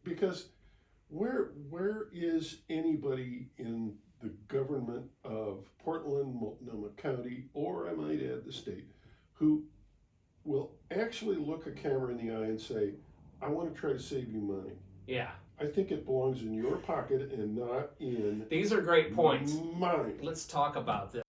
because where is anybody in the government of Portland, Multnomah County, or I might add the state, who will actually look a camera in the eye and say, I want to try to save you money. Yeah. I think it belongs in your pocket and not in These are great points. mine. Let's talk about this.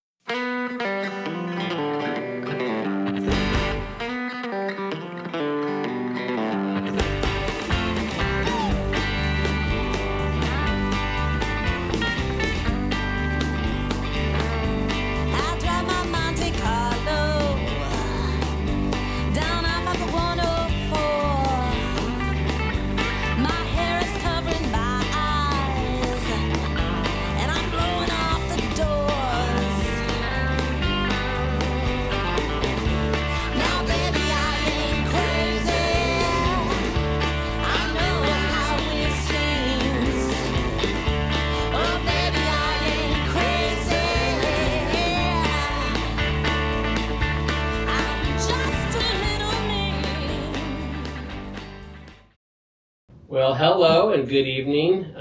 Well, hello and good evening.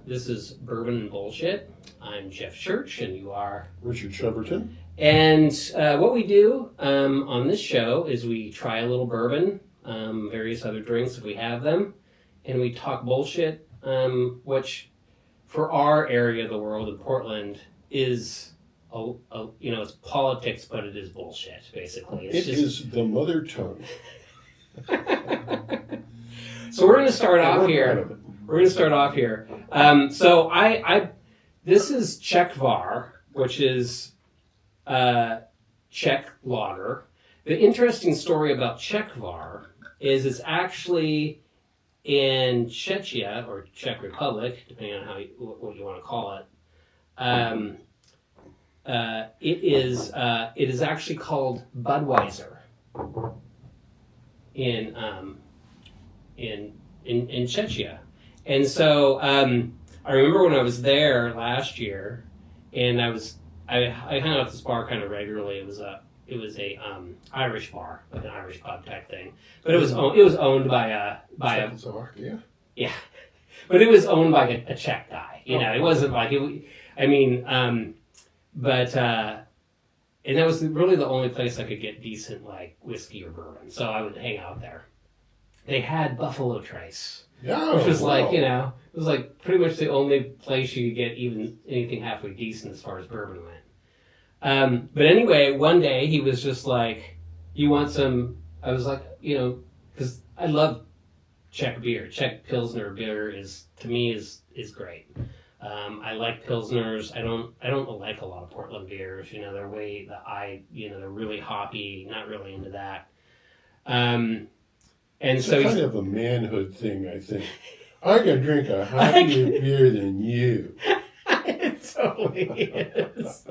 This is Bourbon and Bullshit. I'm Jeff Church, and you are Richard Cheverton. And what we do on this show is we try a little bourbon, various other drinks if we have them, and we talk bullshit, which for our area of the world in Portland is it's politics, but it is bullshit. Basically, It is the mother tongue. So we're going to start off here. So this is Czechvar, which is Czech lager. The interesting story about Czechvar is it's actually in Czechia, or Czech Republic, depending on what you want to call it. It is actually called Budweiser in Czechia. And so I remember when I was there last year, and I hung out at this bar kind of regularly. It was a Irish bar, like an Irish pub type thing. But it was owned by a Czechoslovakia. Yeah, but it was owned by a Czech guy. It wasn't like it. And that was really the only place I could get decent like whiskey or bourbon. So I would hang out there. They had Buffalo Trace, which was it was like pretty much the only place you could get even anything halfway decent as far as bourbon went. But anyway, one day he was just like, "You want some?" I was like, because I love Czech beer. Czech Pilsner beer is great. I like Pilsners. I don't like a lot of Portland beers. They're they're really hoppy. Not really into that. And it's so kind of a manhood thing, I think. I can drink a hoppier beer than you. It totally is.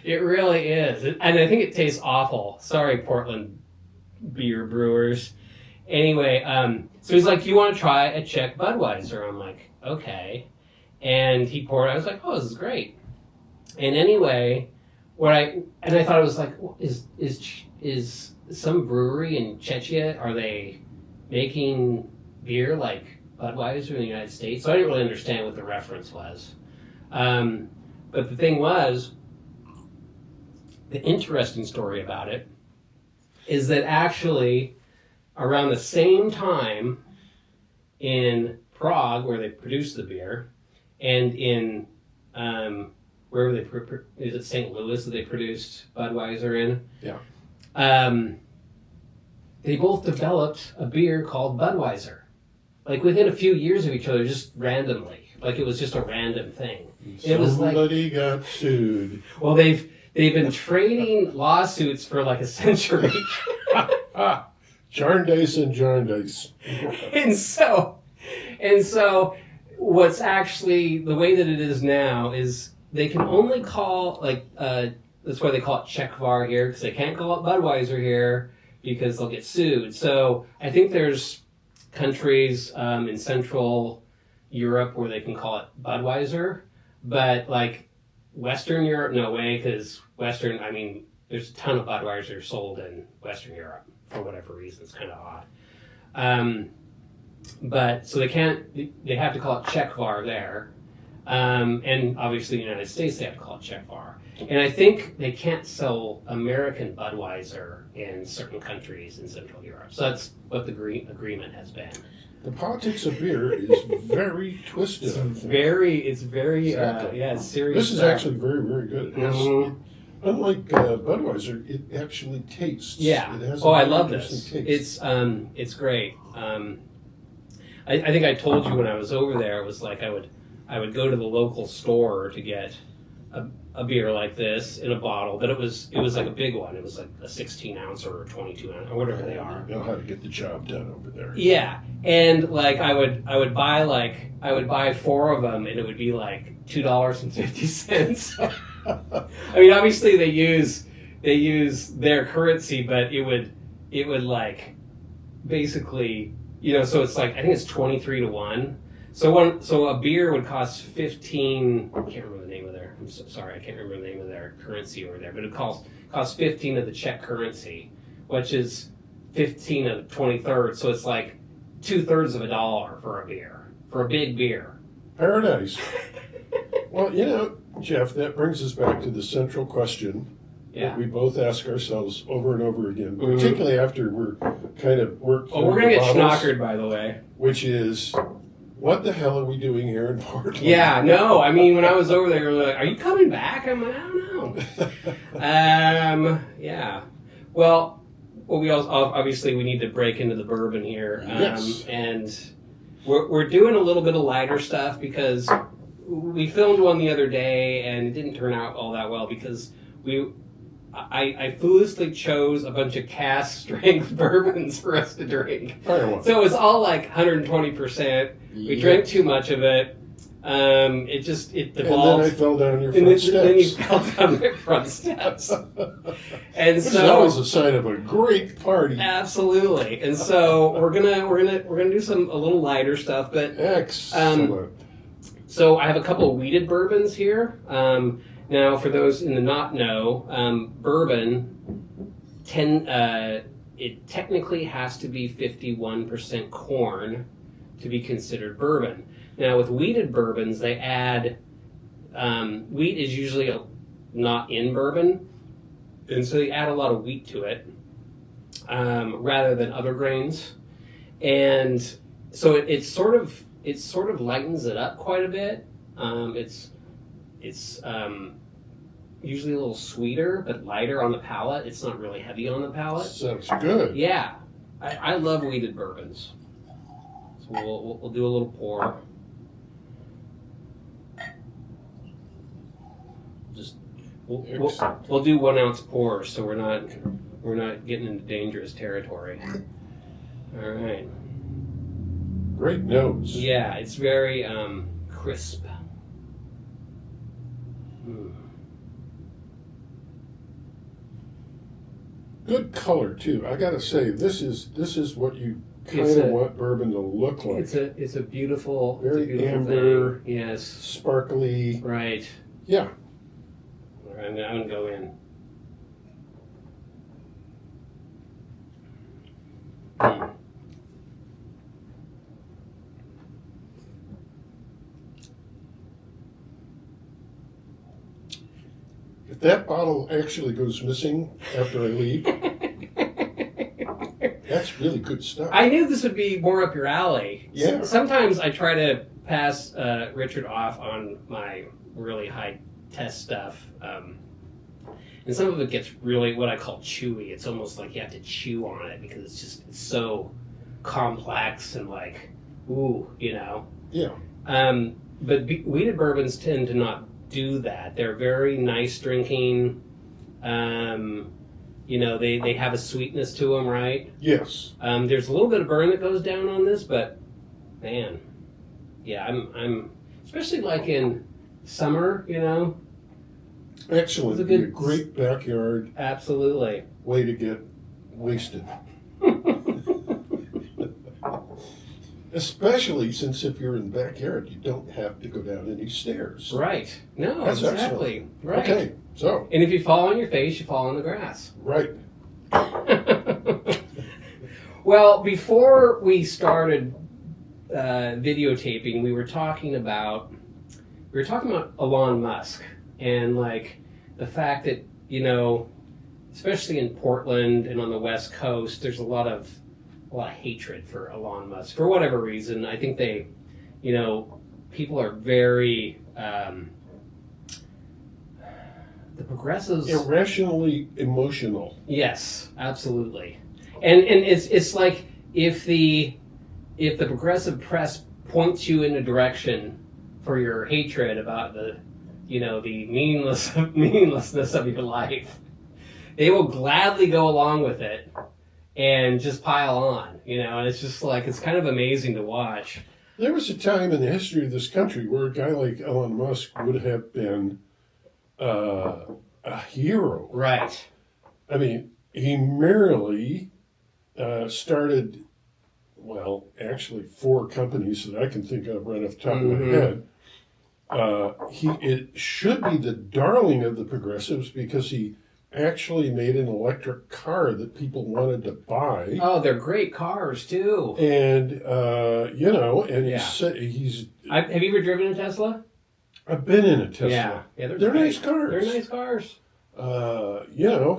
It really is. And I think it tastes awful. Sorry, Portland beer brewers. Anyway, so he's like, "You want to try a Czech Budweiser?" I'm like, "Okay." And he poured it. I was like, "Oh, this is great." And anyway, I thought it was like, is some brewery in Czechia, are they making beer like Budweiser in the United States? So I didn't really understand what the reference was. But the thing was, the interesting story about it is that actually around the same time in Prague, where they produced the beer, and in wherever is it St. Louis that they produced Budweiser in? Yeah. They both developed a beer called Budweiser, like within a few years of each other, just randomly. Like it was just a random thing. Somebody got sued. Well, they've been trading lawsuits for like a century. Jarndyce and Jarndyce. and so what's actually the way that it is now is they can only call that's why they call it Czechvar here, because they can't call it Budweiser here because they'll get sued. So I think there's countries in Central Europe where they can call it Budweiser, but like Western Europe, no way, because there's a ton of Budweiser sold in Western Europe for whatever reason. It's kind of odd. but so they can't. They have to call it Czech var there, and obviously in the United States they have to call it Czech var. And I think they can't sell American Budweiser in certain countries in Central Europe. So that's what the agreement has been. The politics of beer is very twisted. It's very, Exactly. it's serious. This is stuff. actually very, very good. It has, Mhm. unlike Budweiser, it actually tastes. Yeah. It has Oh, a I very love interesting this. taste. It's great. I think I told you when I was over there, it was like I would go to the local store to get a beer like this in a bottle, but it was like a big one. It was like a 16 ounce or a 22 ounce or whatever they are. You know how to get the job done over there. Yeah, and like I would buy 4 of them, and it would be like $2.50. I mean, obviously they use their currency, but it would like basically, so it's like I think it's 23 to 1. So a beer would cost 15. I can't remember the name of their. I'm so sorry, I can't remember the name of their currency over there. But it costs 15 of the Czech currency, which is 15 of the 23rd. So it's like 2/3 of a dollar for a beer, for a big beer. Paradise. Well, Jeff, that brings us back to the central question that we both ask ourselves over and over again, particularly after we're kind of worked through we're gonna the get bottles, schnockered, by the way. which is, what the hell are we doing here in Portland? Yeah, no. I mean, when I was over there, they were like, "Are you coming back?" I'm like, "I don't know." Yeah. Well, we also obviously we need to break into the bourbon here, Yes. and we're doing a little bit of lighter stuff because we filmed one the other day and it didn't turn out all that well because I foolishly chose a bunch of cask strength bourbons for us to drink. So it was all like 120%. We drank too much of it. It devolved. And then I fell down your And front steps. then you fell down my front steps. And Which so is always a sign of a great party. absolutely. And so we're gonna do a little lighter stuff, but Excellent. so I have a couple of weeded bourbons here. Now, for those in the not know, bourbon, it technically has to be 51% corn to be considered bourbon. Now, with weeded bourbons, they add wheat is usually not in bourbon, and so they add a lot of wheat to it rather than other grains, and so it sort of lightens it up quite a bit. It's usually a little sweeter, but lighter on the palate. It's not really heavy on the palate. Sounds good. Yeah, I love weeded bourbons. So we'll do a little pour. We'll do 1 ounce pours, so we're not getting into dangerous territory. All right. Great notes. Yeah, it's very crisp. Good color too. I gotta say, this is what you kind of want bourbon to look like. It's a beautiful, very amber, thing. Yes, sparkly. Right. Yeah. All right, I'm gonna go in. If that bottle actually goes missing after I leave, that's really good stuff. I knew this would be more up your alley. Yeah. Sometimes I try to pass Richard off on my really high test stuff. And some of it gets really what I call chewy. It's almost like you have to chew on it because it's so complex and like, ooh, Yeah. But weeded bourbons tend to not do that. They're very nice drinking. They have a sweetness to them, right? Yes. There's a little bit of burn that goes down on this, but man, yeah, I'm especially like in summer, Excellent. It's a great backyard absolutely way to get wasted. Especially since if you're in the backyard, you don't have to go down any stairs. Right. No, That's exactly. excellent. Right. Okay, so. And if you fall on your face, you fall on the grass. Right. Well, before we started videotaping, we were talking about Elon Musk and like the fact that, especially in Portland and on the West Coast, there's a lot of hatred for Elon Musk for whatever reason. I think they, people are very the progressives irrationally emotional. Yes, absolutely. And it's like if the progressive press points you in a direction for your hatred about the meaninglessness of your life, they will gladly go along with it and just pile on, and it's just like, it's kind of amazing to watch. There was a time in the history of this country where a guy like Elon Musk would have been a hero. Right. I mean, he merely started, actually 4 companies that I can think of right off the top of my head. It should be the darling of the progressives because he actually made an electric car that people wanted to buy. Oh, they're great cars too. And he's. Have you ever driven a Tesla? I've been in a Tesla. Yeah, they're nice cars. They're nice cars.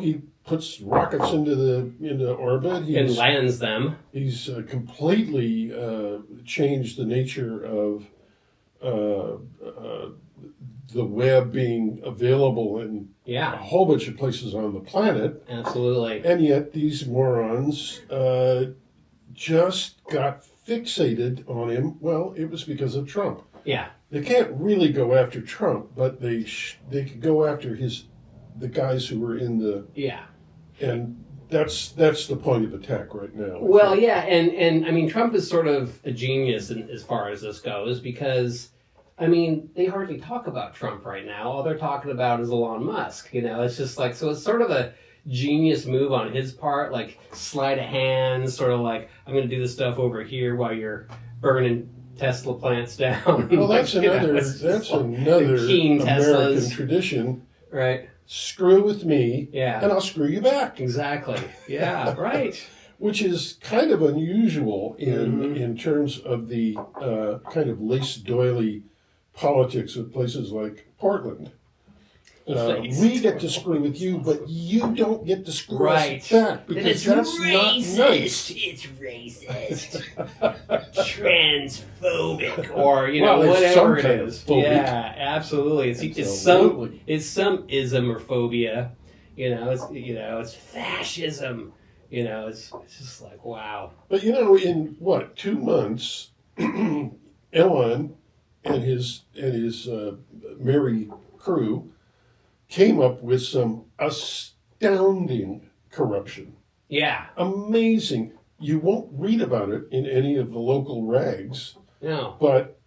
He puts rockets into orbit. And lands them. He's completely changed the nature of the web being available in a whole bunch of places on the planet. Absolutely. And yet these morons just got fixated on him. Well, it was because of Trump. Yeah. They can't really go after Trump, but they could go after the guys who were in the and that's the point of attack right now. Well, yeah, and I mean Trump is sort of a genius as far as this goes because they hardly talk about Trump right now. All they're talking about is Elon Musk. It's just like, so it's sort of a genius move on his part, like sleight of hand, sort of like, I'm going to do this stuff over here while you're burning Tesla plants down. Well, that's another American Teslas. tradition. Right. Screw with me, and I'll screw you back. Exactly. Yeah. Right. Which is kind of unusual in terms of the kind of lace-doily politics of places like Portland. We get to screw with you, but you don't get to screw us back because that's racist. Not nice. It's racist, transphobic, or whatever it is. Phobic. Yeah, absolutely. It's some ism or phobia. It's fascism. It's just like, wow. But in 2 months, Elon and his merry crew came up with some astounding corruption. Yeah. Amazing. You won't read about it in any of the local rags. No. But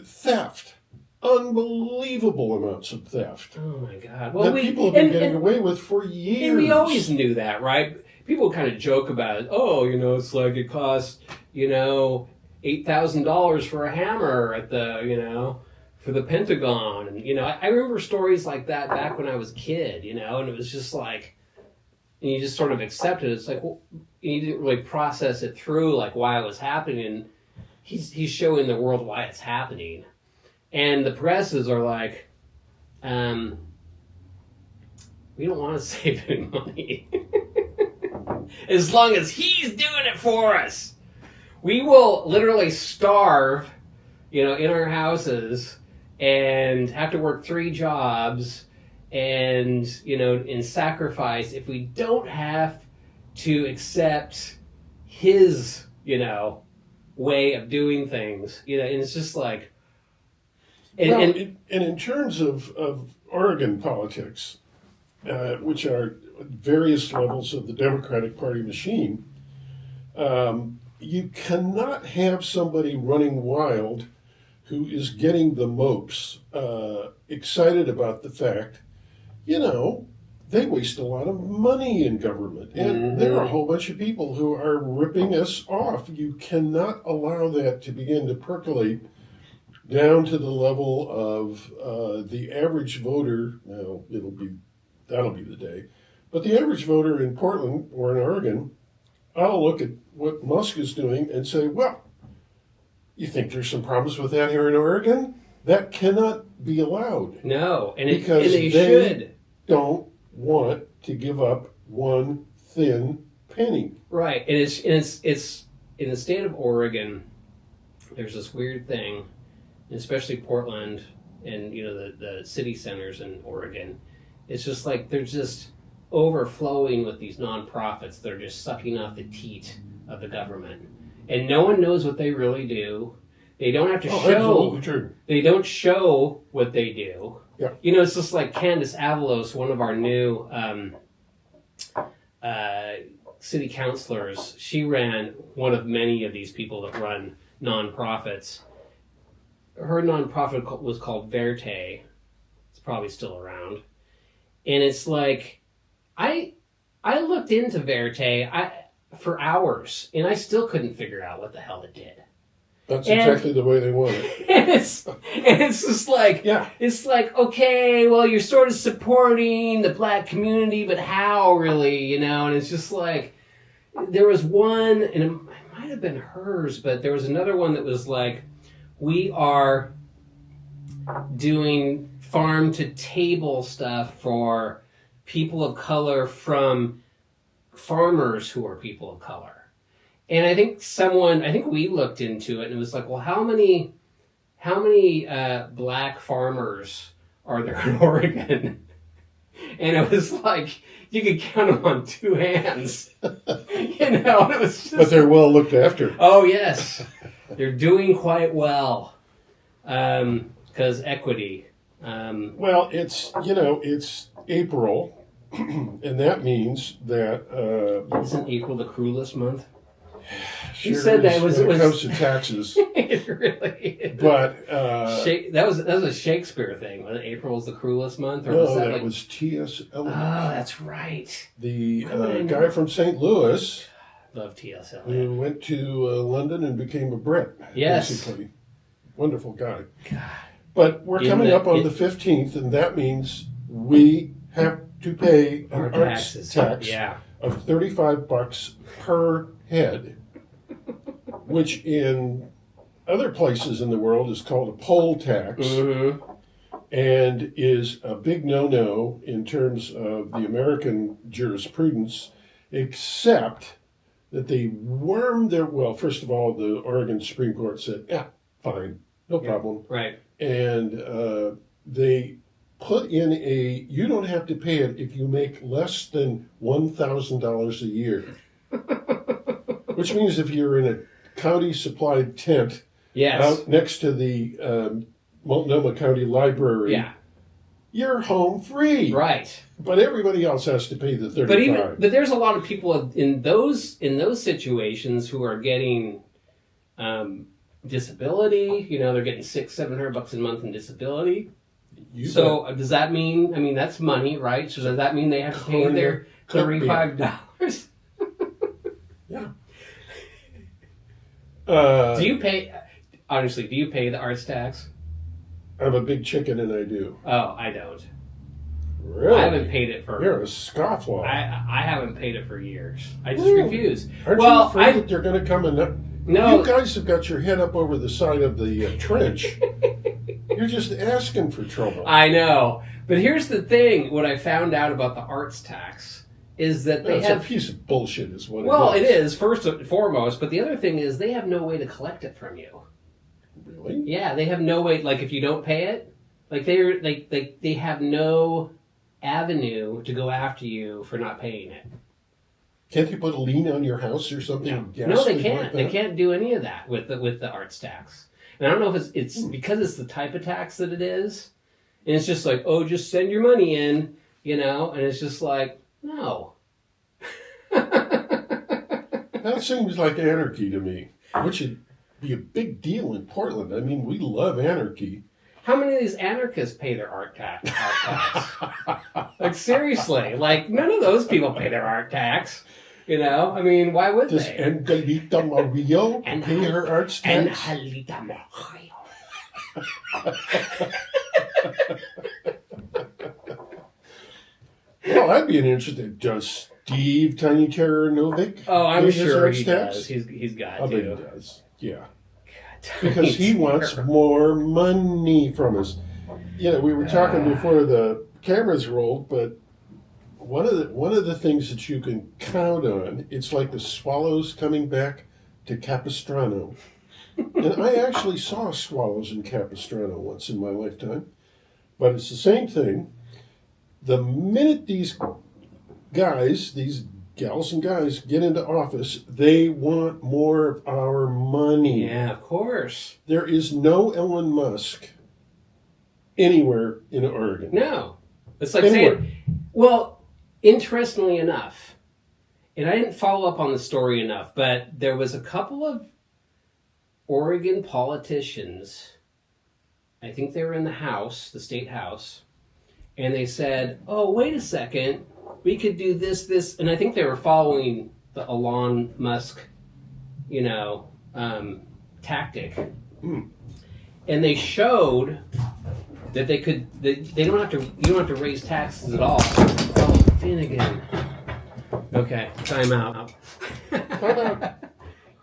theft. Unbelievable amounts of theft. Oh my God. Well, that people have been getting away with for years. And we always knew that, right? People kind of joke about it. Oh, it's like it costs, $8,000 for a hammer at the, for the Pentagon. And, I remember stories like that back when I was a kid, and it was just like, and you just sort of accepted it. It's like, well, you didn't really process it through, like why it was happening. And he's showing the world why it's happening. And the progressives are like, we don't want to save any money. As long as he's doing it for us. We will literally starve, in our houses and have to work 3 jobs and, in sacrifice if we don't have to accept his, way of doing things, and it's just like... And in terms of Oregon politics, which are various levels of the Democratic Party machine, you cannot have somebody running wild who is getting the mopes excited about the fact, they waste a lot of money in government. And there are a whole bunch of people who are ripping us off. You cannot allow that to begin to percolate down to the level of the average voter. Well, that'll be the day. But the average voter in Portland or in Oregon, I'll look at what Musk is doing and say, well, You think there's some problems with that here in Oregon? That cannot be allowed. No, and Because they they should. don't want to give up one thin penny. Right, and it's in the state of Oregon. There's this weird thing, especially Portland and the city centers in Oregon. It's just like they're just overflowing with these nonprofits. They're just sucking off the teat of the government, and no one knows what they really do. They don't have to show. Absolutely true. They don't show what they do. Yeah. It's just like Candace Avalos, one of our new city councilors. She ran one of many of these people that run nonprofits. Her nonprofit was called Verte. It's probably still around. And it's like, I looked into Verte for hours, and I still couldn't figure out what the hell it did. That's exactly the way they want it. And it's just like, yeah. It's like, okay, well, you're sort of supporting the black community, but how really, And it's just like, there was one, and it might have been hers, but there was another one that was like, we are doing farm to table stuff for people of color from farmers who are people of color. And I think we looked into it, and it was like, well, how many black farmers are there in Oregon? And it was like, you could count them on two hands. And it was just... But they're well looked after. Oh, yes. They're doing quite well. Because equity. Well, it's April, and that means that... Isn't April the cruelest month? Sure, you said that when it comes to taxes. It really is. But that was a Shakespeare thing. Wasn't April was the cruelest month, or no, was that was T.S. Eliot. Oh, that's right. The guy from St. Louis. Love T.S. Eliot. Who went to London and became a Brit. Yes. Basically, wonderful guy. God. But we're coming up on the 15th, and that means we have to pay an arts tax of $35 per head, which in other places in the world is called a poll tax, and is a big no-no in terms of the American jurisprudence, except that they wormed their... Well, first of all, the Oregon Supreme Court said, yeah, fine, no problem. Right. And they put in you don't have to pay it if you make less than $1,000 a year. Which means if you're in a county-supplied tent out next to the Multnomah County Library, you're home free. Right. But everybody else has to pay the $35. But there's a lot of people in those situations who are getting disability. They're getting $600-700 a month in disability. Does that mean? I mean, that's money, right? So does that mean they have to pay their $35? Yeah. Do you pay? Honestly, do you pay the arts tax? I'm a big chicken, and I do. Oh, I don't. Really? I haven't paid it for... You're a scofflaw. I haven't paid it for years. I just refuse. Aren't you afraid that they're going to come and... No. You guys have got your head up over the side of the trench. You're just asking for trouble. I know. But here's the thing. What I found out about the arts tax is that they have... It's a piece of bullshit is what it is. Well, it is, first and foremost. But the other thing is they have no way to collect it from you. Really? Yeah, they have no way... Like, if you don't pay it, like, they have no avenue to go after you for not paying it. Can't they put a lien on your house or something? No, they can't. Like they can't do any of that with the arts tax. And I don't know if it's because it's the type of tax that it is, and it's just like, oh, just send your money in, and it's just like, no. That seems like anarchy to me, which should be a big deal in Portland. I mean, we love anarchy. How many of these anarchists pay their art tax? Like, seriously, like, none of those people pay their art tax. I mean, why would Does they? Angelita Murillo pay her arts tax? Angelita Murillo. Well, I'd be interested. Does Steve Tiny Terror Novick Oh, I'm pay his sure arts he tax? does. He's got I to. bet he does. Yeah. God because he wants more money from us. You know, we were talking before the cameras rolled, but one of the things that you can count on, it's like the swallows coming back to Capistrano. And I actually saw swallows in Capistrano once in my lifetime, but it's the same thing. The minute these guys, these gals and guys get into office, they want more of our money. Yeah, of course. There is no Elon Musk anywhere in Oregon. No. It's like Anywhere. saying, well, interestingly enough, and I didn't follow up on the story enough, but there was a couple of Oregon politicians, I think they were in the House, the state House, and they said, oh, wait a second, we could do this, and I think they were following the Elon Musk, tactic. And they showed that they could, you don't have to raise taxes at all. Oh, Finnegan. Okay, time out.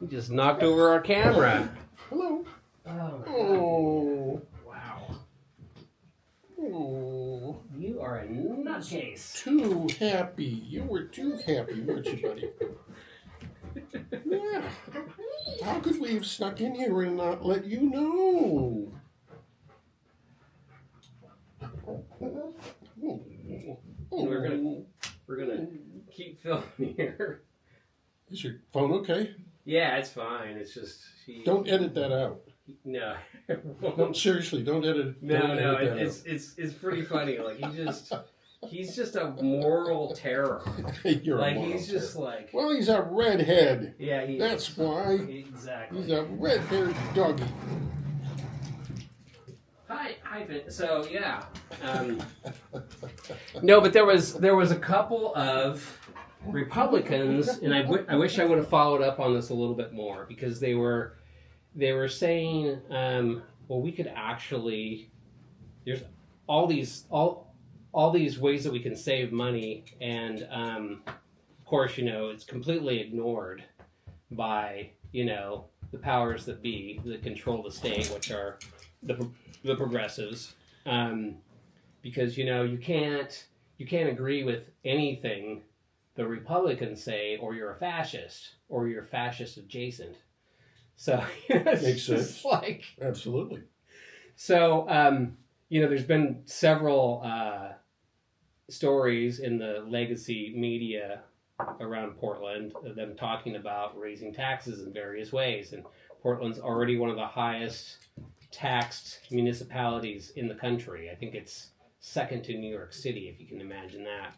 You just knocked over our camera. Hello. Oh, wow. Oh, You are a nutcase. too happy. You were too happy, weren't you, buddy? Yeah. How could we have snuck in here and not let you know? We're gonna keep filming here. Is your phone okay? Yeah, it's fine. It's just Don't edit that out. No. No, seriously, don't edit it. No, Don't no, edit that it's pretty funny. Like he's just a moral terror. out. You're a Like moron. he's just like Well, he's a redhead. yeah, That's why. exactly. He's a red-haired doggy. Hi, Vin. So yeah, no, but there was a couple of Republicans, and I wish I would have followed up on this a little bit more because they were saying, well, we could actually there's all these ways that we can save money, and of course, it's completely ignored by the powers that be that control the state, which are the progressives, because you can't agree with anything the Republicans say, or you're a fascist, or you're fascist adjacent. So it's Makes sense. just like Absolutely. so. There's been several stories in the legacy media around Portland of them talking about raising taxes in various ways, and Portland's already one of the highest taxed municipalities in the country. I think it's second to New York City, if you can imagine that.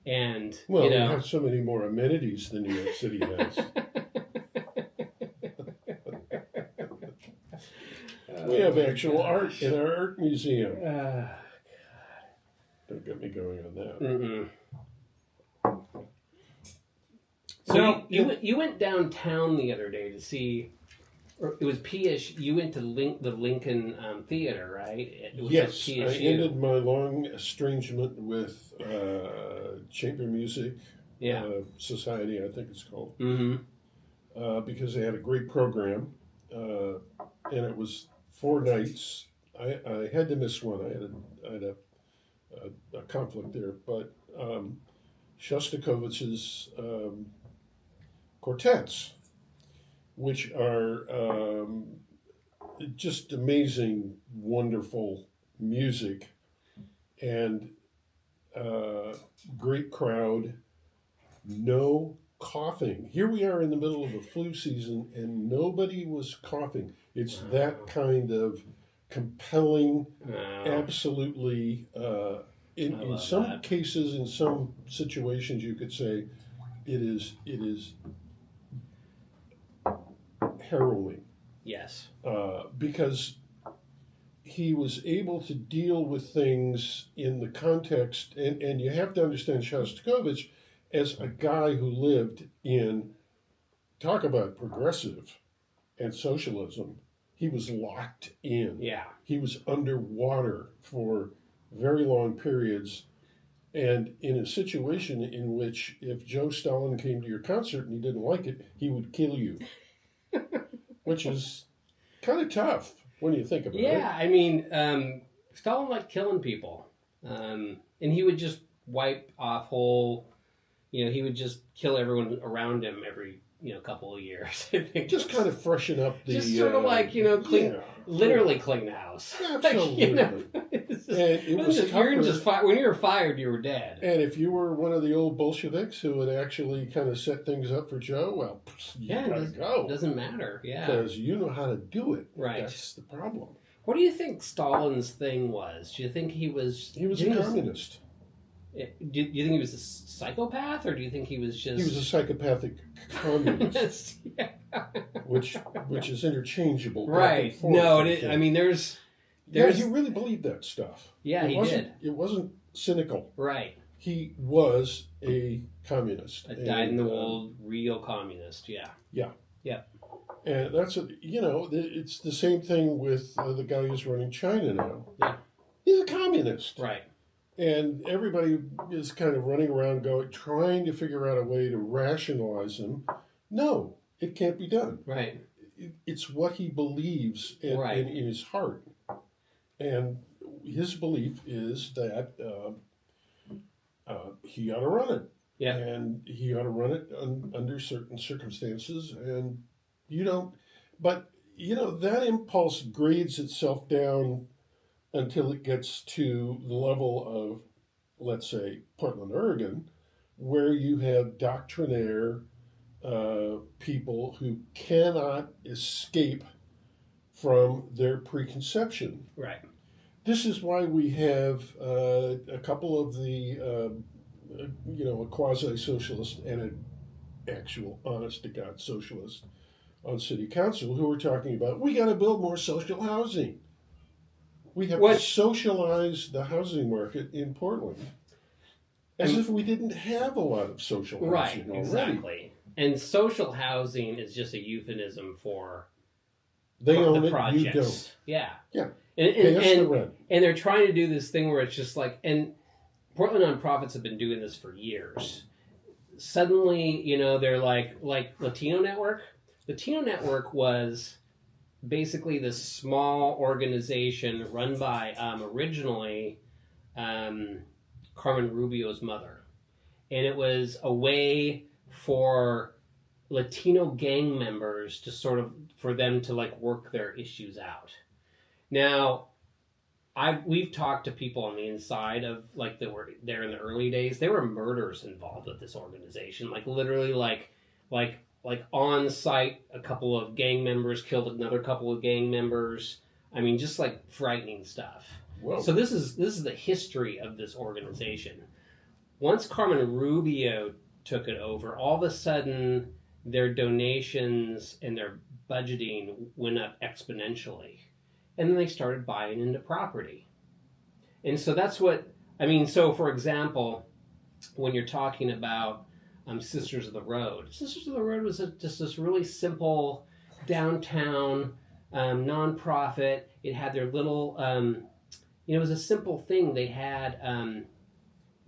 And Well, we have so many more amenities than New York City has. We have actual art in our art museum. Don't get me going on that. So No, you went downtown the other day to see, or it was PSU. You went to the Lincoln Theater, right? It was Yes, at I PSU. ended my long estrangement with Chamber Music Society, I think it's called, because they had a great program, and it was 4 nights. I had to miss one. I had a conflict there, but Shostakovich's quartets, which are just amazing, wonderful music, and great crowd, no coughing. Here we are in the middle of a flu season, and nobody was coughing. It's that kind of compelling, absolutely, in some cases, in some situations, you could say it is harrowing. Yes. Because he was able to deal with things in the context, and you have to understand Shostakovich as a guy who lived in, talk about progressive and socialism, he was locked in. Yeah. He was underwater for very long periods, and in a situation in which if Joe Stalin came to your concert and he didn't like it, he would kill you. which is kind of tough when you think about it. Yeah, I mean, Stalin liked killing people. And he would just wipe off whole, he would just kill everyone around him every, couple of years. I think. Just kind of freshen up the... Just sort of like, clean, literally clean the house. Absolutely. And it was tougher. When you were fired, you were dead. And if you were one of the old Bolsheviks who would actually kind of set things up for Joe, well, you gotta go. It doesn't matter, yeah. Because you know how to do it. Right. That's the problem. What do you think Stalin's thing was? Do you think he was... He was a communist. Do you think he was a psychopath, or do you think he was just... He was a psychopathic communist. Yeah. which is interchangeable. Right. No, I mean, there's... Yeah, he really believed that stuff. Yeah, he did. It wasn't cynical. Right. He was a communist. A dyed-in-the-wool, real communist, yeah. Yeah. Yeah. And that's, it's the same thing with the guy who's running China now. Yeah. He's a communist. Right. And everybody is kind of running around trying to figure out a way to rationalize him. No, it can't be done. Right. It's what he believes in his heart. And his belief is that he ought to run it. Yeah. And he ought to run it under certain circumstances. And but that impulse grades itself down until it gets to the level of, let's say, Portland, Oregon, where you have doctrinaire people who cannot escape from their preconception. Right. This is why we have a couple of the, a quasi-socialist and an actual honest-to-God socialist on city council who are talking about, we got to build more social housing. We have to socialize the housing market in Portland. As if we didn't have a lot of social housing already. Exactly. And social housing is just a euphemism for they own the it, projects. you don't. Yeah. Yeah. And they're trying to do this thing where it's just like, and Portland nonprofits have been doing this for years. Suddenly, they're like Latino Network. Latino Network was basically this small organization run by originally Carmen Rubio's mother. And it was a way for Latino gang members to for them to work their issues out. Now, we've talked to people on the inside of that were there in the early days. There were murders involved with this organization, literally on site. A couple of gang members killed another couple of gang members. I mean, just frightening stuff. Whoa. So this is the history of this organization. Once Carmen Rubio took it over, all of a sudden their donations and their budgeting went up exponentially. And then they started buying into property. And so that's what, so for example, when you're talking about Sisters of the Road was just this really simple downtown nonprofit. It had their little, it was a simple thing. They had,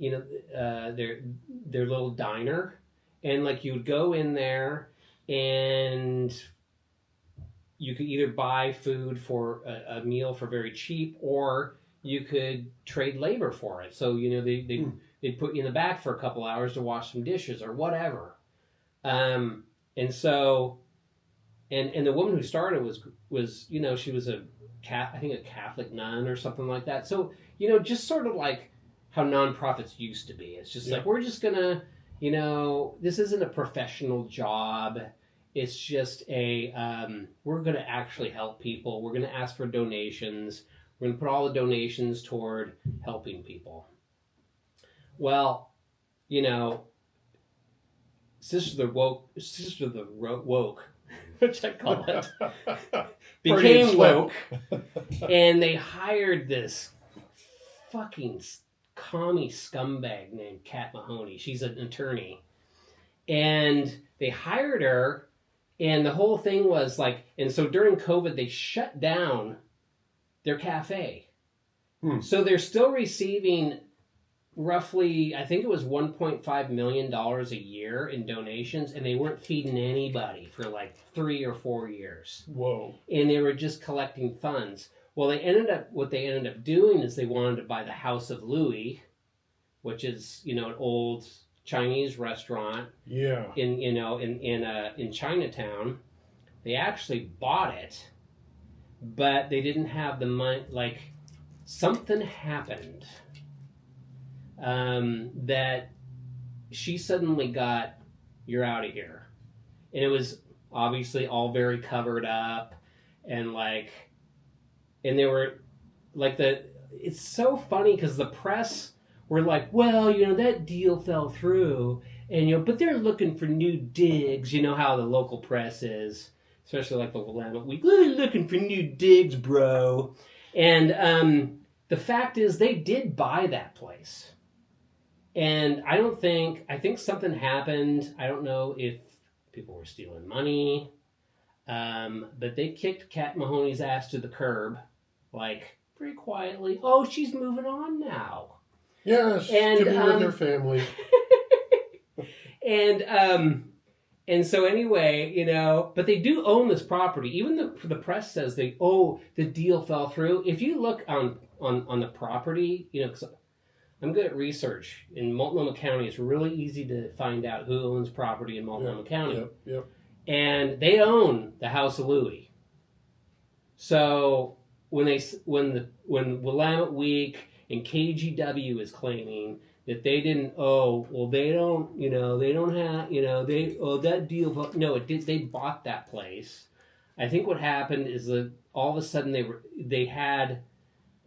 their little diner, and you would go in there and you could either buy food for a meal for very cheap, or you could trade labor for it. So, they'd put you in the back for a couple hours to wash some dishes or whatever. And so, and the woman who started was she was a Catholic nun or something like that. So, just sort of like how nonprofits used to be. It's just we're just gonna, this isn't a professional job. It's just we're going to actually help people. We're going to ask for donations. We're going to put all the donations toward helping people. Well, Sisters of the Woke, which I call it, became woke, and they hired this fucking commie scumbag named Kat Mahoney. She's an attorney, and they hired her. And the whole thing was and so during COVID, they shut down their cafe. So they're still receiving roughly, I think it was $1.5 million a year in donations, and they weren't feeding anybody for like 3 or 4 years. Whoa. And they were just collecting funds. Well, what they ended up doing is they wanted to buy the House of Louis, which is, an old Chinese restaurant. Yeah. In Chinatown. They actually bought it, but they didn't have the money. Like, something happened that she suddenly got, "You're out of here," and it was obviously all very covered up, and they were like It's so funny because the press were like, "Well, that deal fell through, and but they're looking for new digs." You know how the local press is, especially like the Willamette Week. "They're looking for new digs, bro," and the fact is they did buy that place. And I think something happened. I don't know if people were stealing money, but they kicked Kat Mahoney's ass to the curb, like, very quietly. "Oh, she's moving on now." Yes, And, to be with her family. And so anyway, but they do own this property. Even the press says the deal fell through. If you look on the property, 'cause I'm good at research. In Multnomah County, it's really easy to find out who owns property in Multnomah County. Yep. And they own the House of Louis. So when Willamette Week and KGW is claiming that they didn't they don't have, that deal. No, it did. They bought that place. I think what happened is that all of a sudden it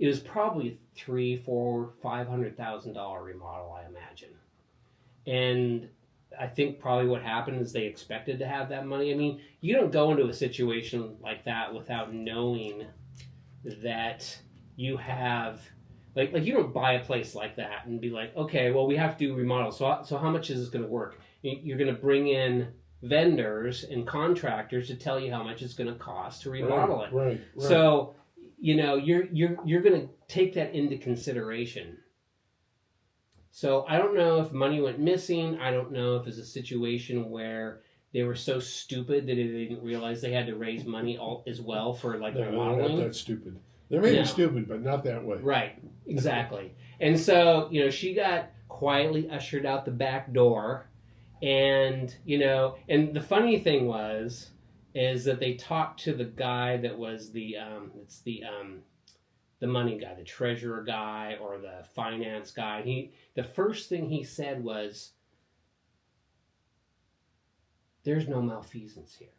was probably $300,000, $400,000, $500,000 remodel, I imagine. And I think probably what happened is they expected to have that money. I mean, you don't go into a situation like that without knowing that you have, like you don't buy a place like that and be like, "Okay, well, we have to do remodel. So how much is this going to work?" You're going to bring in vendors and contractors to tell you how much it's going to cost to remodel it. Right. So, you're going to take that into consideration. So I don't know if money went missing. I don't know if it's a situation where they were so stupid that they didn't realize they had to raise money as well for remodeling. They're not that stupid. They may be stupid, but not that way. Right, exactly. And so, she got quietly ushered out the back door, and and the funny thing is that they talked to the guy that was the money guy, the treasurer guy, or the finance guy. The first thing he said was, "There's no malfeasance here."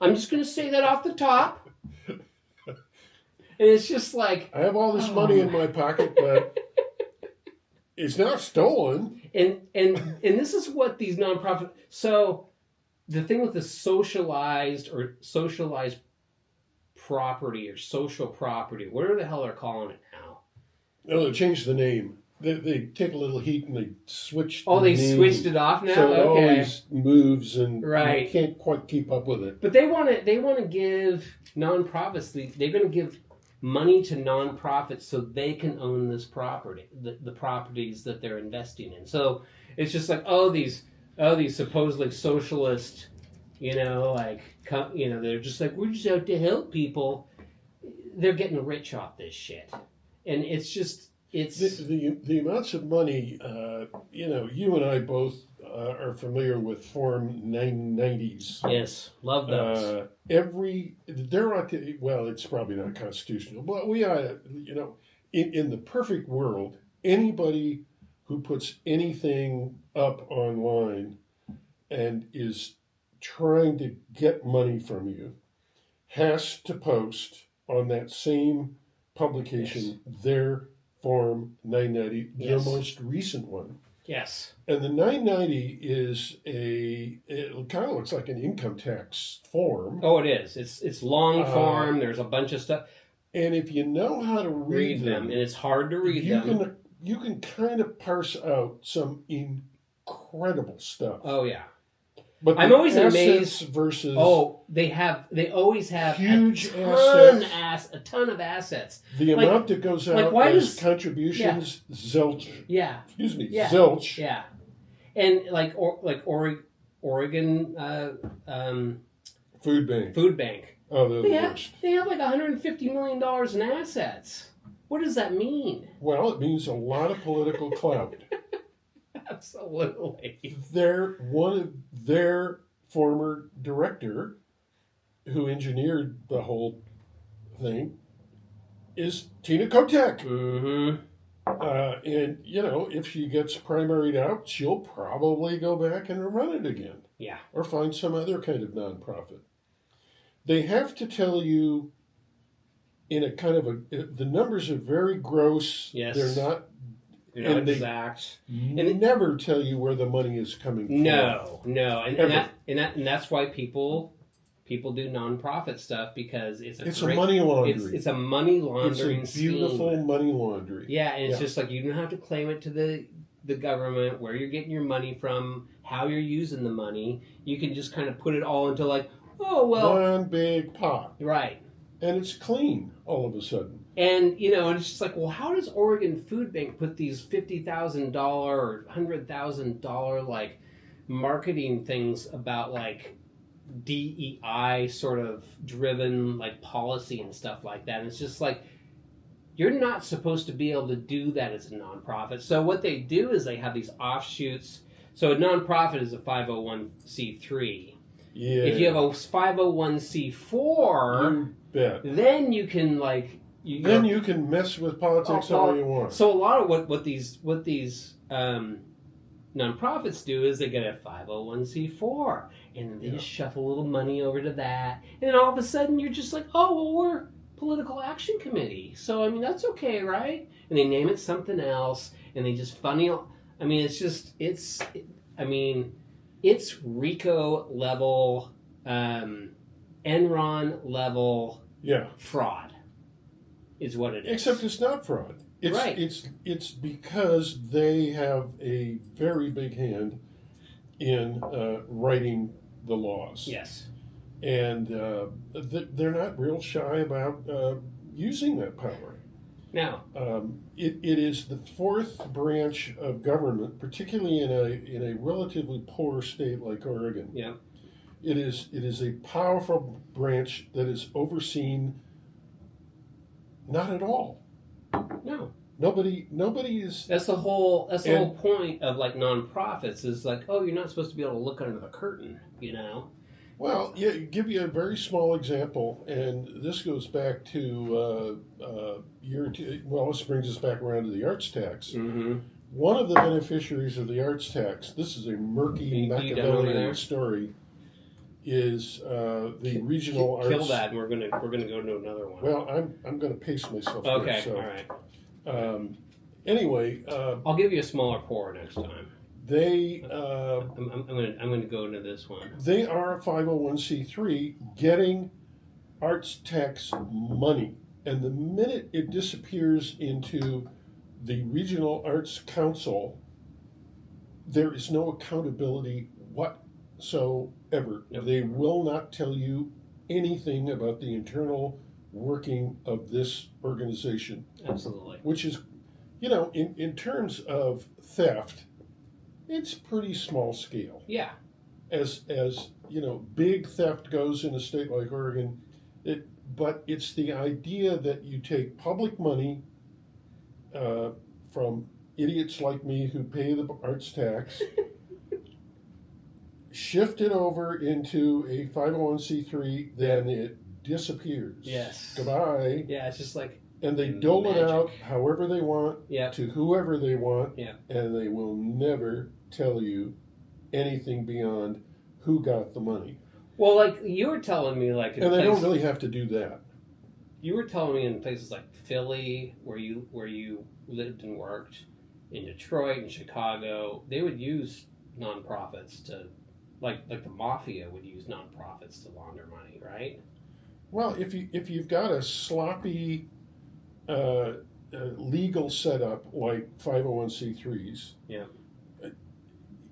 I'm just going to say that off the top. And it's just like, I have all this money in my pocket, but it's not stolen. And this is what these nonprofit. So the thing with the socialized property or social property, whatever the hell they're calling it now. No, they changed the name. They take a little heat and they switch. They switched it off now. So it okay. always moves and right. You can't quite keep up with it. But they want to give nonprofits. They're going to give money to nonprofits so they can own this property, the properties that they're investing in. So it's just like these supposedly socialist, they're just like, we're just out to help people. They're getting rich off this shit, and it's just. It's the amounts of money, you and I both are familiar with Form 990s. Yes, love those. It's probably not constitutional, but we are, in the perfect world, anybody who puts anything up online and is trying to get money from you has to post on that same publication their Form 990, yes. The most recent one. Yes. And the 990 it kind of looks like an income tax form. Oh, it is. It's long form. There's a bunch of stuff. And if you know how to read them, and it's hard to read them. You can kind of parse out some incredible stuff. Oh, yeah. But I'm the always assets amazed. versus They always have huge a ton of assets. the like- amount that goes like, out why as does- contributions, zilch. Yeah, Excuse me, Yeah. zilch. yeah, and Oregon Food bank. Food Bank. Oh, they're the worst. They have like $150 million in assets. What does that mean? Well, it means a lot of political clout. Absolutely. One of their former director, who engineered the whole thing, is Tina Kotek. Mm-hmm. And, if she gets primaried out, she'll probably go back and run it again. Yeah. Or find some other kind of nonprofit. They have to tell you in a kind of the numbers are very gross. Yes. They're not Not exact. never tell you where the money is coming from. No. Ever. And that's why people do nonprofit stuff, because it's a money laundry. It's a money laundering It's a beautiful scheme. money laundry. Yeah, and it's just like you don't have to claim it to the government, where you're getting your money from, how you're using the money. You can just kind of put it all into like, oh well, one big pot. right. And it's clean all of a sudden. And and it's just like, well, how does Oregon Food Bank put these $50,000 or $100,000 like marketing things about like DEI sort of driven like policy and stuff like that? And it's just like, you're not supposed to be able to do that as a nonprofit. So what they do is they have these offshoots. So a nonprofit is a 501c3. Yeah. If you have a 501c4, you bet. then you can like Then you can mess with politics all you want. So a lot of what these nonprofits do is they get a 501c4, and then they just shuffle a little money over to that, and then all of a sudden you're just like, oh well, we're political action committee, so I mean that's okay, right? And they name it something else, and they just funnel. I mean, it's RICO level, Enron level fraud, is what it is. Except it's not fraud. It's, right. It's because they have a very big hand in writing the laws. Yes. And they're not real shy about using that power. Now, it is the fourth branch of government, particularly in a relatively poor state like Oregon. yeah. It is a powerful branch that is overseen not at all. No. Nobody is. That's the whole point of like nonprofits is like, oh, you're not supposed to be able to look under the curtain, Well, yeah, give you a very small example, and this goes back to year two. Well, this brings us back around to the arts tax. Mm-hmm. One of the beneficiaries of the arts tax, this is a murky You done over Machiavellian there? story, is the regional arts. Kill that, and we're gonna go to another one. Well, I'm going to pace myself. Okay, here, so, all right. Anyway, I'll give you a smaller pour next time. they I'm gonna go into this one. they are a 501c3 getting arts tax money, and the minute it disappears into the regional arts council, there is no accountability whatsoever. Nope. They will not tell you anything about the internal working of this organization, Absolutely. which is, in terms of theft, it's pretty small scale. Yeah. As big theft goes in a state like Oregon, but it's the idea that you take public money from idiots like me who pay the arts tax, shift it over into a 501c3, then it disappears. Yes. Goodbye. Yeah, it's just like. And they dole it magic. out however they want Yeah. to whoever they want, Yeah. and they will never tell you anything beyond who got the money. Well, like you were telling me, like in And they don't places- really have to do that. You were telling me in places like Philly, where you lived and worked, in Detroit and Chicago, they would use nonprofits to, like the mafia would use nonprofits to launder money, right? Well, if you've got a sloppy legal setup like 501c3s, Yeah.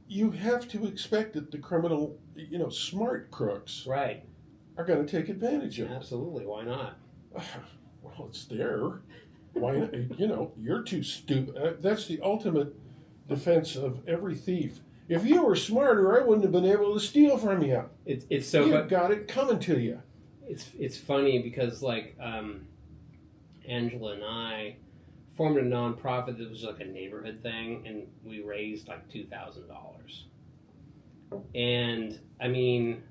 you have to expect that the criminal, smart crooks Right. are going to take advantage of it. Absolutely. Why not? Well, it's there. Why not? You're too stupid. That's the ultimate defense of every thief. If you were smarter, I wouldn't have been able to steal from you. It's so You got it coming to you. It's funny because like Angela and I formed a nonprofit that was like a neighborhood thing, and we raised like $2,000. And I mean,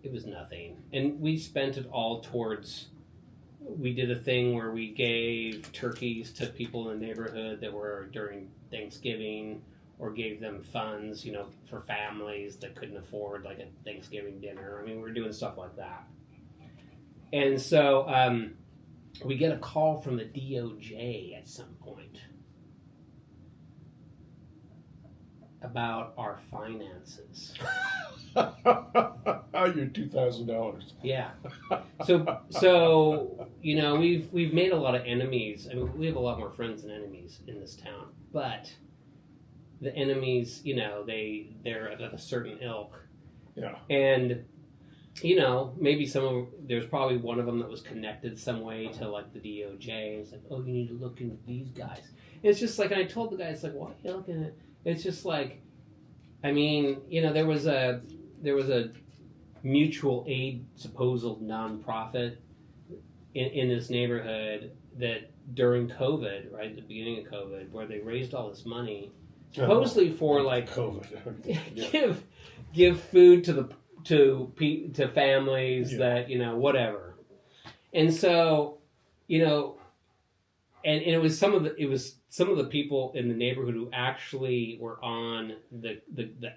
it was nothing, and we spent it all towards. We did a thing where we gave turkeys to people in the neighborhood that were during Thanksgiving, or gave them funds, for families that couldn't afford like a Thanksgiving dinner. I mean, we were doing stuff like that. And so we get a call from the DOJ at some point about our finances. Your $2,000. Yeah. So we've made a lot of enemies. I mean, we have a lot more friends than enemies in this town. But the enemies, they're of a certain ilk. Yeah. And maybe there's probably one of them that was connected some way to like the DOJ. It's like, oh, you need to look into these guys. And it's just like, and I told the guy, it's like, why are you looking at? It's just like, I mean, there was a mutual aid supposed nonprofit in this neighborhood that during COVID, right at the beginning of COVID, where they raised all this money supposedly for like COVID. give food to families that whatever. And so and it was some of the people in the neighborhood who actually were on the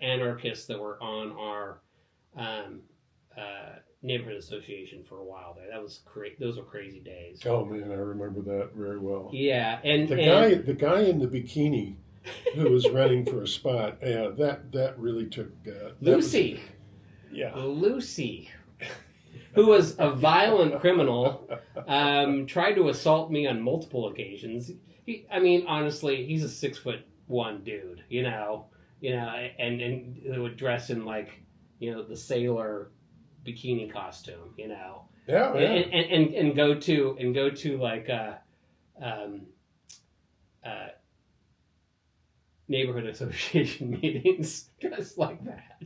anarchists that were on our neighborhood association for a while there. That was those were crazy days. Oh man, I remember that very well. Yeah, and the guy in the bikini who was running for a spot, that really took Lucy. Lucy, who was a violent criminal, tried to assault me on multiple occasions. Honestly, he's a 6'1" dude, and would dress in like, the sailor bikini costume, Yeah. and go to like neighborhood association meetings dressed like that.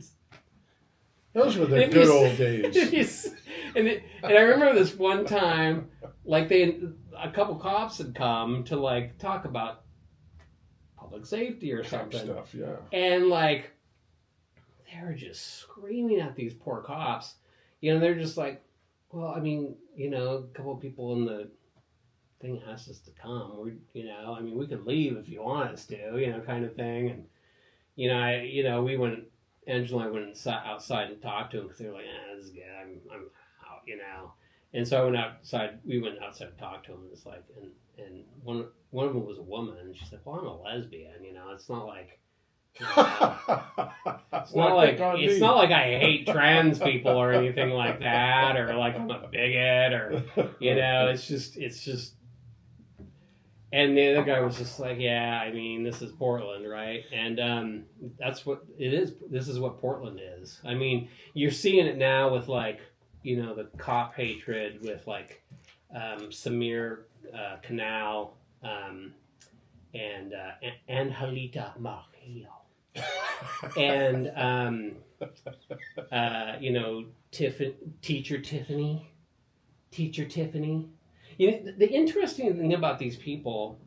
Those were the good old days. And I remember this one time, like a couple cops had come to like talk about public safety or something. Stuff, yeah. And like, they were just screaming at these poor cops. They're just like, well, I mean, a couple of people in the thing asked us to come. We could leave if you want us to, kind of thing. And, we went, Angela and I went outside and talked to them because they were like, this is good. I'm out, And so I went outside. We went outside to talk to them. And it's like, and one of them was a woman, and she's like, well, I'm a lesbian. It's not like. It's not like I hate trans people or anything like that, or like I'm a bigot, or it's just. And the other guy was just like, yeah, I mean, this is Portland, right? And that's what it is. This is what Portland is. I mean, you're seeing it now with like, the cop hatred with like Samir Canal and Halita Mahio. And teacher Tiffany. The interesting thing about these people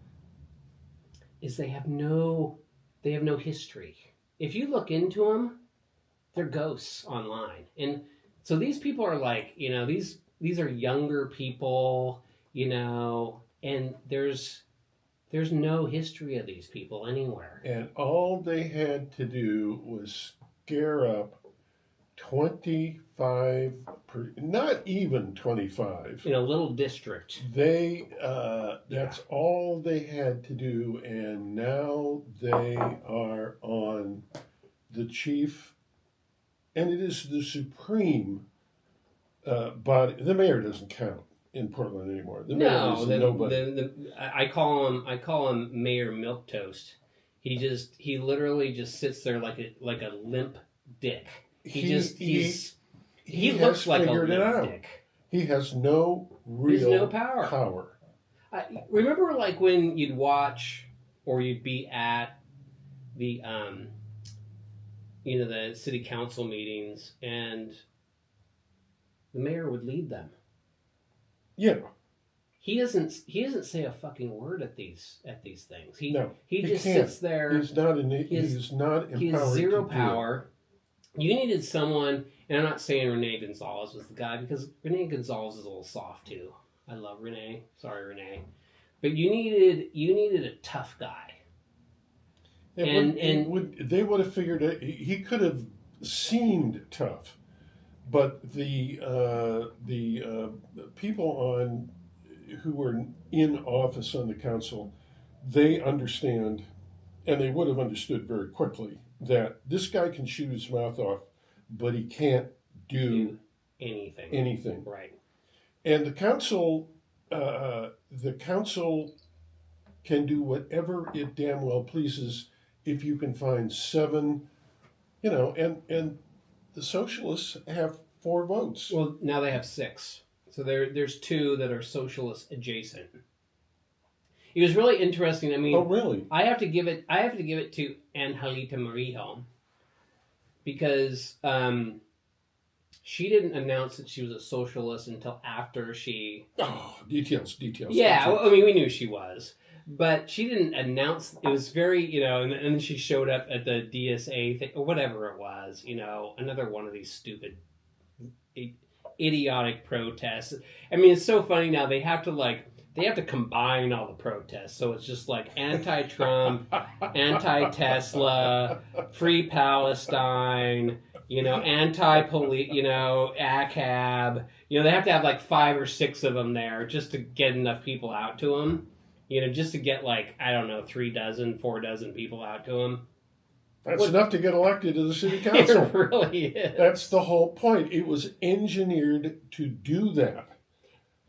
is they have no history. If you look into them, they're ghosts online. And so these people are like, these are younger people, and there's no history of these people anywhere. And all they had to do was scare up 25, not even 25. In a little district. That's all they had to do, and now they are on the chief, and it is the supreme body. The mayor doesn't count in Portland anymore. The mayor is nobody. I call him Mayor Milquetoast. He literally just sits there like a limp dick. He looks has like a figured it limp out. dick. He has no There's real no power. Remember, like when you'd watch or you'd be at the the city council meetings, and the mayor would lead them. Yeah. He doesn't say a fucking word at these things. He just can't. sits there. He's not empowered. He has zero to do power. You needed someone, and I'm not saying Renee Gonzalez was the guy, because Renee Gonzalez is a little soft too. I love Renee. Sorry, Renee. But you needed a tough guy. They would have figured it. He could have seemed tough, but the people who were in office on the council, they understand, and they would have understood very quickly, that this guy can shoot his mouth off, but he can't do anything. Right. And the council can do whatever it damn well pleases if you can find 7, and the socialists have 4 votes. Well, now they have 6. So there's 2 that are socialist adjacent. It was really interesting. I mean, oh really? I have to give it to Angelita Marijo, because she didn't announce that she was a socialist until after she. Oh, details. Yeah, I mean, we knew she was, but she didn't announce. It was very, and then she showed up at the DSA thing or whatever it was. Another one of these stupid, idiotic protests. I mean, it's so funny now. They have to combine all the protests. So it's just like anti-Trump, anti-Tesla, free Palestine, anti-police, ACAB. They have to have like 5 or 6 of them there just to get enough people out to them. Just to get 3 dozen, 4 dozen people out to them. That's enough to get elected to the city council. It really is. That's the whole point. It was engineered to do that.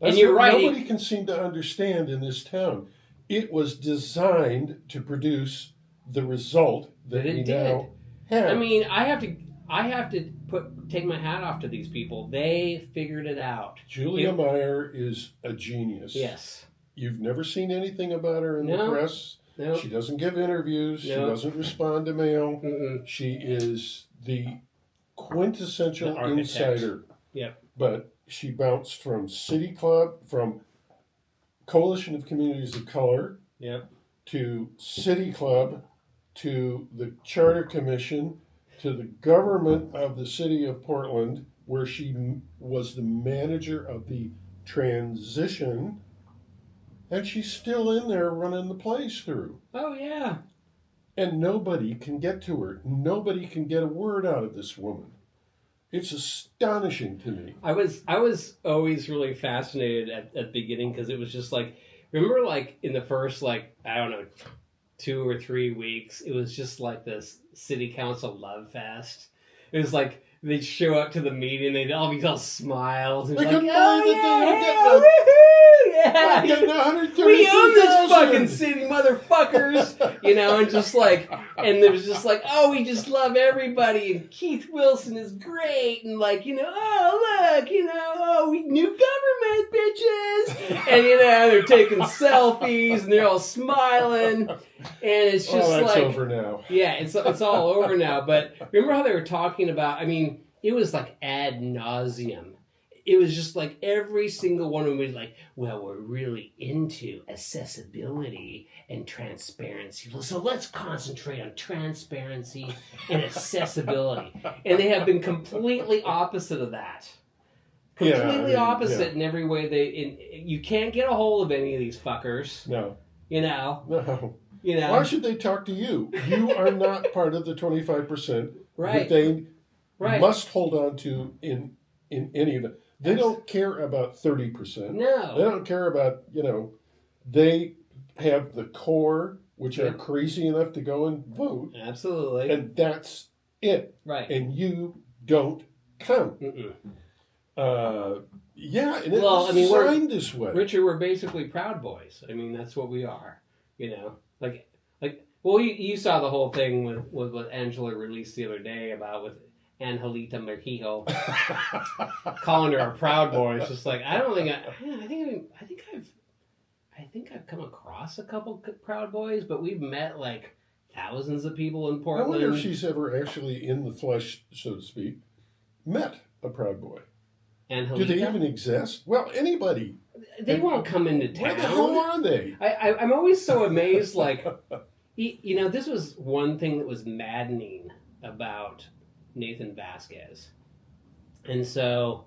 And you're right. Nobody can seem to understand in this town. It was designed to produce the result that we now have. I mean, I have to take my hat off to these people. They figured it out. Julia Meyer is a genius. Yes. You've never seen anything about her in the press. No. She doesn't give interviews. No. She doesn't respond to mail. Mm-mm. She is the quintessential insider. Yep. But she bounced from City Club, from Coalition of Communities of Color, yep, to City Club, to the Charter Commission, to the government of the city of Portland, where she was the manager of the transition, and she's still in there running the place through. Oh, yeah. And nobody can get to her. Nobody can get a word out of this woman. It's astonishing to me. I was always really fascinated at the beginning, because it was just remember in the first 2 or 3 weeks, it was just like this city council love fest. It was like they'd show up to the meeting, they'd all be all smiles. And they couldn't believe that yeah, they were getting 130,000. We own this fucking city, motherfuckers. And just and there was just oh, we just love everybody, and Keith Wilson is great, and oh look, oh, we new government, bitches, and they're taking selfies, and they're all smiling, and it's just that's over now. Yeah, it's all over now. But remember how they were talking about? I mean, it was ad nauseum. It was just every single one of them was well, we're really into accessibility and transparency. So let's concentrate on transparency and accessibility. And they have been completely opposite of that. Completely opposite in every way. You can't get a hold of any of these fuckers. No. No. Why should they talk to you? You are not part of the 25% right. that they must hold on to in any of it. They don't care about 30%. No. They don't care about, they have the core, which are crazy enough to go and vote. Absolutely. And that's it. Right. And you don't count. Mm-mm. Yeah, and it's designed this way. Richard, we're basically Proud Boys. I mean, that's what we are. Well, you saw the whole thing with what Angela released the other day about with Angelita Merquijo calling her a proud boy. It's just like I think I've come across a couple proud boys, but we've met like thousands of people in I Portland. wonder if she's ever actually in the flesh, so to speak, met a proud boy. Angelita? Do they even exist? Well, anybody. They won't come into town. Where the hell are they? I'm always so amazed. Like, this was one thing that was maddening about Nathan Vasquez, and so.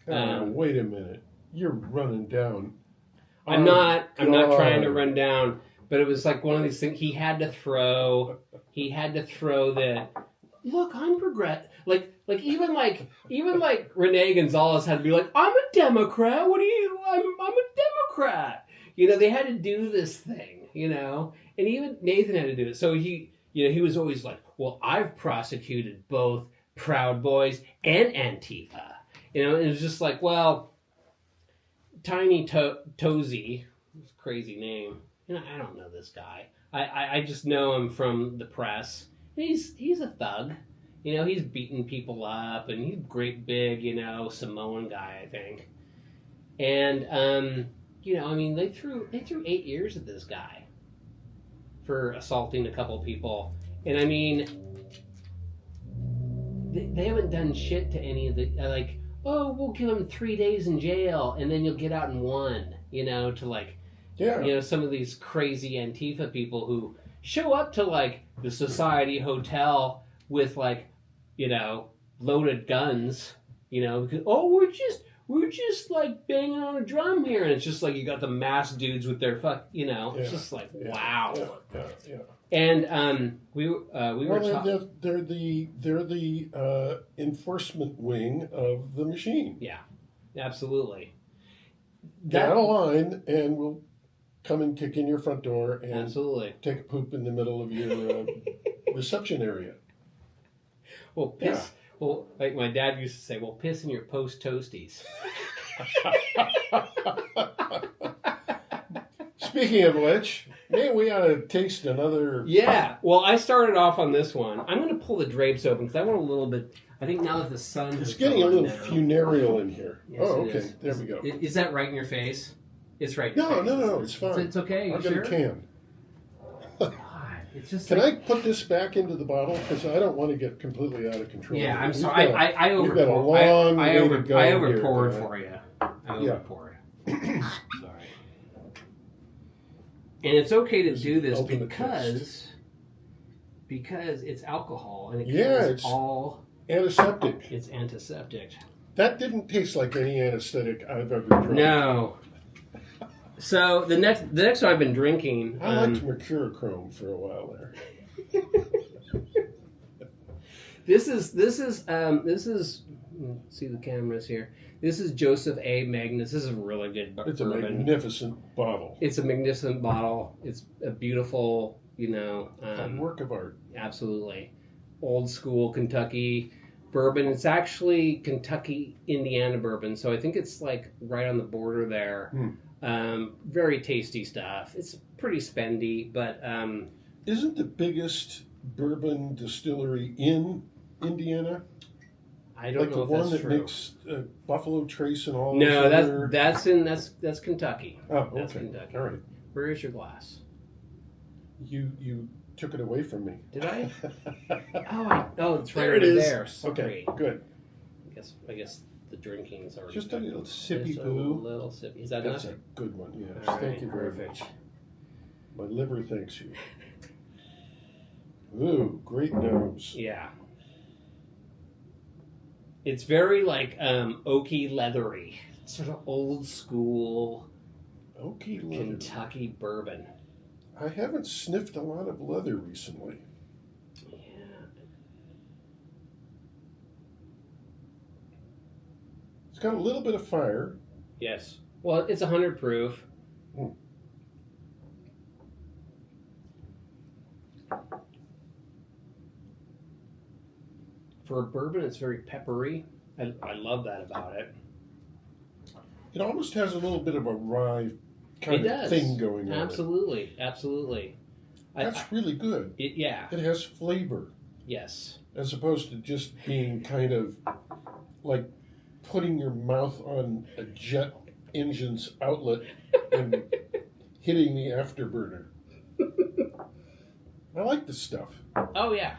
Wait a minute. You're running down. I'm not trying to run down, but it was like one of these things he had to throw that. Look, I'm progressive. Like even Renee Gonzalez had to be like, I'm a Democrat. What are you? I'm a Democrat. They had to do this thing. And even Nathan had to do it. So he was always like, well, I've prosecuted both Proud Boys and Antifa. And it was just like, well, Tiny Tozy, crazy name. I don't know this guy. I just know him from the press. He's a thug. He's beating people up, and he's a great big, Samoan guy, I think. And they threw 8 years at this guy for assaulting a couple people. And they haven't done shit to any of the oh, we'll give him 3 days in jail, and then you'll get out in one. Some of these crazy Antifa people who show up to the Society Hotel with loaded guns, because we're just banging on a drum here, and it's just you got the masked dudes with their it's just wow. Yeah. And we were they're the enforcement wing of the machine. Yeah, absolutely. Get out of line, and we'll come and kick in your front door and absolutely take a poop in the middle of your reception area. Well, piss. Yeah. Well, like my dad used to say, well, piss in your post toasties. Speaking of which, maybe we ought to taste another. Yeah. Well, I started off on this one. I'm going to pull the drapes open because I want a little bit. I think now that the sun is getting a little funereal in here. Yes, okay. There we go. Is that right in your face? It's right in your face. No. It's fine. It's okay. I'll get a can. It's just Can I put this back into the bottle? Because I don't want to get completely out of control. Yeah, I'm sorry. I overpoured. You've got a long way to go. I overpoured for you. I overpoured. Sorry. And it's okay to do this because it's alcohol and it's all antiseptic. It's antiseptic. That didn't taste like any anesthetic I've ever tried. No. So the next one I've been drinking. I liked mercurochrome for a while there. This is see the cameras here. This is Joseph A. Magnus. This is a really good bourbon. It's a magnificent bottle. It's a magnificent bottle. It's a beautiful, a work of art. Absolutely. Old school Kentucky bourbon. It's actually Kentucky, Indiana bourbon. So I think it's right on the border there. Very tasty stuff. It's pretty spendy, but... Isn't the biggest bourbon distillery in Indiana? I don't know if that's true. The one that makes Buffalo Trace and all. No, that's Kentucky. Oh, that's okay. Kentucky. All right. Where is your glass? You took it away from me. Did I? Oh, it's right there. It is. There. Sorry. Okay, good. I guess the drinking's already. Just a little sippy poo. A little sippy. Is that enough? That's a good one. Yes. All Thank right, you very perfect. much. My liver thanks you. Ooh, great nose. Yeah. It's very oaky, leathery, sort of old school oaky Kentucky bourbon. I haven't sniffed a lot of leather recently. Yeah. It's got a little bit of fire. Yes. Well, it's 100 proof. For a bourbon, it's very peppery. I love that about it. It almost has a little bit of a rye kind of thing going on. Absolutely. That's really good. Yeah. It has flavor. Yes. As opposed to just being kind of like putting your mouth on a jet engine's outlet and hitting the afterburner. I like this stuff. Oh, yeah.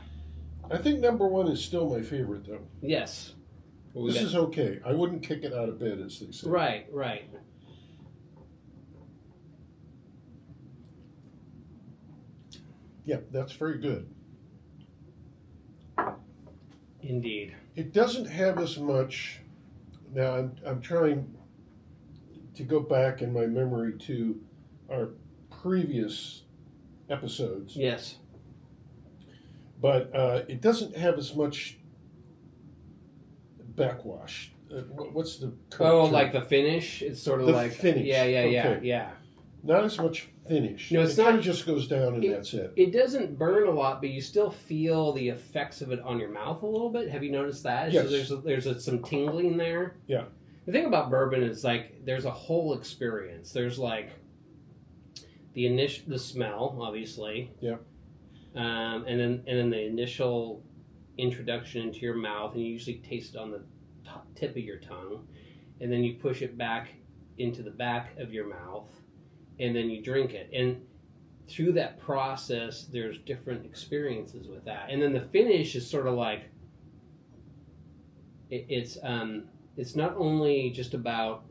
I think number one is still my favorite, though. Yes. Well, this is okay. I wouldn't kick it out of bed, as they say. Right, right. Yeah, that's very good. Indeed. It doesn't have as much. Now, I'm trying to go back in my memory to our previous episodes. Yes. But it doesn't have as much backwash. What's the term? Like the finish? It's sort of the like finish. Yeah. Not as much finish. No, it's it not. Kind of just goes down and that's it. It doesn't burn a lot, but you still feel the effects of it on your mouth a little bit. Have you noticed that? Yes. So there's some tingling there. Yeah. The thing about bourbon is like there's a whole experience. There's like the smell, obviously. Yeah. And then the initial introduction into your mouth, and you usually taste it on the tip of your tongue, and then you push it back into the back of your mouth, and then you drink it. And through that process, there's different experiences with that. And then the finish is sort of like it's not only just about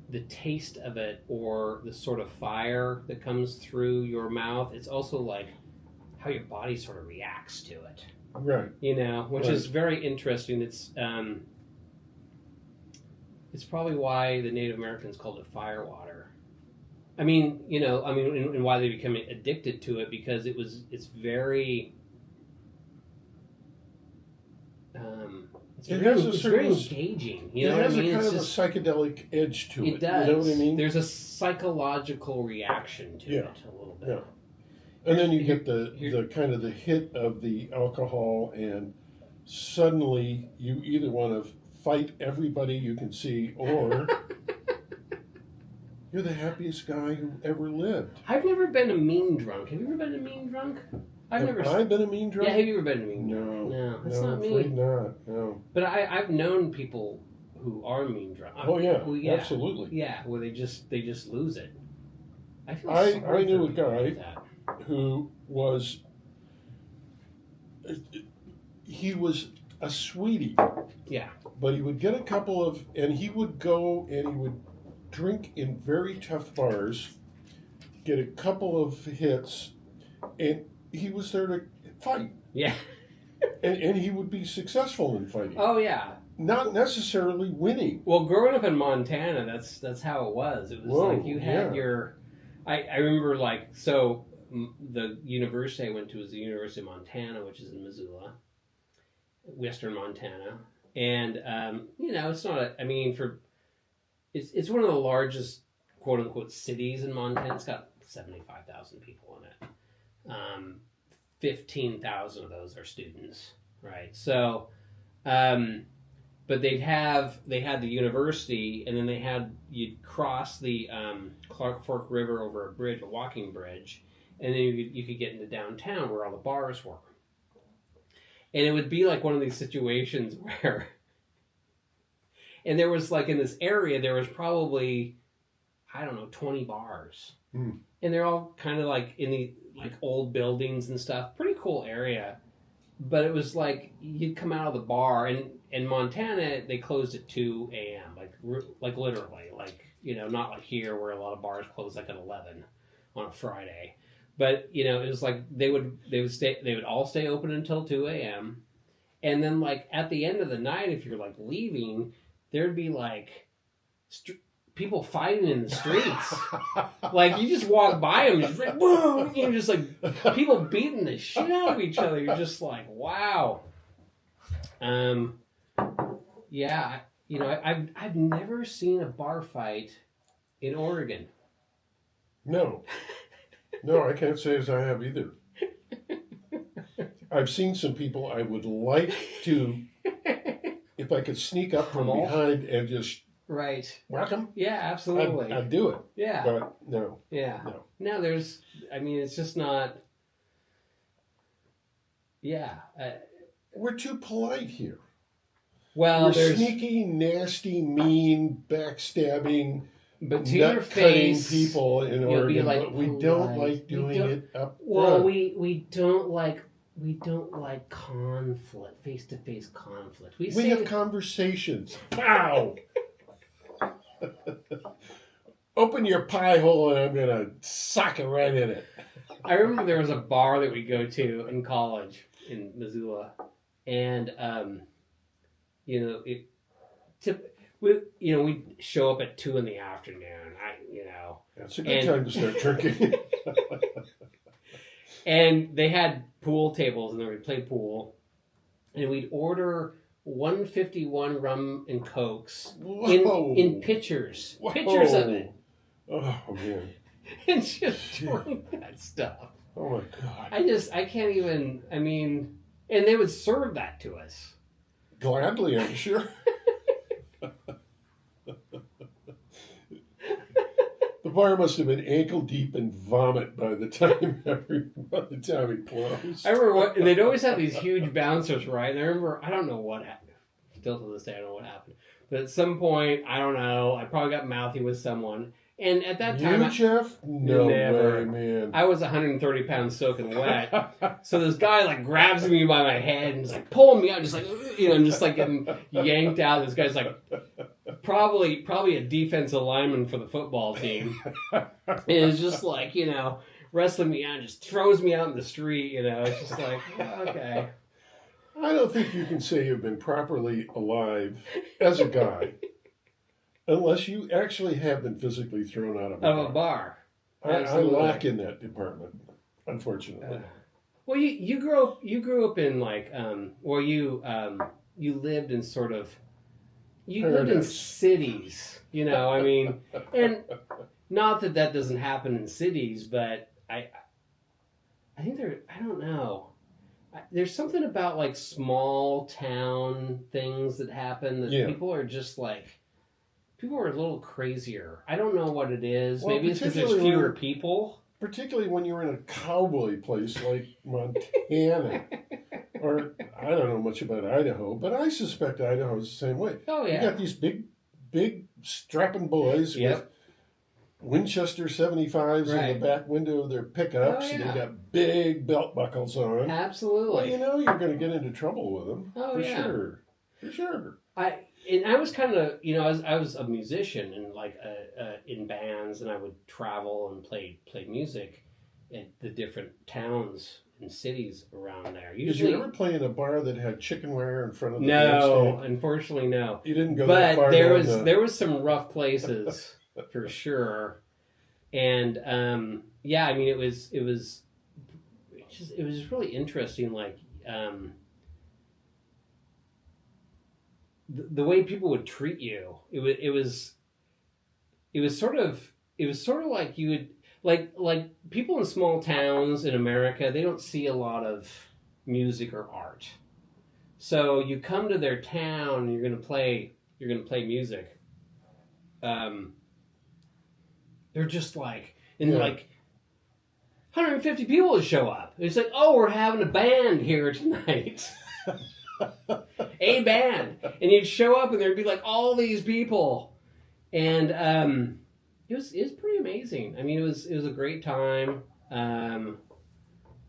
the taste of it or the sort of fire that comes through your mouth. It's also like how your body sort of reacts to it. Right. You know, which right. is very interesting. It's probably why the Native Americans called it firewater. I mean, and why they became addicted to it, because it's very it's very engaging. You know what I mean? It has a kind of a psychedelic edge to it. It does. You know what I mean? There's a psychological reaction to it a little bit. Yeah. And then you get the kind of the hit of the alcohol, and suddenly you either want to fight everybody you can see, or you're the happiest guy who ever lived. I've never been a mean drunk. Have you ever been a mean drunk? Have I been a mean drunk? Yeah, have you ever been a mean drunk? No, that's not me. Afraid not. No. But I've known people who are mean drunk. Oh yeah, absolutely. Yeah, where they just lose it. I knew a guy who was a sweetie. Yeah. But he would get a couple of, and he would go and he would drink in very tough bars, get a couple of hits, and he was there to fight. Yeah. and he would be successful in fighting. Oh yeah. Not necessarily winning. Well, growing up in Montana, that's how it was. It was like you had your. I remember the university I went to was the University of Montana, which is in Missoula, western Montana, and it's not. It's one of the largest quote unquote cities in Montana. It's got 75,000 people in it. 15,000 of those are students, right? So, but they had the university, and then you'd cross the Clark Fork River over a walking bridge, and then you could get into downtown where all the bars were. And it would be like one of these situations where, and there was like in this area, there was probably, 20 bars. Mm. And they're all kind of like in the like old buildings and stuff. Pretty cool area. But it was like you'd come out of the bar, and in Montana they closed at 2 a.m. Like literally, not like here where a lot of bars close like at 11 on a Friday. But it was like they would all stay open until 2 a.m. And then like at the end of the night, if you're like leaving, there'd be like people fighting in the streets. Like you just walk by them, just like, boom, just like people beating the shit out of each other. You're just like, wow. Yeah, I've never seen a bar fight in Oregon. No, I can't say as I have either. I've seen some people I would like to, if I could sneak up from behind and just right whack them. Yeah, absolutely. I'd do it. Yeah, but no. Yeah. No. Now there's, I mean, it's just not. Yeah. We're too polite here. Well, We're there's sneaky, nasty, mean, backstabbing, but to your nut-cutting face, people in you'll be Oregon, like but we don't polite. like We doing don't- it up Well, front. we don't like conflict, face to face conflict. We say have conversations. Pow! Open your pie hole and I'm gonna sock it right in it. I remember there was a bar that we go to in college in Missoula, and we'd show up at 2 PM. That's a good time to start drinking. And they had pool tables, and then we'd play pool, and we'd order 151 rum and cokes in pitchers, Whoa. pitchers of it, Oh man! and just drink that stuff. Oh my god! I can't even. I mean, and they would serve that to us. Gladly, I'm sure. The bar must have been ankle deep in vomit by the time it closed. I remember and they'd always have these huge bouncers, right? And I remember, I don't know what happened. Still to this day, I don't know what happened. But at some point, I don't know, I probably got mouthy with someone. And at that time, Jeff? No Never. way, man. I was 130 pounds soaking wet. So this guy like grabs me by my head and is like pulling me out, just like, I'm just like getting yanked out. This guy's like probably a defensive lineman for the football team. And it's just like, wrestling me out, just throws me out in the street, It's just like, okay. I don't think you can say you've been properly alive as a guy unless you actually have been physically thrown out of a bar. I lack in that department, unfortunately. Well, you grew up in like you lived in sort of lived in cities, I mean, and not that doesn't happen in cities, but I think I don't know. There's something about like small town things that happen that people are just like. People are a little crazier. I don't know what it is. Well, maybe it's because there's fewer people. Particularly when you're in a cowboy place like Montana. Or, I don't know much about Idaho, but I suspect Idaho's the same way. Oh, yeah. You got these big strapping boys with Winchester 75s in the back window of their pickups. And they got big belt buckles on. Absolutely. Well, you're going to get into trouble with them. Oh, sure. For sure. I was kind of, I was a musician and like in bands, and I would travel and play music at the different towns and cities around there. Usually, did you ever play in a bar that had chickenware in front of the No, bandstand? unfortunately, no. You didn't go that far. But there was some rough places for sure, and I mean it was really interesting, like. The way people would treat you, it was sort of like you would like people in small towns in America, they don't see a lot of music or art. So you come to their town and you're gonna play music. They're just like like 150 people would show up. It's like, oh, we're having a band here tonight. A band, and you'd show up and there'd be like all these people, and it was pretty amazing. I mean, it was a great time.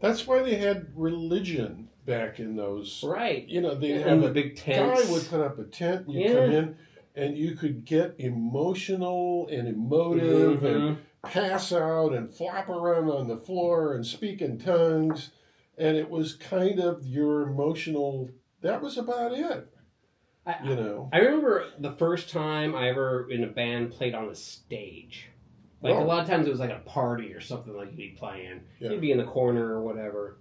That's why they had religion back in those. Right. They had the big tents. Guy would put up a tent, and you'd come in, and you could get emotional and emotive and pass out and flop around on the floor and speak in tongues, and it was kind of your emotional. That was about it. I remember the first time I ever in a band played on a stage. Like a lot of times it was like a party or something like you'd be playing. Yeah. You'd be in the corner or whatever.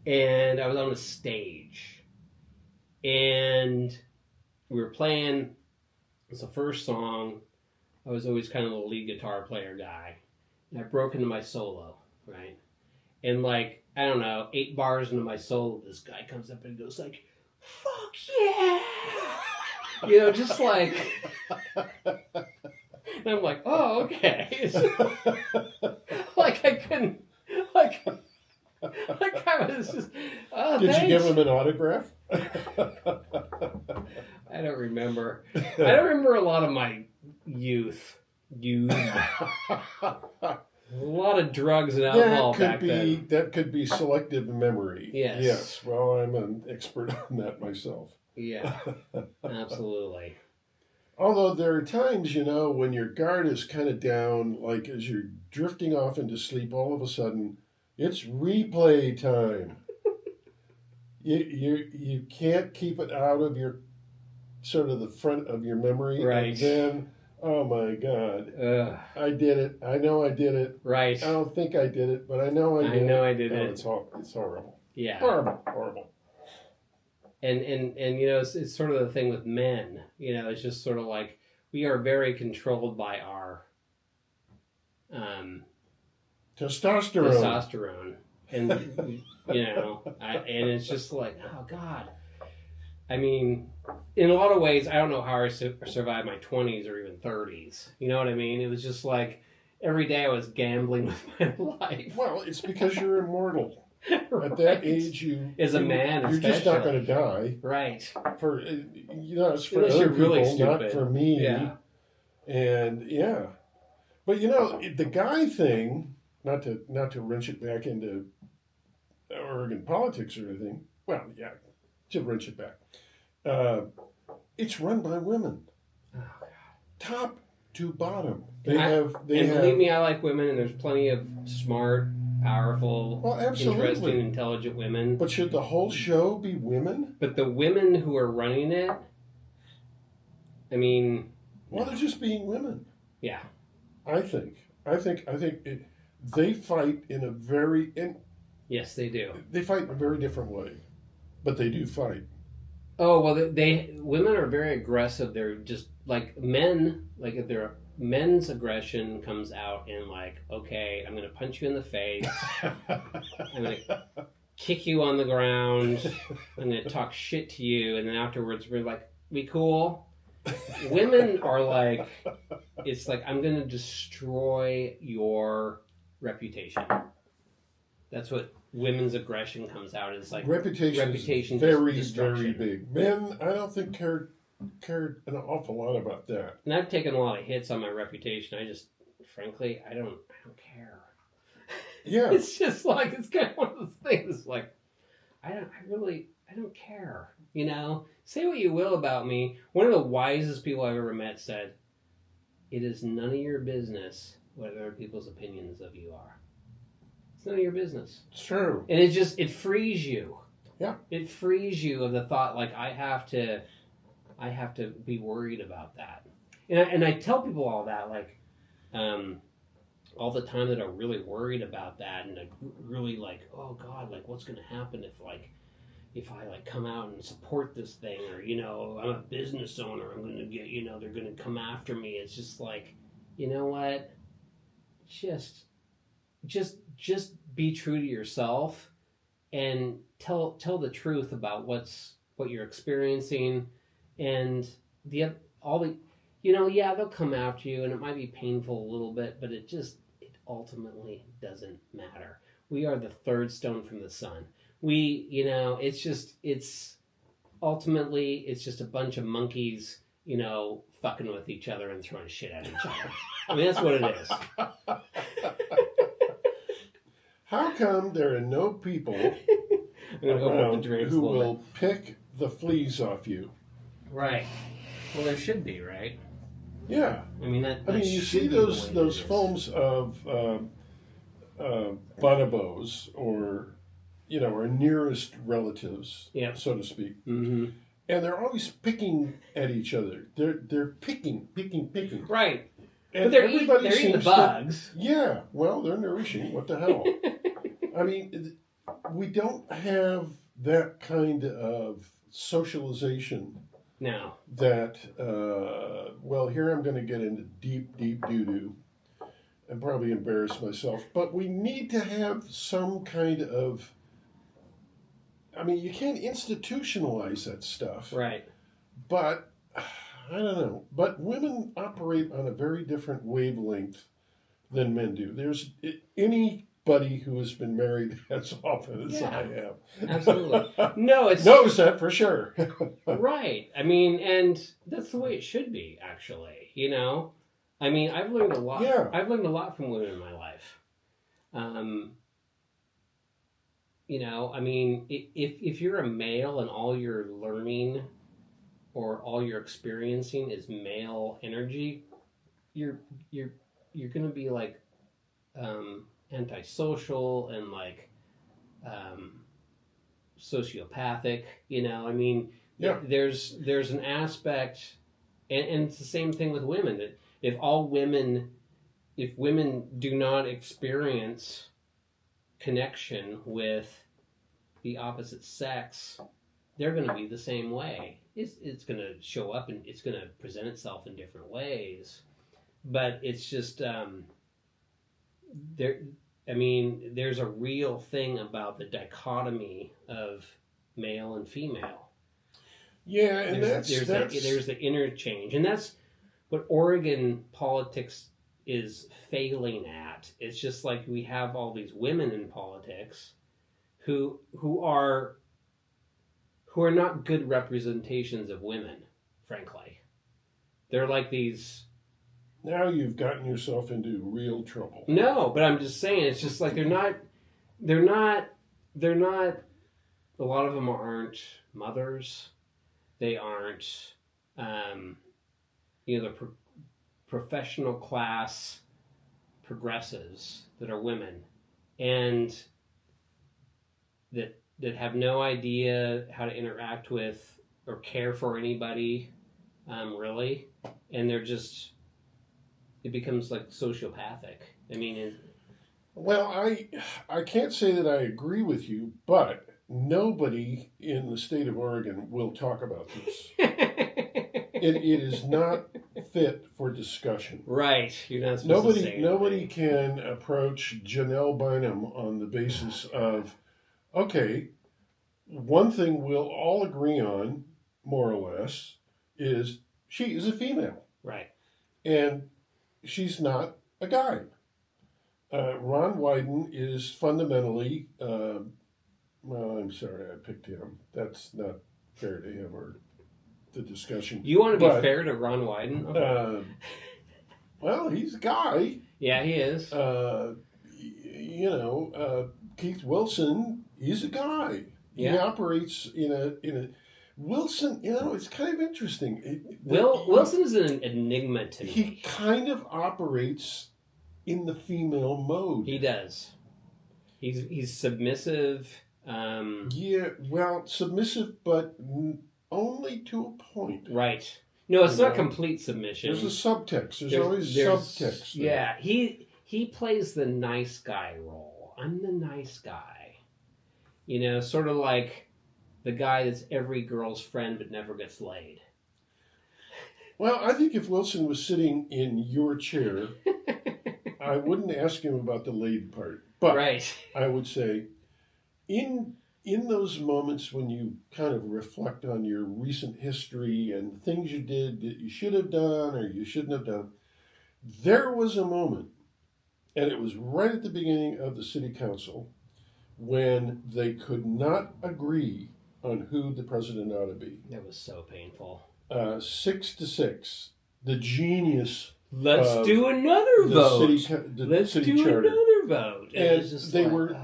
And I was on a stage. And we were playing. It was the first song. I was always kind of the lead guitar player guy. And I broke into my solo, right? And like, I don't know, 8 bars into my solo, this guy comes up and goes like, "Fuck yeah!" Just like, and I'm like, oh, okay. Like I couldn't That guy was just, oh, Did you thanks. give him an autograph? I don't remember. I don't remember a lot of my youth. A lot of drugs and alcohol back then. That could be selective memory. Yes. Yes. Well, I'm an expert on that myself. Yeah, absolutely. Although there are times, when your guard is kind of down, like as you're drifting off into sleep, all of a sudden, it's replay time. You can't keep it out of your sort of the front of your memory. Right. And then, oh my God, Ugh. I did it. I know I did it. Right. I don't think I did it, but I know I did it. I know I did Oh, it. It's horrible. Yeah. Horrible. And it's sort of the thing with men. It's just sort of like we are very controlled by our Testosterone. And and it's just like, oh God. I mean, in a lot of ways, I don't know how I survived my 20s or even 30s. You know what I mean? It was just like every day I was gambling with my life. Well, it's because you're immortal. Right. At that age, as a man, you're just not going to die. Right. It's for Unless other you're people, really not stupid. for me. Yeah. And yeah, but the guy thing, not to wrench it back into Oregon politics or anything. Well, yeah, to wrench it back. It's run by women, Oh God. top to bottom. And believe me, I like women, and there's plenty of smart, powerful, Well, absolutely. interesting, intelligent women. But should the whole show be women? But the women who are running it, I mean, Well, they're just being women. yeah. I think they fight in a very Yes, they do. they fight in a very different way, but they do fight. Oh well, women are very aggressive. They're just like men. Like if men's aggression comes out in like, okay, I'm gonna punch you in the face. I'm gonna kick you on the ground. I'm gonna talk shit to you, and then afterwards we're like, we cool. Women are like, it's like, I'm gonna destroy your reputation. That's what women's aggression comes out as, like Reputation reputation is very, destruction. very big. Men, I don't think cared an awful lot about that. And I've taken a lot of hits on my reputation. I just, frankly, I don't care. Yeah. It's just like, it's kind of one of those things. Like, I don't care. Say what you will about me. One of the wisest people I've ever met said, "It is none of your business what other people's opinions of you are. It's none of your business." It's true. And it frees you. Yeah. It frees you of the thought, like, I have to be worried about that. And I tell people all that, like, all the time, that I'm really worried about that, and I really like, oh God, like, what's going to happen if I like come out and support this thing, or I'm a business owner, I'm going to get, they're going to come after me. It's just like, you know what? Just be true to yourself and tell the truth about what you're experiencing, and yeah, they'll come after you, and it might be painful a little bit, but it ultimately doesn't matter. We are the third stone from the sun. It's ultimately, it's just a bunch of monkeys, fucking with each other and throwing shit at each other. I mean, that's what it is. How come there are no people I'm gonna open up the drapes who a little will pick the fleas off you? bit. Right. Well, there should be, right? Yeah. I mean, that You should see be the way those it is. films of bonobos, or our nearest relatives, Yeah. so to speak, Mm-hmm. and they're always picking at each other. They're picking. Right. And But they're everybody eating the seems bugs. Yeah, well, they're nourishing. What the hell? I mean, we don't have that kind of socialization No. that, here I'm going to get into deep doo-doo and probably embarrass myself, but we need to have some kind of, you can't institutionalize that stuff. Right. But, I don't know, but women operate on a very different wavelength than men do. There's any anybody who has been married as often as I have. Absolutely. No, it's knows that for sure. right. I mean, and that's the way it should be, actually. You know, I mean, I've learned a lot. Yeah. I've learned a lot from women in my life. You know, I mean, if you're a male and all you're learning or all you're experiencing is male energy, you're gonna be like antisocial and like sociopathic. You know, I mean, Yeah. there's an aspect, and it's the same thing with women. That if women do not experience connection with the opposite sex, they're going to be the same way. It's going to show up and it's going to present itself in different ways. But it's just there. I mean, there's a real thing about the dichotomy of male and female. Yeah, and there's the interchange, and that's what Oregon politics is failing at. It's just like we have all these women in politics who are not good representations of women, frankly. They're like these. Now you've gotten yourself into real trouble. No, but I'm just saying, it's just like they're not. A lot of them aren't mothers. They aren't, the professional class progressives that are women, and that have no idea how to interact with or care for anybody, really, and they're just. It becomes like sociopathic. I mean, well, I can't say that I agree with you, but nobody in the state of Oregon will talk about this. It is not fit for discussion. Right. You're not supposed to say nobody can approach Janelle Bynum on the basis of, okay, one thing we'll all agree on, more or less, is she is a female. Right. And she's not a guy. Ron Wyden is fundamentally, well, I'm sorry I picked him. That's not fair to him or the discussion. You want to be fair to Ron Wyden? Okay. Well, he's a guy. Yeah, he is. Keith Wilson, he's a guy. Yeah. He operates in a Wilson, it's kind of interesting. Wilson is an enigma to me. He kind of operates in the female mode. He does. He's submissive. Submissive, but only to a point. Right. No, it's not complete submission. There's a subtext. There's always subtext. There. Yeah, he plays the nice guy role. I'm the nice guy. Sort of like the guy that's every girl's friend but never gets laid. Well, I think if Wilson was sitting in your chair, I wouldn't ask him about the laid part. But right. I would say, in those moments when you kind of reflect on your recent history and things you did that you should have done or you shouldn't have done, there was a moment, and it was right at the beginning of the city council, when they could not agree on who the president ought to be. That was so painful. 6-6. The genius. Let's do another vote. Let's do charter. another vote. And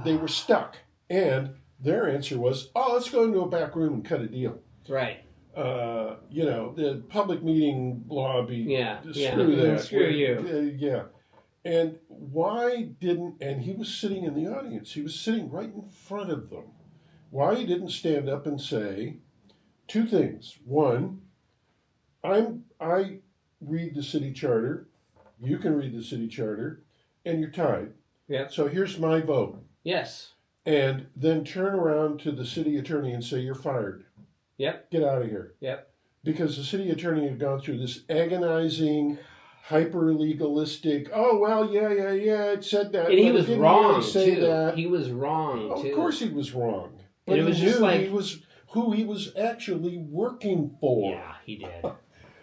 they were stuck. And their answer was, let's go into a back room and cut a deal. Right. The public meeting law screw that. Screw you. Yeah. And why didn't, and he was sitting in the audience, he was sitting right in front of them. Why he didn't stand up and say two things. One, I read the city charter, you can read the city charter, and you're tied. Yeah. So here's my vote. Yes. And then turn around to the city attorney and say, you're fired. Yep. Get out of here. Yep. Because the city attorney had gone through this agonizing, hyper-legalistic, it said that. And he was wrong, really too. That. He was wrong, too. Of course he was wrong. But it was he just knew like... he was who he was actually working for. Yeah, he did.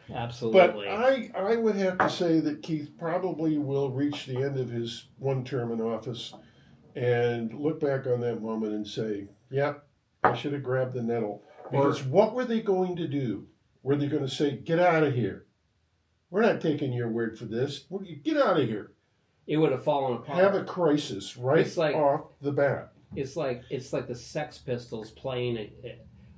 Absolutely. But I would have to say that Keith probably will reach the end of his one term in office and look back on that moment and say, "Yep, I should have grabbed the nettle." Because what were they going to do? Were they going to say, "Get out of here. We're not taking your word for this. Get out of here." It would have fallen apart. Have a crisis right off the bat. It's like the Sex Pistols playing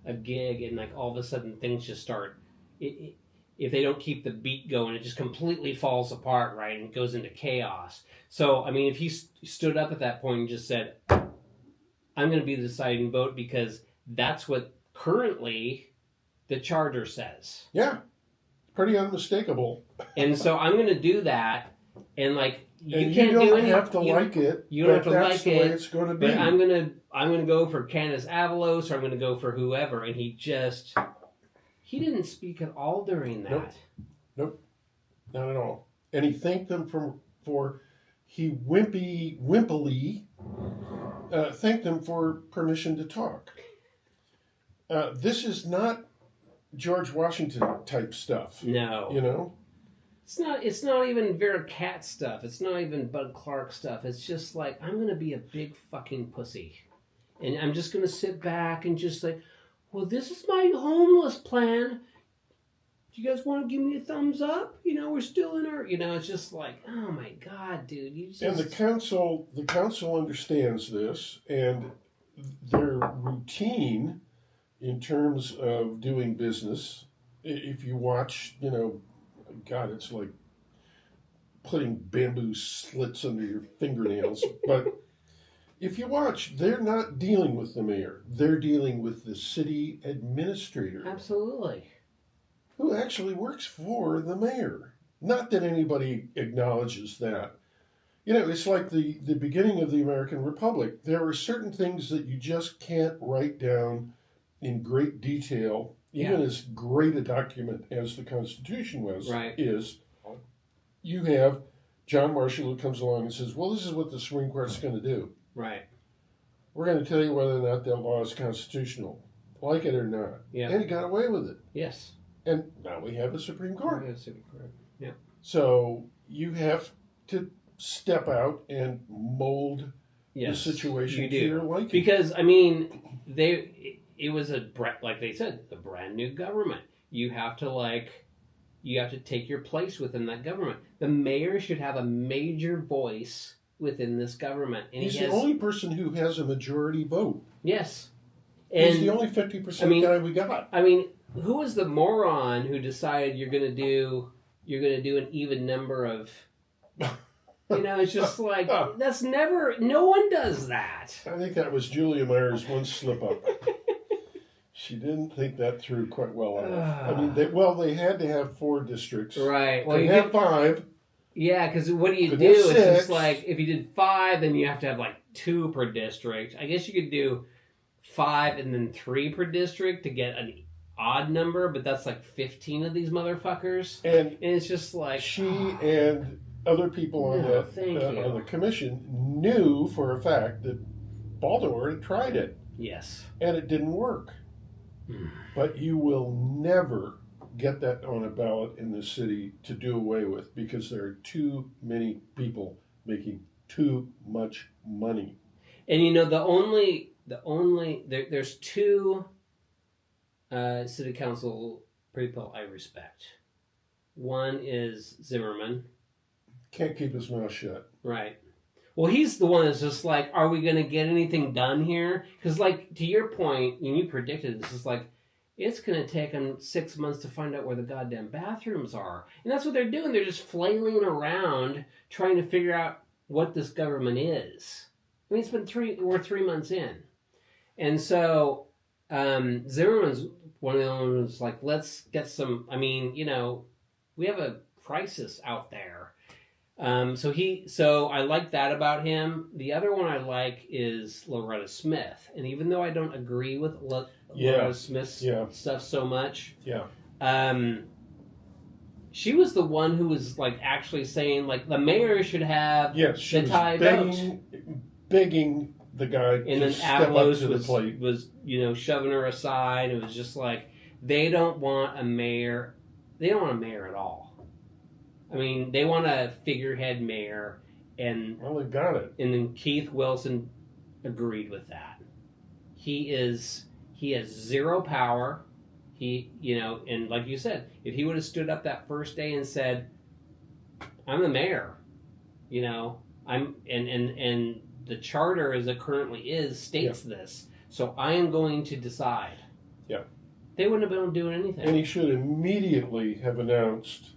a gig, and like all of a sudden things just start. If they don't keep the beat going, it just completely falls apart, right, and goes into chaos. So, I mean, if he stood up at that point and just said, "I'm going to be the deciding vote," because that's what currently the charter says. Yeah, pretty unmistakable. And so I'm going to do that, and like you don't have to like it. You don't have to like it. That's the way it's going to be. But I'm gonna go for Candace Avalos, or I'm gonna go for whoever, and he didn't speak at all during that. Nope, not at all. And he thanked them he wimpily thanked them for permission to talk. This is not George Washington type stuff. No. You know? It's not even Vera Cat stuff. It's not even Bud Clark stuff. It's just like, I'm going to be a big fucking pussy. And I'm just going to sit back and just like, well, this is my homeless plan. Do you guys want to give me a thumbs up? You know, we're still in our... You know, it's just like, oh my God, dude. You just... And the council understands this, and their routine in terms of doing business, if you watch, you know, God, it's like putting bamboo slits under your fingernails. But if you watch, they're not dealing with the mayor. They're dealing with the city administrator. Absolutely. Who actually works for the mayor. Not that anybody acknowledges that. You know, it's like the beginning of the American Republic. There are certain things that you just can't write down in great detail. Even as great a document as the Constitution is, you have John Marshall who comes along and says, well, this is what the Supreme Court's going to do. Right. We're going to tell you whether or not that law is constitutional, like it or not. Yeah. And he got away with it. Yes. And now we have a Supreme Court. We have a Supreme Court. Yeah. So you have to step out and mold the situation to your liking. Because, I mean, it was like they said, a brand new government. You have to take your place within that government. The mayor should have a major voice within this government. And he's the only person who has a majority vote. Yes. And he's the only 50% guy we got. I mean, who was the moron who decided you're gonna do an even number of you know, it's just like no one does that. I think that was Julia Myers' one slip up. She didn't think that through quite well enough. I mean, they had to have 4 districts. Right. Well, you have 5. Yeah, because what do you do? It's just like, if you did 5, then you have to have like 2 per district. I guess you could do 5 and then 3 per district to get an odd number, but that's like 15 of these motherfuckers. And it's just like... She and other people on the commission knew for a fact that Baltimore had tried it. Yes. And it didn't work. But you will never get that on a ballot in the city to do away with, because there are too many people making too much money. And you know, there's 2 city council people I respect. One is Zimmerman. Can't keep his mouth shut. Right. Well, he's the one that's just like, are we going to get anything done here? Because, like, to your point, and you predicted this, is like, it's going to take them 6 months to find out where the goddamn bathrooms are. And that's what they're doing. They're just flailing around trying to figure out what this government is. I mean, we're 3 months in. And so, Zimmerman's one of the only ones like, let's get some, I mean, you know, we have a crisis out there. So I like that about him. The other one I like is Loretta Smith. And even though I don't agree with Loretta Smith's stuff so much, she was the one who was like actually saying like the mayor should have the tie vote. Begging the guy and to step up to the plate. Was, you know, shoving her aside. It was just like, they don't want a mayor. They don't want a mayor at all. I mean, they want a figurehead mayor, Well, they got it. And then Keith Wilson agreed with that. He has zero power. And like you said, if he would have stood up that first day and said, "I'm the mayor," I'm and the charter as it currently is states this, so I am going to decide. Yeah. They wouldn't have been able to do anything. And he should immediately have announced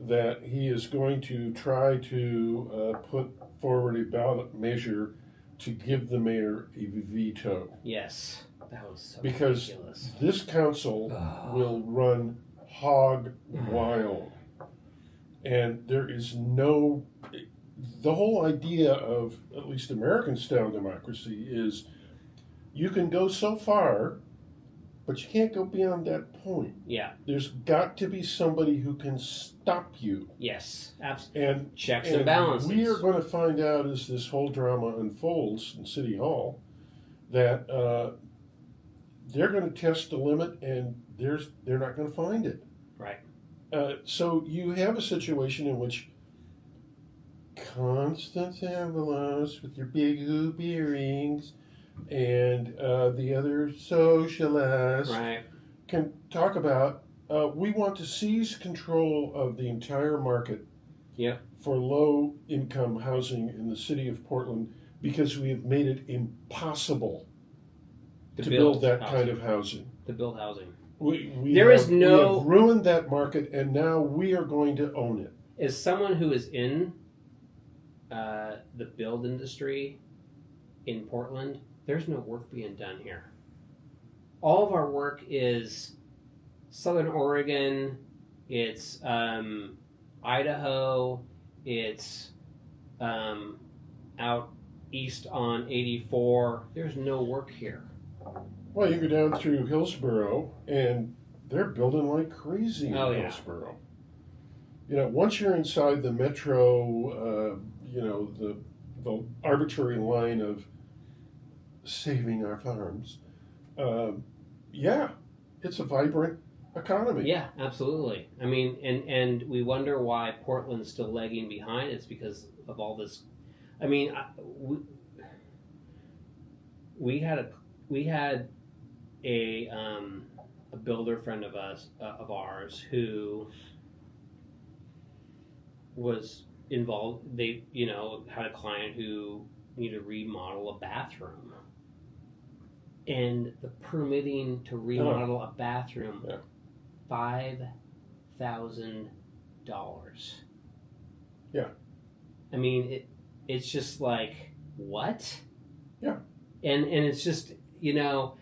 that he is going to try to put forward a ballot measure to give the mayor a veto. Yes, that was so because ridiculous. This council will run hog wild. And there is the whole idea of, at least American-style democracy, is you can go so far, but you can't go beyond that point. Yeah. There's got to be somebody who can stop you. Yes, absolutely. And checks and balances. We are going to find out as this whole drama unfolds in City Hall that they're going to test the limit, and they're not going to find it. Right. So you have a situation in which Constance Avalos with your big hoop earrings and the other socialist can talk about we want to seize control of the entire market for low-income housing in the city of Portland because we have made it impossible to build that kind of housing. To build housing. We have ruined that market, and now we are going to own it. As someone who is in the build industry in Portland, there's no work being done here. All of our work is Southern Oregon, it's Idaho, it's out east on 84. There's no work here. Well, you go down through Hillsborough, and they're building like crazy in Hillsborough. Once you're inside the metro, the arbitrary line of saving our farms, it's a vibrant economy. Yeah, absolutely. I mean, and we wonder why Portland's still lagging behind. It's because of all this. I mean, we had a builder friend of ours who was involved. They had a client who needed to remodel a bathroom, and the permitting to remodel a bathroom, $5,000. Yeah. I mean, it's just like, what? Yeah. And it's just so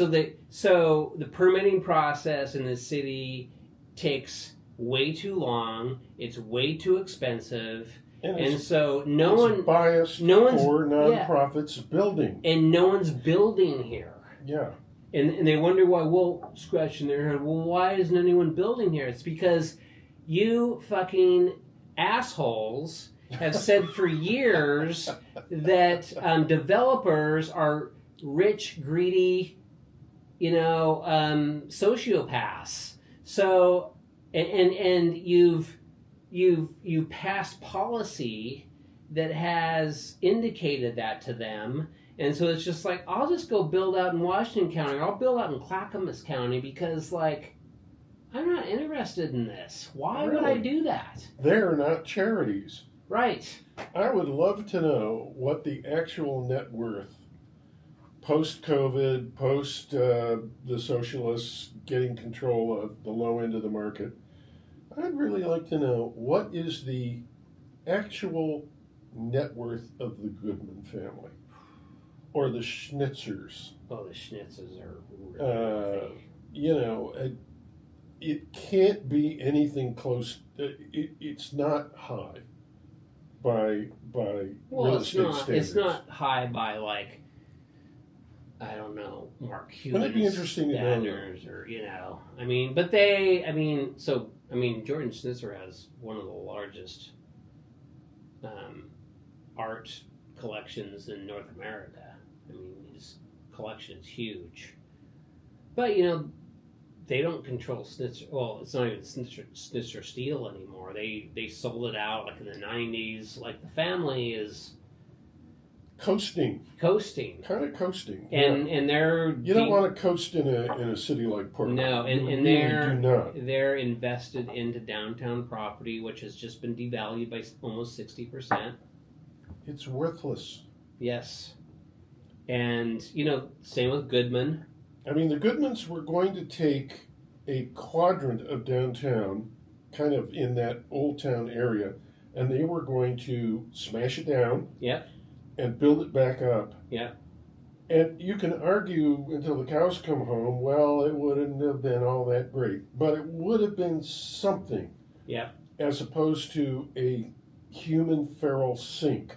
the permitting process in the city takes way too long. It's way too expensive, and so no one's biased for nonprofits building, and no one's building here. Yeah. And they wonder why. Well, scratching their head. Well, why isn't anyone building here? It's because you fucking assholes have said for years that developers are rich, greedy, sociopaths. So, and you've passed policy that has indicated that to them. And so it's just like, I'll just go build out in Washington County, or I'll build out in Clackamas County because, like, I'm not interested in this. Why would I do that? They're not charities. Right. I would love to know what the actual net worth post-COVID, the socialists getting control of the low end of the market. I'd really like to know what is the actual net worth of the Goodman family. Or the Schnitzers. Oh, the Schnitzers are really it can't be anything close. It's not high by real estate standards. It's not high by, like, I don't know, Mark Cuban's Wouldn't it be interesting standards, or I mean, Jordan Schnitzer has one of the largest art collections in North America. I mean, his collection is huge. But, they don't control Snitzer. Well, it's not even Snitzer Steel anymore. They sold it out like in the 90s. Like the family is Coasting. coasting, Kind of coasting. and they're You don't want to coast in a city like Portland. no, You and really do not. they're invested into downtown property, which has just been devalued by almost 60%. It's worthless. Yes, and same with Goodman. I mean, the Goodmans were going to take a quadrant of downtown, kind of in that Old Town area, and they were going to smash it down. Yep. And build it back up. Yep. And you can argue until the cows come home, well, it wouldn't have been all that great. But it would have been something. Yep. As opposed to a human feral sink.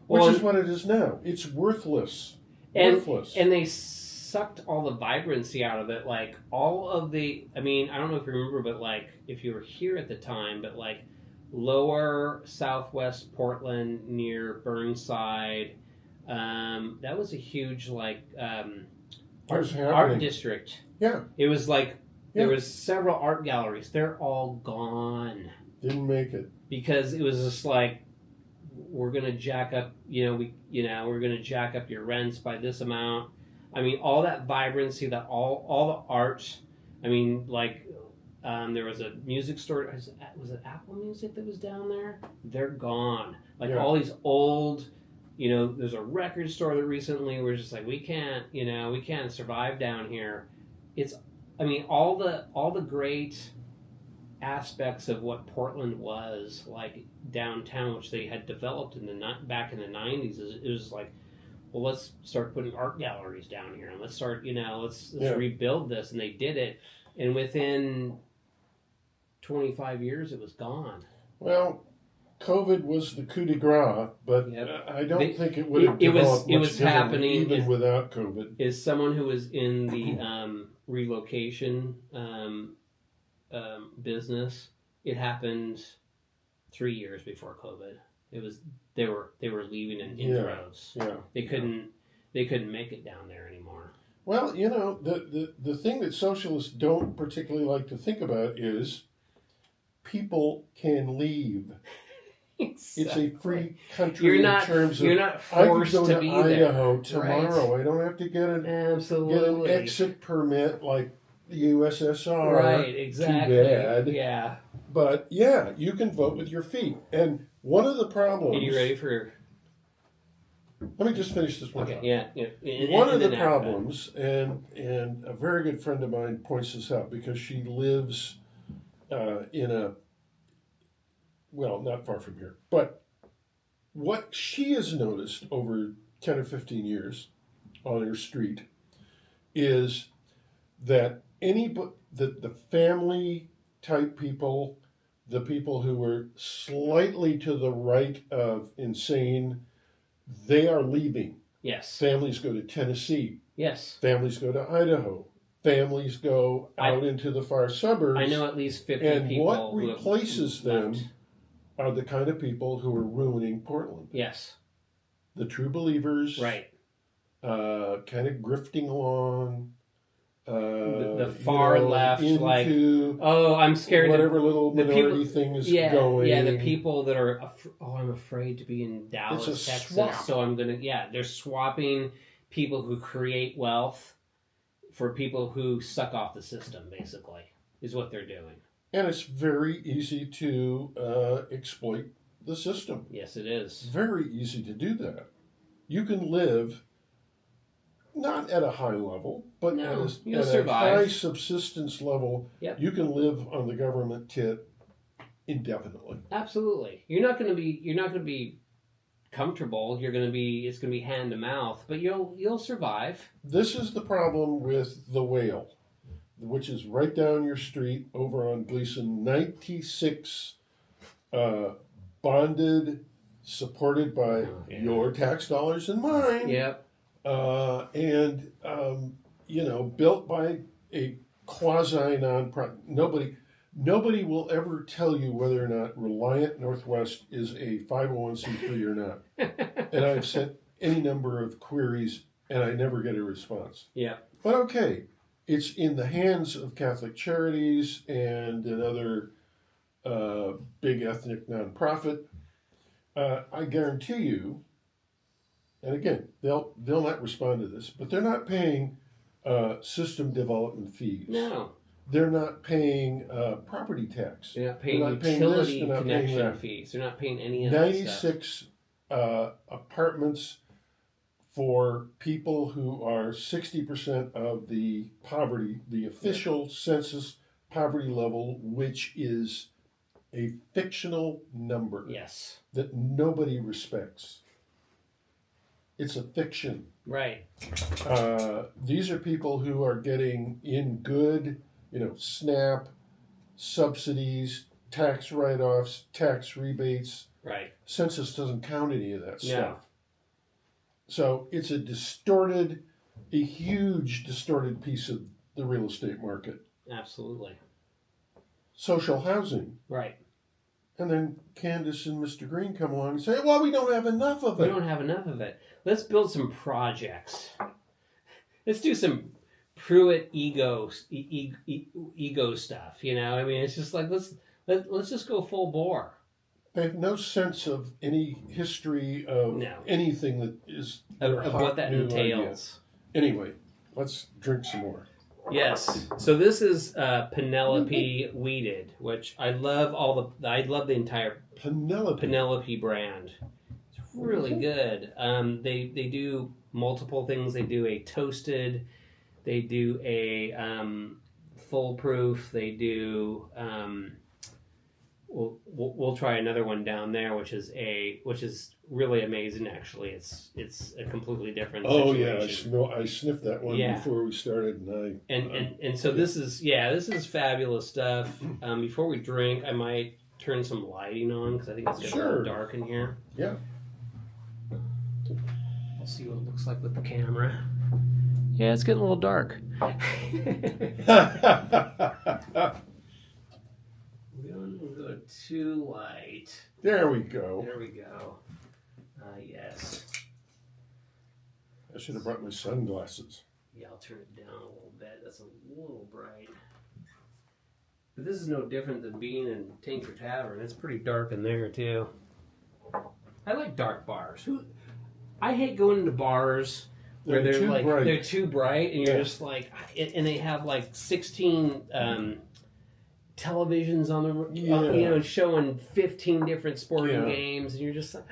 Which is what it is now. It's worthless. Worthless. And they sucked all the vibrancy out of it. Like, all of the... I mean, I don't know if you remember, but, like, if you were here at the time, but, like, lower southwest Portland near Burnside. That was a huge art district. Yeah. It was like there was several art galleries. They're all gone. Didn't make it. Because it was just like, we're gonna jack up we're gonna jack up your rents by this amount. I mean, all that vibrancy, that all the art. I mean, like there was a music store. Was it Apple Music that was down there? They're gone. Like all these old, there's a record store that recently we're just like, we can't survive down here. I mean, all the great aspects of what Portland was like downtown, which they had developed back in the 90s. It was like, well, let's start putting art galleries down here and let's start, let's rebuild this, and they did it, and within 25 years, it was gone. Well, COVID was the coup de grace, but I don't think it would have developed much differently even without COVID. Is someone who was in the relocation business. It happened 3 years before COVID. It was they were leaving in droves. Yeah, they couldn't make it down there anymore. Well, the thing that socialists don't particularly like to think about is people can leave. Exactly. It's a free country you're not forced I could go to be Idaho there. tomorrow. Right. I don't have to get an exit permit like the USSR. Right, exactly. Too bad. Yeah. But you can vote with your feet. And one of the problems. Are you ready for? Let me just finish this one. Okay. One of the problems, and a very good friend of mine points this out because she lives not far from here. But what she has noticed over 10 or 15 years on her street is that the family type people, the people who were slightly to the right of insane, they are leaving. Yes. Families go to Tennessee. Yes. Families go to Idaho. Families go out into the far suburbs. I know at least 50 and people. And what replaces them are the kind of people who are ruining Portland. Yes. The true believers. Right. Kind of grifting along. The far left, into I'm scared. Whatever little minority thing is going. Yeah, the people that are, I'm afraid to be in Dallas, Texas, swap. So I'm going to, they're swapping people who create wealth for people who suck off the system, basically, is what they're doing. And it's very easy to exploit the system. Yes, it is. Very easy to do that. You can live not at a high level, but at a high subsistence level. Yep. You can live on the government tit indefinitely. Absolutely. You're not going to be comfortable. It's going to be hand to mouth, but you'll survive. This is the problem with the Whale, which is right down your street over on Gleason, 96, bonded, supported by your tax dollars and mine. Yep. Built by a quasi non-profit. Nobody will ever tell you whether or not Reliant Northwest is a 501c3 or not. And I've sent any number of queries, and I never get a response. Yeah. But okay, it's in the hands of Catholic Charities and another big ethnic nonprofit. I guarantee you, and again, they'll not respond to this, but they're not paying system development fees. No. They're not paying property tax. They're not paying They're not paying utility this, they're not paying connection that. fees. They're not paying any of that stuff. 96 apartments for people who are 60% of the poverty, the official census poverty level, which is a fictional number Yes. that nobody respects. It's a fiction. Right. These are people who are getting in good, SNAP, subsidies, tax write-offs, tax rebates. Right. Census doesn't count any of that No. stuff. So it's a huge distorted piece of the real estate market. Absolutely. Social housing. Right. And then Candace and Mr. Green come along and say, well, we don't have enough of it. We don't have enough of it. Let's build some projects. Let's do some Pruitt ego stuff. I mean, it's just like let's just go full bore. They have no sense of any history of anything that is of what that entails. Anyway, let's drink some more. Yes. So this is Penelope Weeded, which I love. I love the entire Penelope brand. It's really good. They do multiple things. They do a toasted. They do a full proof. They do. We'll try another one down there, which is really amazing. Actually, it's a completely different. Oh situation. yeah, I sniffed that one before we started, and so this is fabulous stuff. Before we drink, I might turn some lighting on because I think it's getting a little dark in here. Yeah. We'll see what it looks like with the camera. Yeah, it's getting a little dark. We don't go too light. There we go. There we go. Yes. I should have brought my sunglasses. Yeah, I'll turn it down a little bit. That's a little bright. But this is no different than being in Tinker Tavern. It's pretty dark in there, too. I like dark bars. I hate going into bars where they're too bright, and you're just like, and they have like 16 televisions on the, showing 15 different sporting games, and you're just like,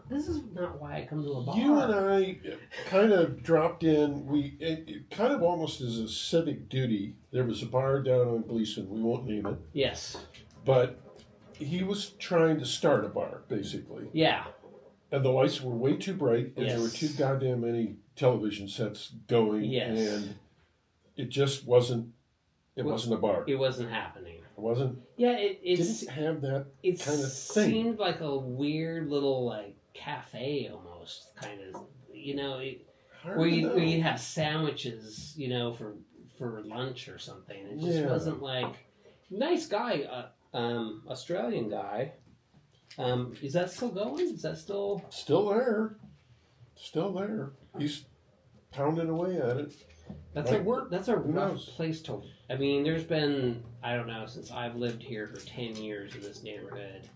this is not why I come to a bar. You and I kind of dropped in, it kind of almost as a civic duty. There was a bar down on Gleason, we won't name it. Yes. But he was trying to start a bar, basically. Yeah. And the lights were way too bright, and there were too goddamn many television sets going, and it just wasn't, it wasn't a bar. It wasn't happening. It wasn't? Yeah, it didn't have that kind of thing. It seemed like a weird little, like, cafe almost, kind of, where you'd have sandwiches, for lunch or something. It just wasn't like, nice guy, Australian guy. Is that still going? Is that still... Still there. Still there. He's pounding away at it. That's a rough place to... I mean, there's been, I don't know, since I've lived here for 10 years in this neighborhood,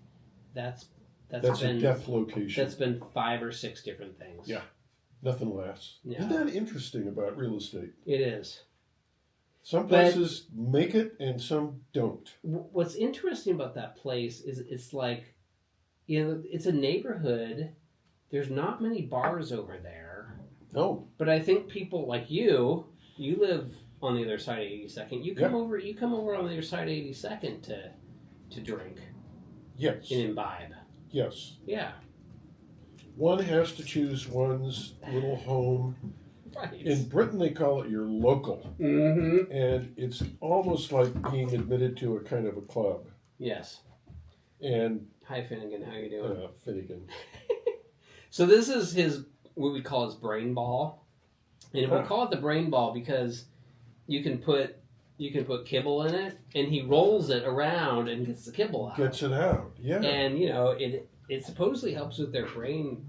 that's been... a death location. That's been 5 or 6 different things. Yeah. Nothing lasts. Yeah. Isn't that interesting about real estate? It is. Some places make it and some don't. What's interesting about that place is it's like, it's a neighborhood. There's not many bars over there. No. But I think people like you live on the other side of 82nd. You come over on the other side of 82nd to drink. Yes. And imbibe. Yes. Yeah. One has to choose one's little home. Right. In Britain, they call it your local. Mm-hmm. And it's almost like being admitted to a kind of a club. Yes. And hi, Finnegan. How you doing? Finnegan. So this is what we call his brain ball. And we call it the brain ball because you can put kibble in it, and he rolls it around and gets the kibble out. Gets it out, yeah. And it supposedly helps with their brain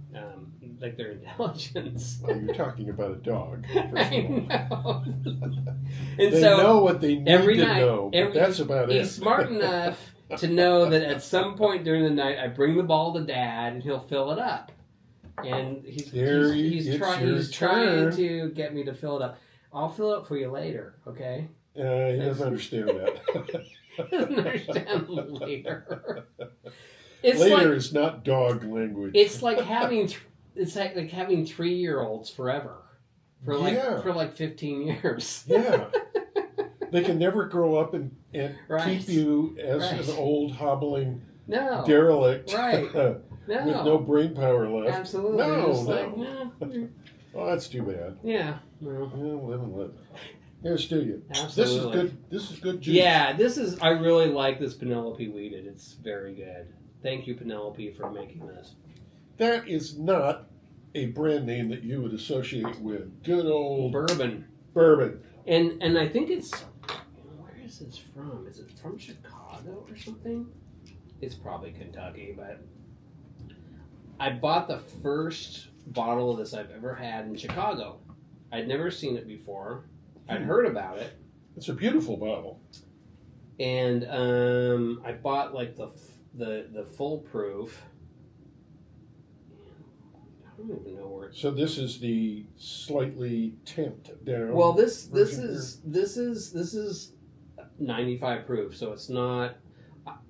like their intelligence. Well, you're talking about a dog. I know. And They so know what they need every to night, know, but that's about it. he's smart enough to know that at some point during the night, I bring the ball to Dad, and he'll fill it up. And he's trying to get me to fill it up. I'll fill it up for you later, okay? He doesn't understand that. He doesn't understand later. It's Later like, is not dog language. it's like having 3-year-olds forever for like 15 years. Yeah. They can never grow up and Right. keep you as Right. an old hobbling No. derelict Right. with no brain power left. Absolutely. No, Just like, no. no. Oh, that's too bad. Yeah. Well, Yeah, live and live. Here's to you. absolutely. This is good juice. Yeah, I really like this Penelope Weeded. It's very good. Thank you, Penelope, for making this. That is not a brand name that you would associate with good old Bourbon. bourbon. And I think it's, where is this from? Is it from Chicago or something? It's probably Kentucky, but I bought the first bottle of this I've ever had in Chicago. I'd never seen it before. I'd heard about it. It's a beautiful bottle. And I bought like the full proof. I don't even know where it's. So this is the slightly tamped down. Well, this version is 95 proof, so it's not.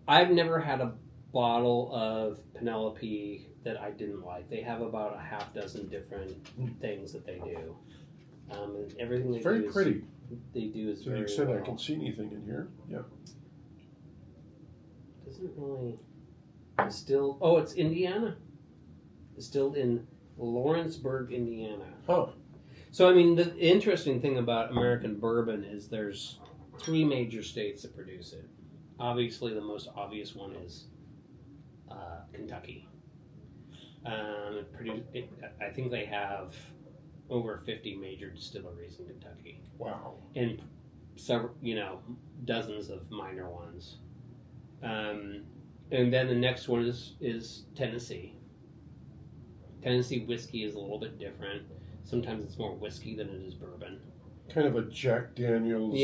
I've never had a bottle of Penelope that I didn't like. They have about a half dozen different things that they do, and everything they very do pretty. They do is To the very extent well. I can see anything in here. Yeah. Doesn't really distill. Oh, it's Indiana. Distilled in Lawrenceburg, Indiana. Oh. So, I mean, the interesting thing about American bourbon is there's 3 major states that produce it. Obviously, the most obvious one is Kentucky. I think they have over 50 major distilleries in Kentucky. Wow. And several, dozens of minor ones. And then the next one is Tennessee. Tennessee whiskey is a little bit different. Sometimes it's more whiskey than it is bourbon. Kind of a Jack Daniels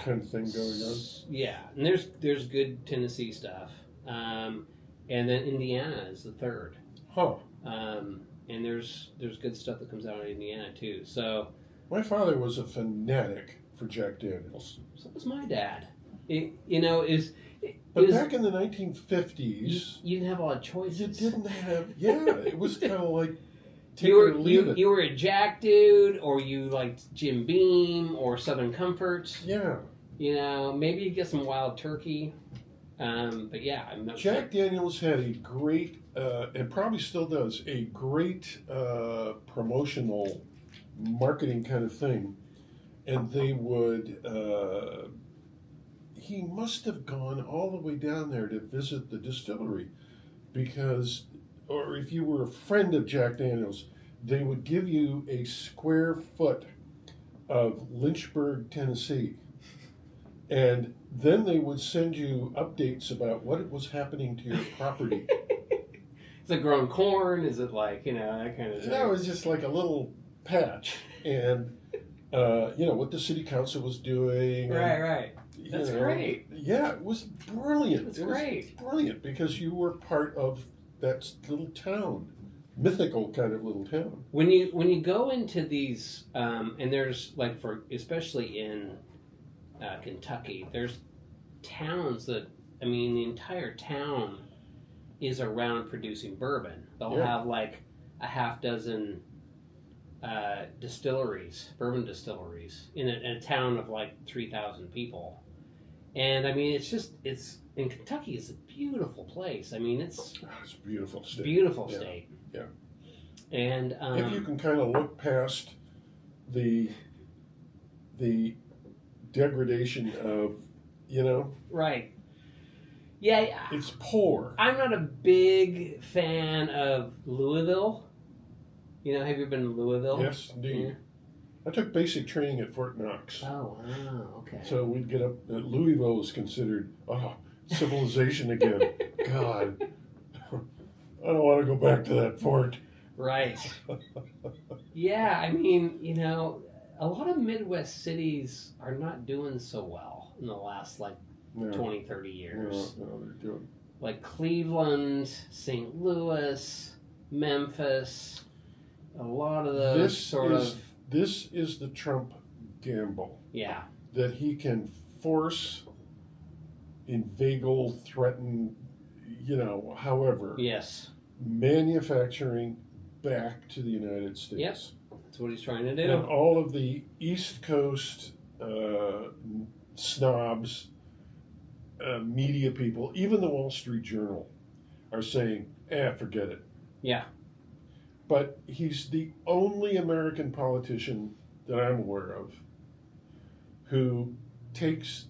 kind of thing going on. Yeah, and there's good Tennessee stuff. And then Indiana is the third. Huh. And there's good stuff that comes out of Indiana too. So My father was a fanatic for Jack Daniels. so was my dad. But back in the 1950s, you didn't have a lot of choices. you didn't have. Yeah, it was kind of like take You it or leave were it. you were a Jack dude, or you liked Jim Beam or Southern Comfort. Yeah. Maybe you get some Wild Turkey. But yeah, I'm not. Jack Daniels had a great, and probably still does, a great promotional marketing kind of thing. And they would, he must have gone all the way down there to visit the distillery because, or if you were a friend of Jack Daniels, they would give you a square foot of Lynchburg, Tennessee. And then they would send you updates about what was happening to your property. Is it grown corn? Is it like that kind of thing? That was just like a little patch, and what the city council was doing. Right. That's great. Yeah, it was brilliant. That's It great. was brilliant because you were part of that little town, mythical kind of little town. When you go into these, and there's like especially in Kentucky, there's towns that the entire town is around producing bourbon. They'll have like a half dozen bourbon distilleries in a town of like 3,000 people. And it's in Kentucky. It's a beautiful place. It's It's a beautiful state. beautiful state. Yeah. And If you can kind of look past the degradation of, right. Yeah, it's poor. I'm not a big fan of Louisville. Have you been to Louisville? Yes, indeed. Yeah. I took basic training at Fort Knox. Oh, wow, okay. So we'd get up. Louisville was considered, civilization again. God, I don't want to go back to that fort. Right. Yeah, I mean, you know, a lot of Midwest cities are not doing so well in the last, like, No, 20, 30 years. no, they're doing. Like Cleveland, St. Louis, Memphis, a lot of those This is the Trump gamble. Yeah. That he can force, inveigle, threaten, however. Yes. Manufacturing back to the United States. Yep. That's what he's trying to do. And all of the East Coast snobs, media people, even the Wall Street Journal, are saying, forget it. Yeah. But he's the only American politician that I'm aware of who takes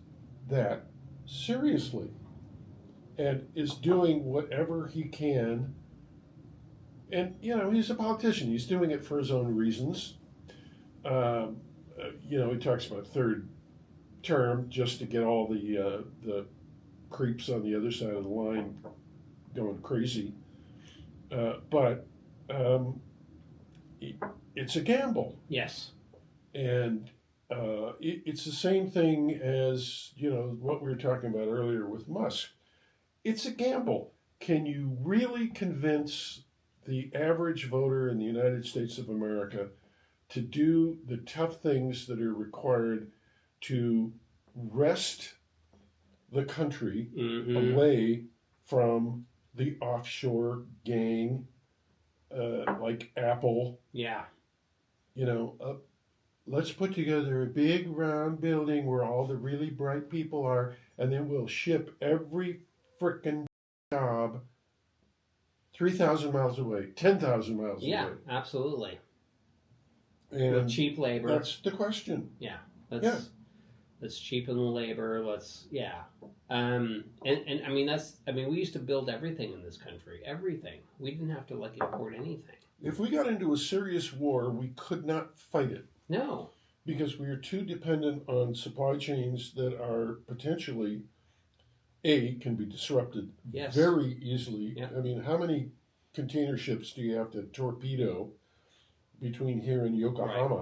that seriously and is doing whatever he can. And, he's a politician. He's doing it for his own reasons. He talks about third term just to get all the creeps on the other side of the line going crazy. But it's a gamble. Yes. And it's the same thing as, what we were talking about earlier with Musk. It's a gamble. Can you really convince the average voter in the United States of America to do the tough things that are required to wrest the country away from the offshore gang like Apple? Yeah. Let's put together a big round building where all the really bright people are, and then we'll ship every frickin' job 3,000 miles away, 10,000 miles away. Yeah, absolutely. And with cheap labor. That's the question. Yeah. Let's cheapen the labor. And I mean, we used to build everything in this country. Everything. We didn't have to import anything. If we got into a serious war, we could not fight it. No. Because we are too dependent on supply chains that are potentially, can be disrupted very easily. Yep. I mean, how many container ships do you have to torpedo between here and Yokohama?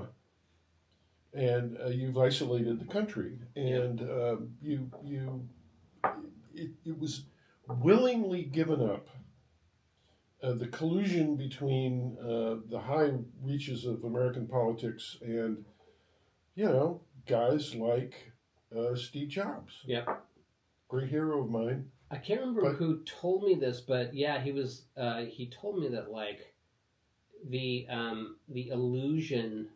Right. And you've isolated the country. And it was willingly given up. The collusion between the high reaches of American politics and, guys like Steve Jobs. Yep. Great hero of mine. I can't remember who told me this, but yeah, he was. He told me that the illusion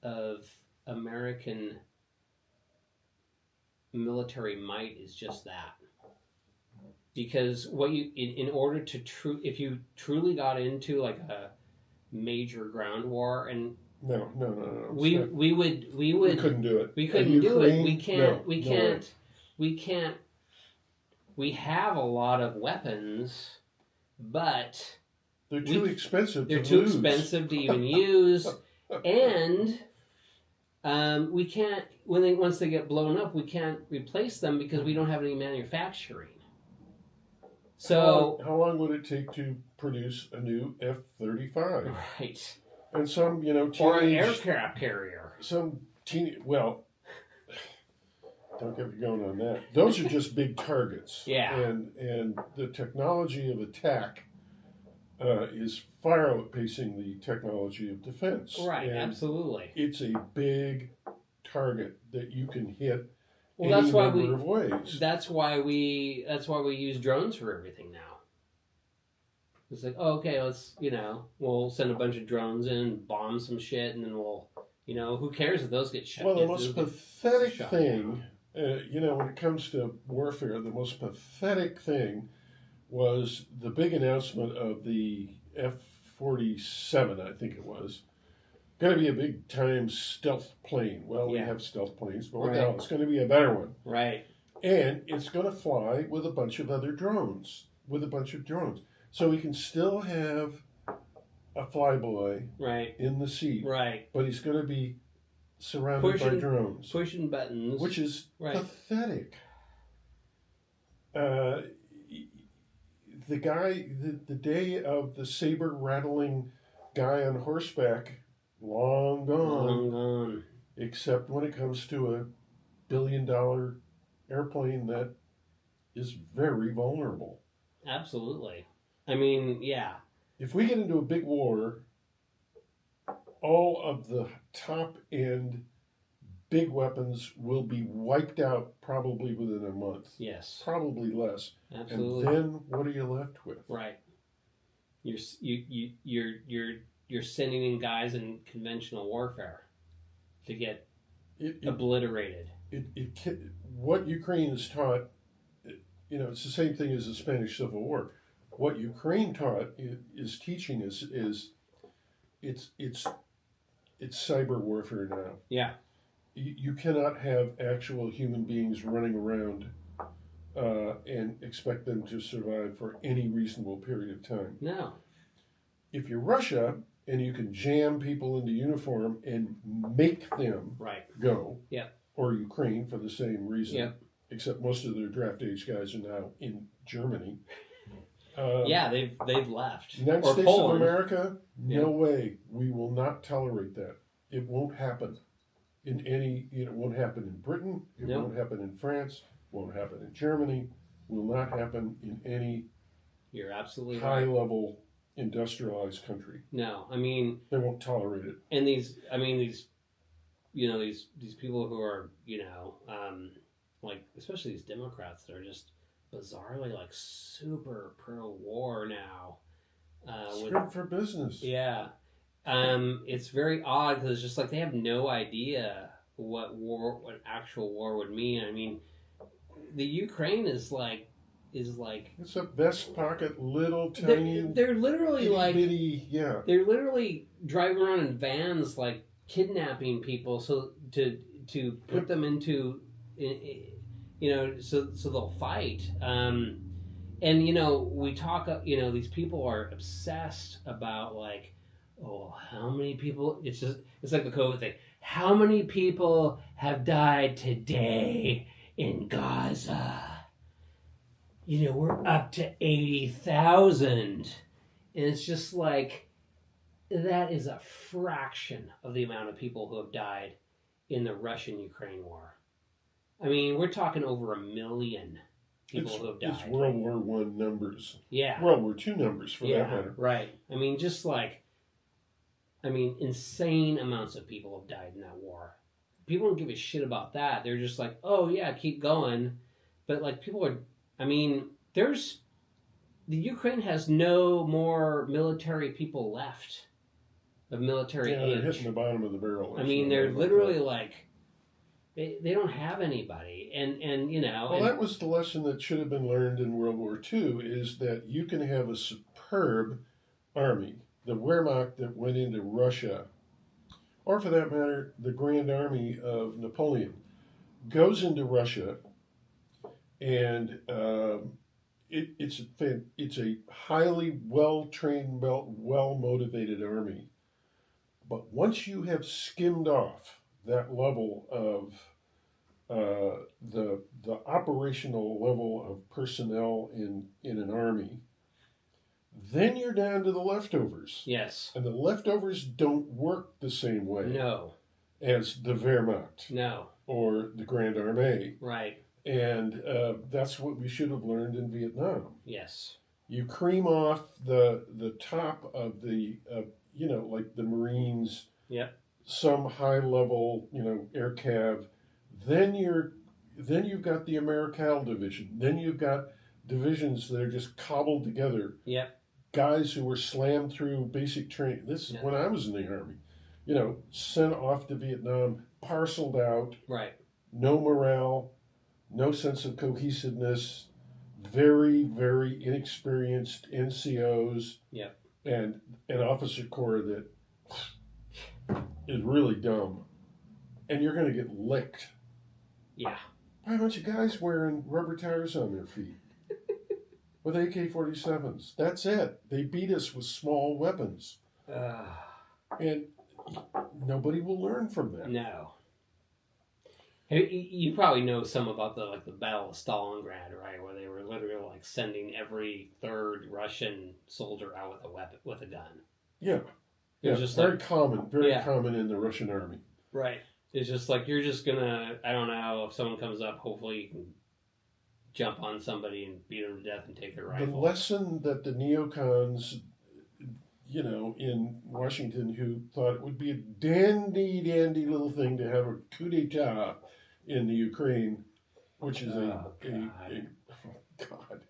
of American military might is just that. Because in order to if you truly got into a major ground war, and no, we couldn't do it. We couldn't do it. We can't. We have a lot of weapons, but they're too expensive. They're too expensive to even use, and we can't. Once they get blown up, we can't replace them because we don't have any manufacturing. So how long would it take to produce a new F-35? Right. And some, or an aircraft carrier. Don't get me going on that. Those are just big targets. Yeah. And the technology of attack is far outpacing the technology of defense. Right. And absolutely. It's a big target that you can hit. Well, any number of ways. That's why we use drones for everything now. It's okay, let's we'll send a bunch of drones in, bomb some shit, and then we'll who cares if those get shot? Well, the most pathetic thing, when it comes to warfare, the most pathetic thing was the big announcement of the F-47, I think it was. Going to be a big time stealth plane. Well, we have stealth planes, but what the hell? It's going to be a better one. Right. And it's going to fly with a bunch of other drones. So we can still have a flyboy in the seat. Right. But he's going to be surrounded by drones. Pushing buttons. Which is pathetic. The guy, the day of the saber rattling guy on horseback, long gone. Long gone. Except when it comes to a billion-dollar airplane that is very vulnerable. Absolutely. I mean, yeah. If we get into a big war, all of the top-end big weapons will be wiped out probably within a month. Yes. Probably less. Absolutely. And then what are you left with? Right. You're sending in guys in conventional warfare to get obliterated. What Ukraine is taught, it's the same thing as the Spanish Civil War. What Ukraine taught is teaching is it's cyber warfare now. Yeah. You cannot have actual human beings running around and expect them to survive for any reasonable period of time. No. If you're Russia and you can jam people into uniform and make them go, or Ukraine for the same reason, except most of their draft age guys are now in Germany. They've left. United States Poland. Of America, no way. We will not tolerate that. It won't happen. It won't happen in Britain. It won't happen in France. Won't happen in Germany. Will not happen in any. You're absolutely high-level industrialized country. No, I mean they won't tolerate it. And these people who are especially these Democrats that are just bizarrely super pro-war now. Script for business. Yeah. It's very odd because it's just they have no idea what actual war would mean. I mean, the Ukraine is it's a vest pocket, little tiny. They're literally bitty, yeah. They're literally driving around in vans kidnapping people so to put them into so they'll fight. And we talk. These people are obsessed about how many people? It's like the COVID thing. How many people have died today in Gaza? We're up to 80,000. And it's just that is a fraction of the amount of people who have died in the Russian-Ukraine war. I mean, we're talking over 1 million people who have died. It's World War I numbers. Yeah. World War II numbers, for that matter. Right. I mean, just insane amounts of people have died in that war. People don't give a shit about that. They're just oh, yeah, keep going. But, people are... I mean, the Ukraine has no more military people left of military age. They're hitting the bottom of the barrel. I mean, they're literally they don't have anybody, and Well, that was the lesson that should have been learned in World War II, is that you can have a superb army, the Wehrmacht that went into Russia, or for that matter, the Grand Army of Napoleon, goes into Russia. And it's a highly well-trained, well-motivated army. But once you have skimmed off that level of the operational level of personnel in an army, then you're down to the leftovers. Yes. And the leftovers don't work the same way. No. As the Wehrmacht. No. Or the Grand Armée. Right. And that's what we should have learned in Vietnam. Yes. You cream off the top of the, like the Marines. Yep. Some high level, air cav. Then you've got the Americal division. Then you've got divisions that are just cobbled together. Yep. Guys who were slammed through basic training. This is when I was in the Army. Sent off to Vietnam, parceled out. Right. No morale. No sense of cohesiveness, very, very inexperienced NCOs, and an officer corps that is really dumb. And you're going to get licked. Yeah. By a bunch of guys wearing rubber tires on their feet with AK-47s. That's it. They beat us with small weapons. And nobody will learn from that. No. You probably know some about the Battle of Stalingrad, right? Where they were literally sending every third Russian soldier out with a gun. Yeah. It was just very like, common, very Yeah. common in the Russian army. right. It's just like, you're just gonna, I don't know, if someone comes up, hopefully you can jump on somebody and beat them to death and take their The rifle. lesson that the neocons, in Washington, who thought it would be a dandy little thing to have a coup d'etat in the Ukraine, which is God. God,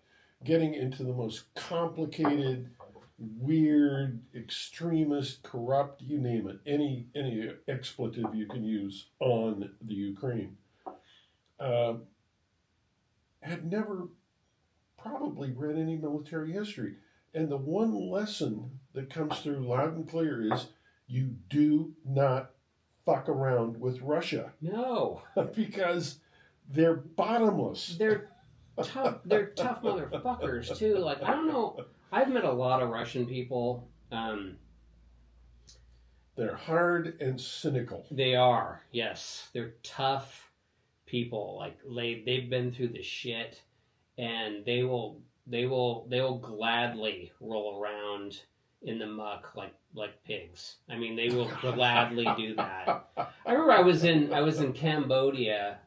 getting into the most complicated, weird, extremist, corrupt, you name it, any expletive you can use on the Ukraine, had never probably read any military history. And the one lesson that comes through loud and clear is you do not fuck around with Russia No. because they're bottomless. They're tough. They're tough motherfuckers too. Like, I don't know. I've met a lot of Russian people. They're hard and cynical. They are, yes. They're tough people. Like, they've been through the shit, and they will gladly roll around in the muck like pigs. I mean, they will gladly do that. I remember I was in Cambodia,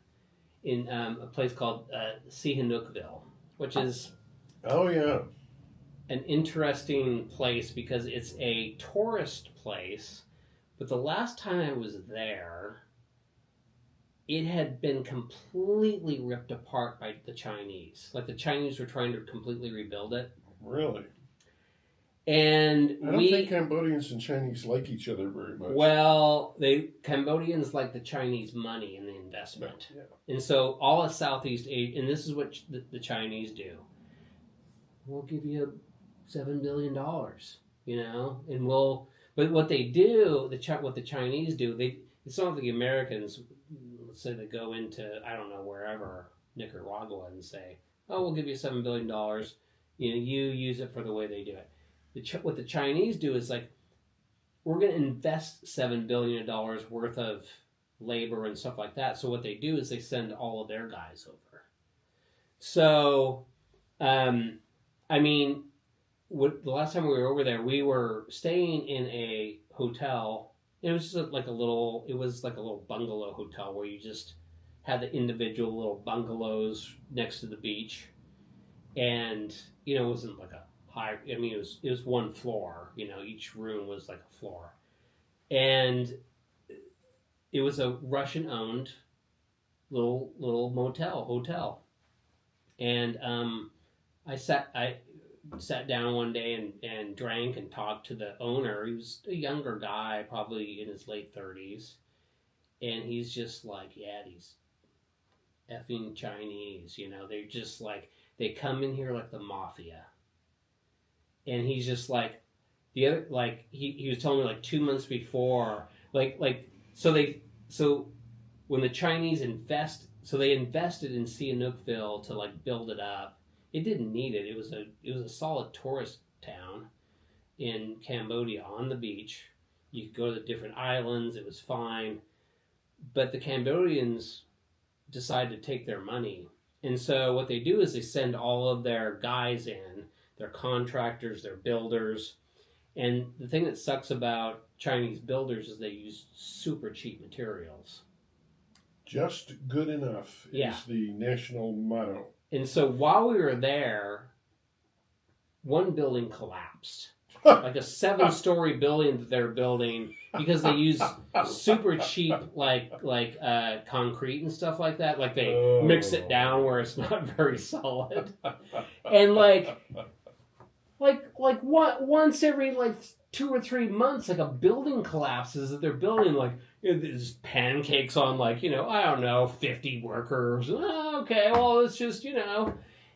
in a place called Sihanoukville, which is Oh yeah. an interesting place because it's a tourist place. But the last time I was there, it had been completely ripped apart by the Chinese. Like, the Chinese were trying to completely rebuild it. Really? And I don't think Cambodians and Chinese like each other very much. Well, Cambodians like the Chinese money and the investment. Yeah. And so all of Southeast Asia, and this is what the Chinese do. We'll give you $7 billion, and but what they do, what the Chinese do, it's not like the Americans, let's say they go into, I don't know, wherever, Nicaragua, and say, oh, we'll give you $7 billion, you use it for the way they do it. What the Chinese do is like, we're going to invest $7 billion worth of labor and stuff like that. So what they do is they send all of their guys over. So, I mean, the last time we were over there, we were staying in a hotel. It was just like a little bungalow hotel where you just had the individual little bungalows next to the beach, and it wasn't like a high. I mean, it was one floor. Each room was like a floor, and it was a Russian-owned little hotel, and I sat down one day and drank and talked to the owner. He was a younger guy, probably in his late 30s, and he's just like, yeah, these effing Chinese, they're just like, they come in here like the mafia. And he's just like, he was telling me like 2 months before, so when the Chinese they invested in Sihanoukville to like build it up. It didn't need it. It was a solid tourist town in Cambodia on the beach. You could go to the different islands. It was fine. But the Cambodians decided to take their money. And so what they do is they send all of their guys in, their contractors, their builders. And the thing that sucks about Chinese builders is they use super cheap materials. Just good enough is the national motto. And so while we were there, one building collapsed. Like a 7-story building that they're building, because they use super cheap concrete and stuff like that. Like they mix it down where it's not very solid. And once every 2 or 3 months, like a building collapses that they're building, there's pancakes on I don't know, 50 workers. Oh, okay, well, it's just,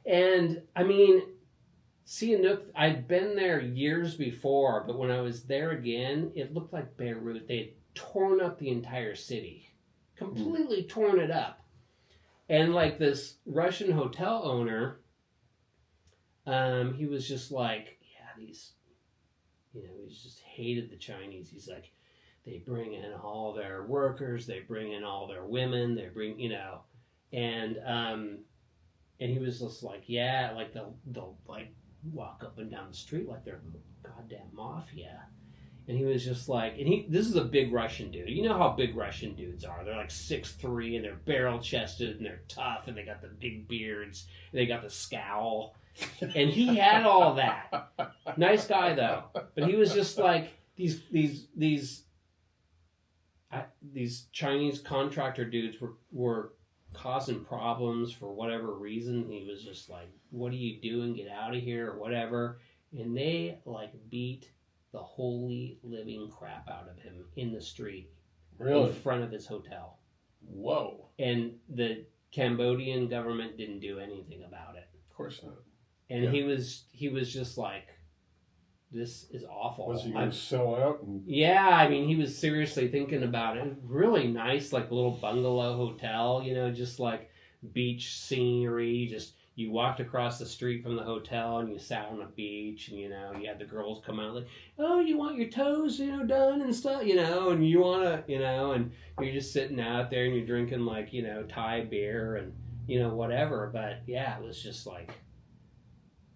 and I mean, Sihanouk, I'd been there years before, but when I was there again, it looked like Beirut. They had torn up the entire city, completely torn it up. And this Russian hotel owner, he was just like, yeah, these, he just hated the Chinese. He's like, they bring in all their workers, they bring in all their women, they bring, and he was just like, yeah, they'll walk up and down the street like they're goddamn mafia. And he was just like, this is a big Russian dude. You know how big Russian dudes are. They're like 6'3", and they're barrel-chested, and they're tough, and they got the big beards, and they got the scowl. And he had all that. Nice guy, though. But he was just like, these Chinese contractor dudes were causing problems for whatever reason. He was just like, what are you doing? Get out of here, or whatever. And they, like, beat the holy living crap out of him in the street. Really? In front of his hotel. Whoa. And the Cambodian government didn't do anything about it. Of course not. And he was just like, this is awful. Was he going to sell out? Yeah, I mean, he was seriously thinking about it. Really nice, like, little bungalow hotel, just like beach scenery. Just, you walked across the street from the hotel and you sat on a beach, and, you had the girls come out like, oh, you want your toes, done and stuff, and you want to, and you're just sitting out there and you're drinking, like, Thai beer and, whatever. But, yeah, it was just like,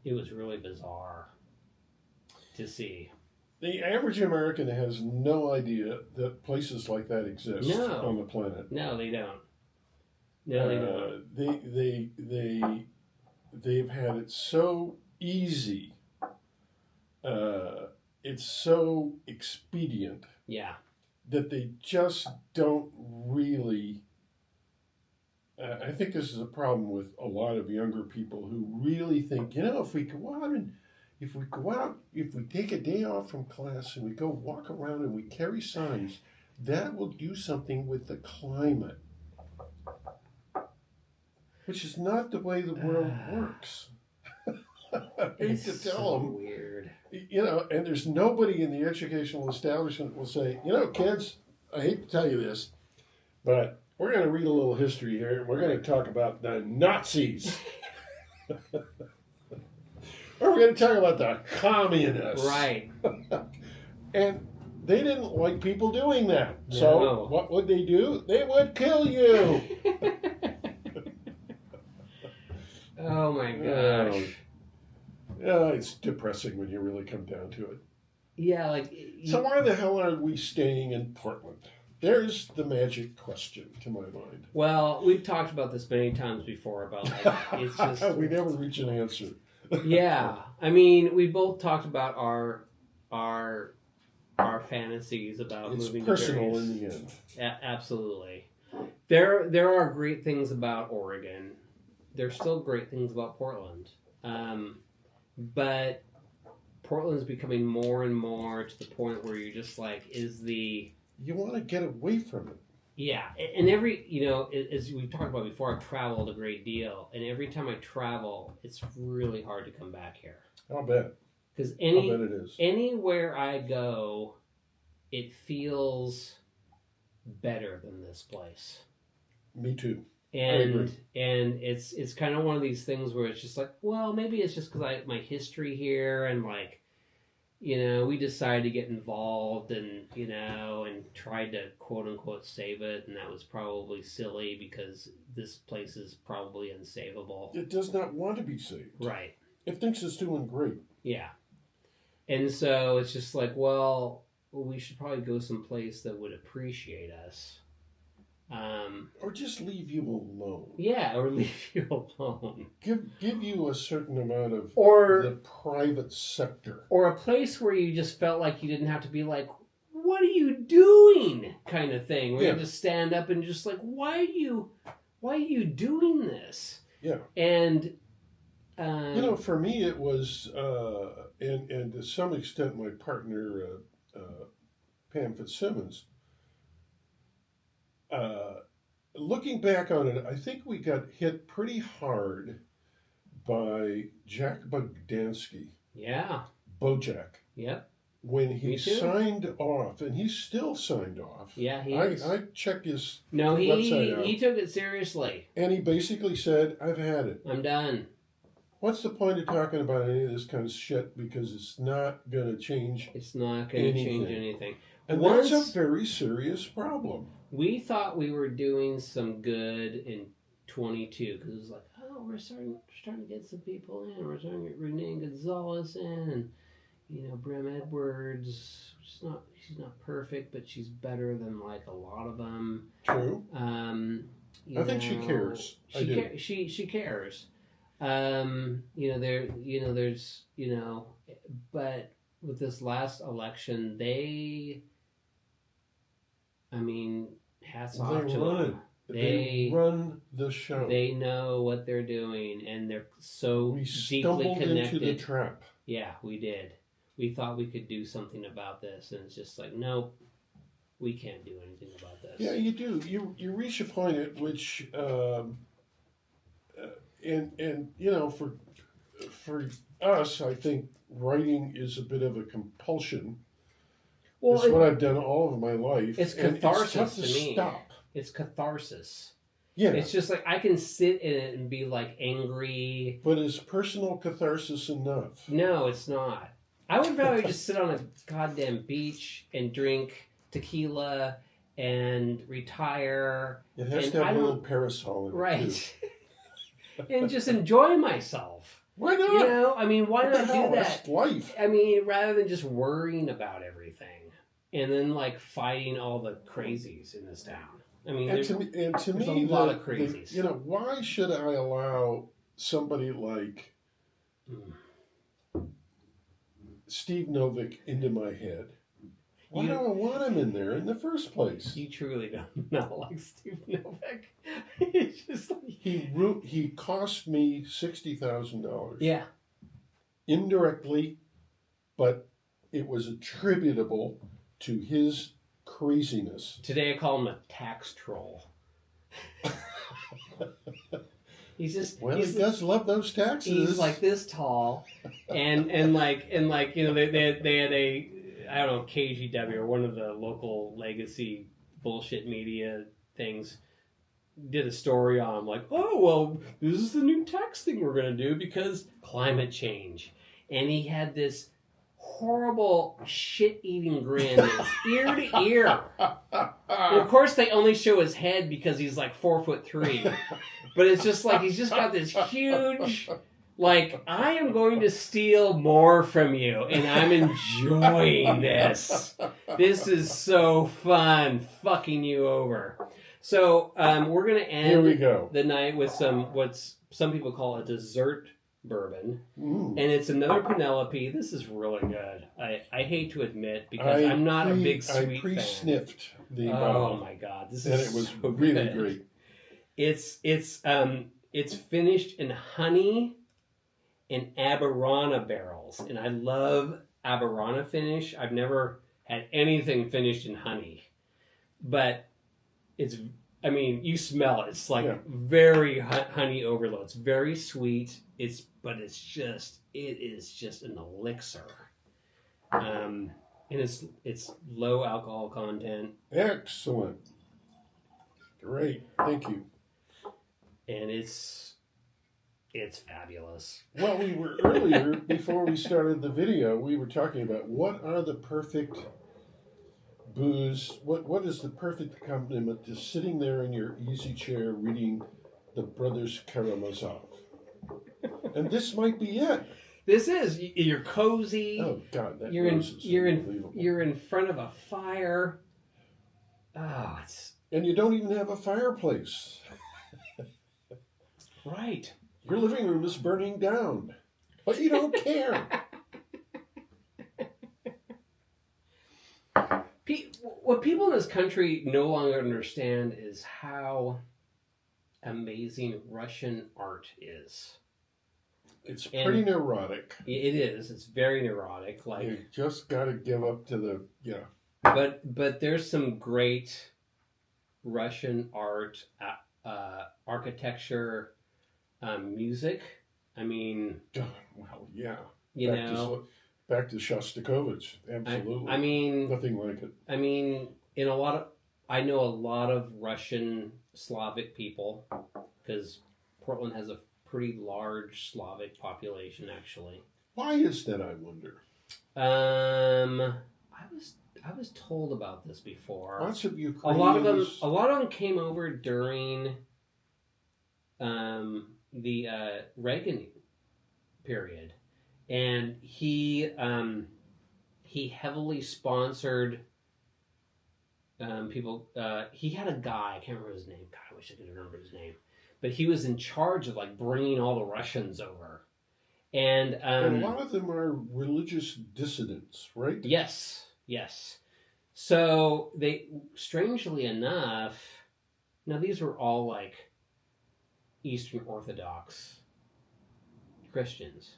it was really bizarre to see. The average American has no idea that places like that exist on the planet. No, they don't. No, they don't. They've had it so easy. It's so expedient. Yeah. That they just don't really. I think this is a problem with a lot of younger people who really think, if we go out, if we take a day off from class and we go walk around and we carry signs, that will do something with the climate. Which is not the way the world works. I hate to tell them. Weird. And there's nobody in the educational establishment will say, kids, I hate to tell you this, but we're going to read a little history here, and we're going to talk about the Nazis. Or we're going to talk about the communists. Right. And they didn't like people doing that. No. So what would they do? They would kill you. Oh my gosh. It's depressing when you really come down to it. Yeah, So why the hell are we staying in Portland? There's the magic question to my mind. Well, we've talked about this many times before about it's just we never reach an answer. Yeah, I mean, we both talked about our fantasies about moving to personal various... in the end. Absolutely. There are great things about Oregon. There's still great things about Portland. But Portland's becoming more and more to the point where you're just like, you want to get away from it. Yeah, and as we talked about before, I've traveled a great deal, and every time I travel, it's really hard to come back here. I'll bet. Because I'll bet it is. Anywhere I go, it feels better than this place. Me too. And it's kind of one of these things where it's just like, well, maybe it's just because my history here, and like, we decided to get involved and tried to quote unquote save it, and that was probably silly because this place is probably unsavable. It does not want to be saved. Right. It thinks it's doing great. Yeah. And so it's just like, well, we should probably go someplace that would appreciate us. Or just leave you alone. Yeah, or leave you alone. Give you a certain amount of the private sector. Or a place where you just felt like you didn't have to be like, what are you doing? Kind of thing. Where you just stand up and just like, why are you doing this? Yeah. And for me it was and to some extent my partner Pam Fitzsimmons, looking back on it, I think we got hit pretty hard by Jack Bogdansky. Yeah. Bojack. Yep. When he signed off, and he's still signed off. Yeah, he is. I checked his website out. He took it seriously. And he basically said, I've had it. I'm done. What's the point of talking about any of this kind of shit? Because it's not going to change. It's not going to change anything. And that's a very serious problem. We thought we were doing some good in 22 because it was like, oh, we're starting to get some people in. We're starting to get Renee Gonzalez in, and Brim Edwards. She's not perfect, but she's better than like a lot of them. True. I think she cares. She cares. There's but with this last election, hats off to them. They run the show. They know what they're doing, and they're so we deeply connected. Into the trap. Yeah, we did. We thought we could do something about this, and it's just like, nope, we can't do anything about this. Yeah, you do. You reach a point at which, for us, I think writing is a bit of a compulsion. Well, it's what I've done all of my life. It's catharsis it's tough to me. Stop. It's catharsis. Yeah. It's just like I can sit in it and be like angry. But is personal catharsis enough? No, it's not. I would rather just sit on a goddamn beach and drink tequila and retire. It has to have a little parasol in it. Right. And just enjoy myself. Why not? Why not do that? That's life. Rather than just worrying about everything and then like fighting all the crazies in this town. There's a lot of crazies. Why should I allow somebody like Steve Novick into my head? Why do I want him in there in the first place? You truly don't know like Steve Novick. It's just like... He cost me $60,000. Yeah. Indirectly, but it was attributable to his craziness. Today I call him a tax troll. He does love those taxes. He's like this tall, and they had a, I don't know, KGW or one of the local legacy bullshit media things did a story on him, like, oh well, this is the new tax thing we're gonna do because climate change, and he had this horrible shit-eating grin, ear to ear. And of course, they only show his head because he's like 4'3", but it's just like he's just got this huge, like, I am going to steal more from you, and I'm enjoying this. This is so fun, fucking you over. So we're gonna end the night with some people call a dessert bourbon, and it's another Penelope. This is really good. I hate to admit because I'm not a big sweet I pre-sniffed the bottle. Oh my god, this is and it was so really good. Great. It's finished in honey and Aberana barrels, and I love Aberana finish. I've never had anything finished in honey, but it's. You smell it. It's like very honey overload. It's very sweet. It is just an elixir. And it's low alcohol content. Excellent. Great. Thank you. And it's fabulous. Well, we were earlier, before we started the video, we were talking about what are the perfect booze, what is the perfect accompaniment to sitting there in your easy chair reading the Brothers Karamazov? And this might be it. This is, you're cozy. Oh God, that you're unbelievable. You're in front of a fire. Oh, and you don't even have a fireplace. Right. Your living room is burning down, but you don't care. What people in this country no longer understand is how amazing Russian art is. It's pretty neurotic. It is. It's very neurotic. Like, you just got to give up to the But there's some great Russian art, architecture, music. Well, yeah. Back to Shostakovich, absolutely. Nothing like it. I know a lot of Russian Slavic people because Portland has a pretty large Slavic population, actually. Why is that, I wonder? I was told about this before. Lots of Ukrainians. A lot of them came over during the Reagan period. And he he heavily sponsored people. He had a guy, I can't remember his name. God, I wish I could remember his name. But he was in charge of like bringing all the Russians over. And And a lot of them are religious dissidents, right? yes, yes. So they, strangely enough, now these were all like Eastern Orthodox Christians,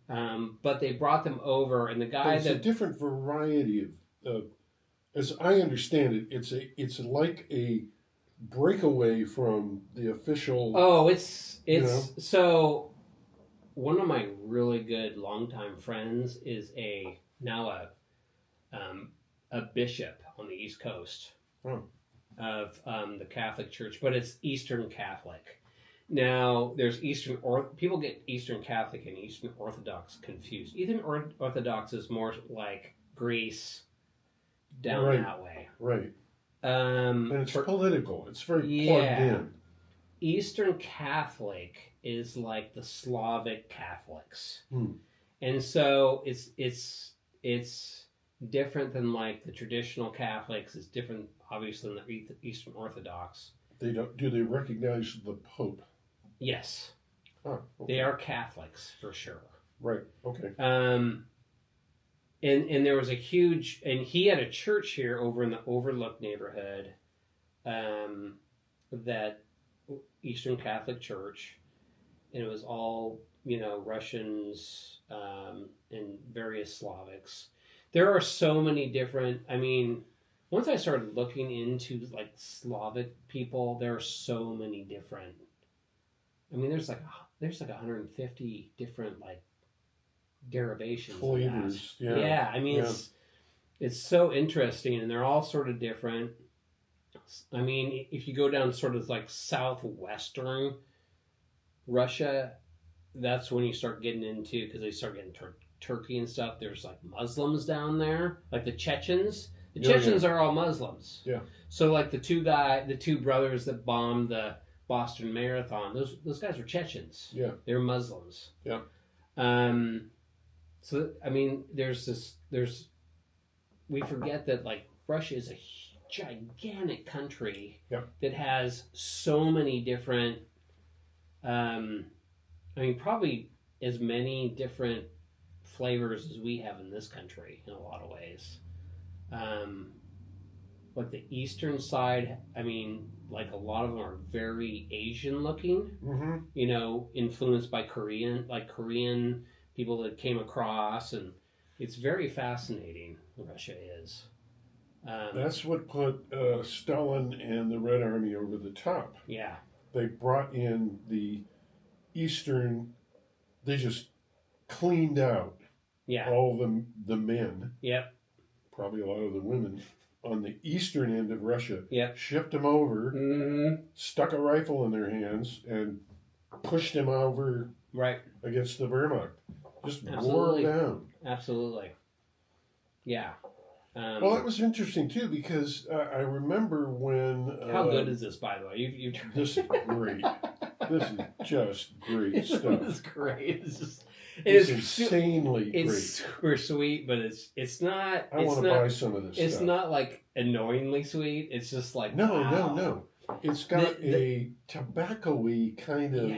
but they brought them over, and the But guy it's a that different variety of, as I understand it, it's like a breakaway from the official. oh, it's You know? so one of my really good longtime friends is now a bishop on the East Coast Oh. of the Catholic Church, but it's Eastern Catholic. Now, there's people get Eastern Catholic and Eastern Orthodox confused. Eastern Orthodox is more like Greece, down Right. that way. Right. And it's political. It's very plugged in. Eastern Catholic is like the Slavic Catholics, and so it's different than like the traditional Catholics. It's different, obviously, than the Eastern Orthodox. They don't. Do they recognize the Pope? Yes, Oh, okay. they are Catholics for sure. Right. Okay. And there was a huge, and he had a church here over in the Overlook neighborhood, that Eastern Catholic Church, and it was all, Russians, and various Slavics. There are so many different, once I started looking into like Slavic people, there are so many different, there's like 150 different like derivations, Flavors. of that. Yeah. It's so interesting, and they're all sort of different. If you go down sort of like southwestern Russia, that's when you start getting into, because they start getting Turkey and stuff. There's like Muslims down there, like the Chechens. The Chechens are all Muslims. Yeah. So like the two brothers that bombed the Boston Marathon, those guys were Chechens. Yeah. They're Muslims. Yeah. So we forget that like Russia is a gigantic country that has so many different, probably as many different flavors as we have in this country in a lot of ways. Like the eastern side, like a lot of them are very Asian looking, influenced by Korean people that came across, and it's very fascinating. Russia is. That's what put Stalin and the Red Army over the top. Yeah. They brought in the Eastern. They just cleaned out all the men. Yep. Probably a lot of the women on the eastern end of Russia. Yep. Shipped them over. Mm-hmm. Stuck a rifle in their hands and pushed them over. Right. Against the Wehrmacht. Just wore them down. Absolutely. Yeah. Well, that was interesting too, because I remember when. How good is this, by the way? You've This is great. This is just great stuff. This is great. It's insanely great. It's super sweet, but it's not. I want to buy some of this stuff. It's not like annoyingly sweet. It's just like no. It's got a tobacco-y kind of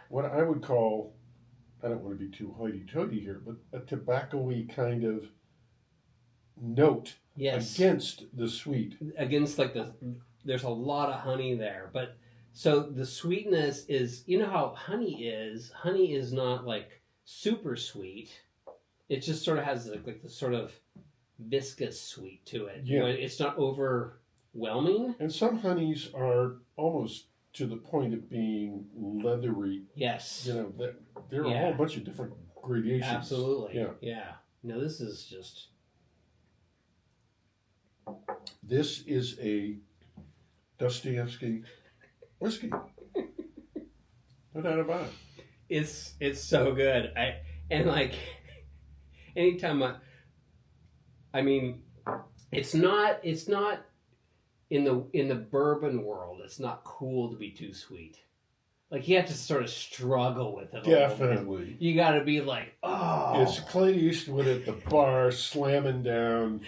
what I would call. I don't want to be too hoity-toity here, but a tobacco-y kind of note against the sweet. Against like there's a lot of honey there, but so the sweetness is, how honey is. Honey is not like super sweet. It just sort of has like the sort of viscous sweet to it. Yeah. It's not overwhelming. And some honeys are almost to the point of being leathery. Yes. There are a whole bunch of different gradations. Absolutely. Yeah. No, this is just. This is a Dostoevsky whiskey. No doubt about it. It's so good. Anytime it's not in the bourbon world. It's not cool to be too sweet. Like you have to sort of struggle with it. A little bit. Definitely. You got to be like, oh. It's Clint Eastwood at the bar slamming down.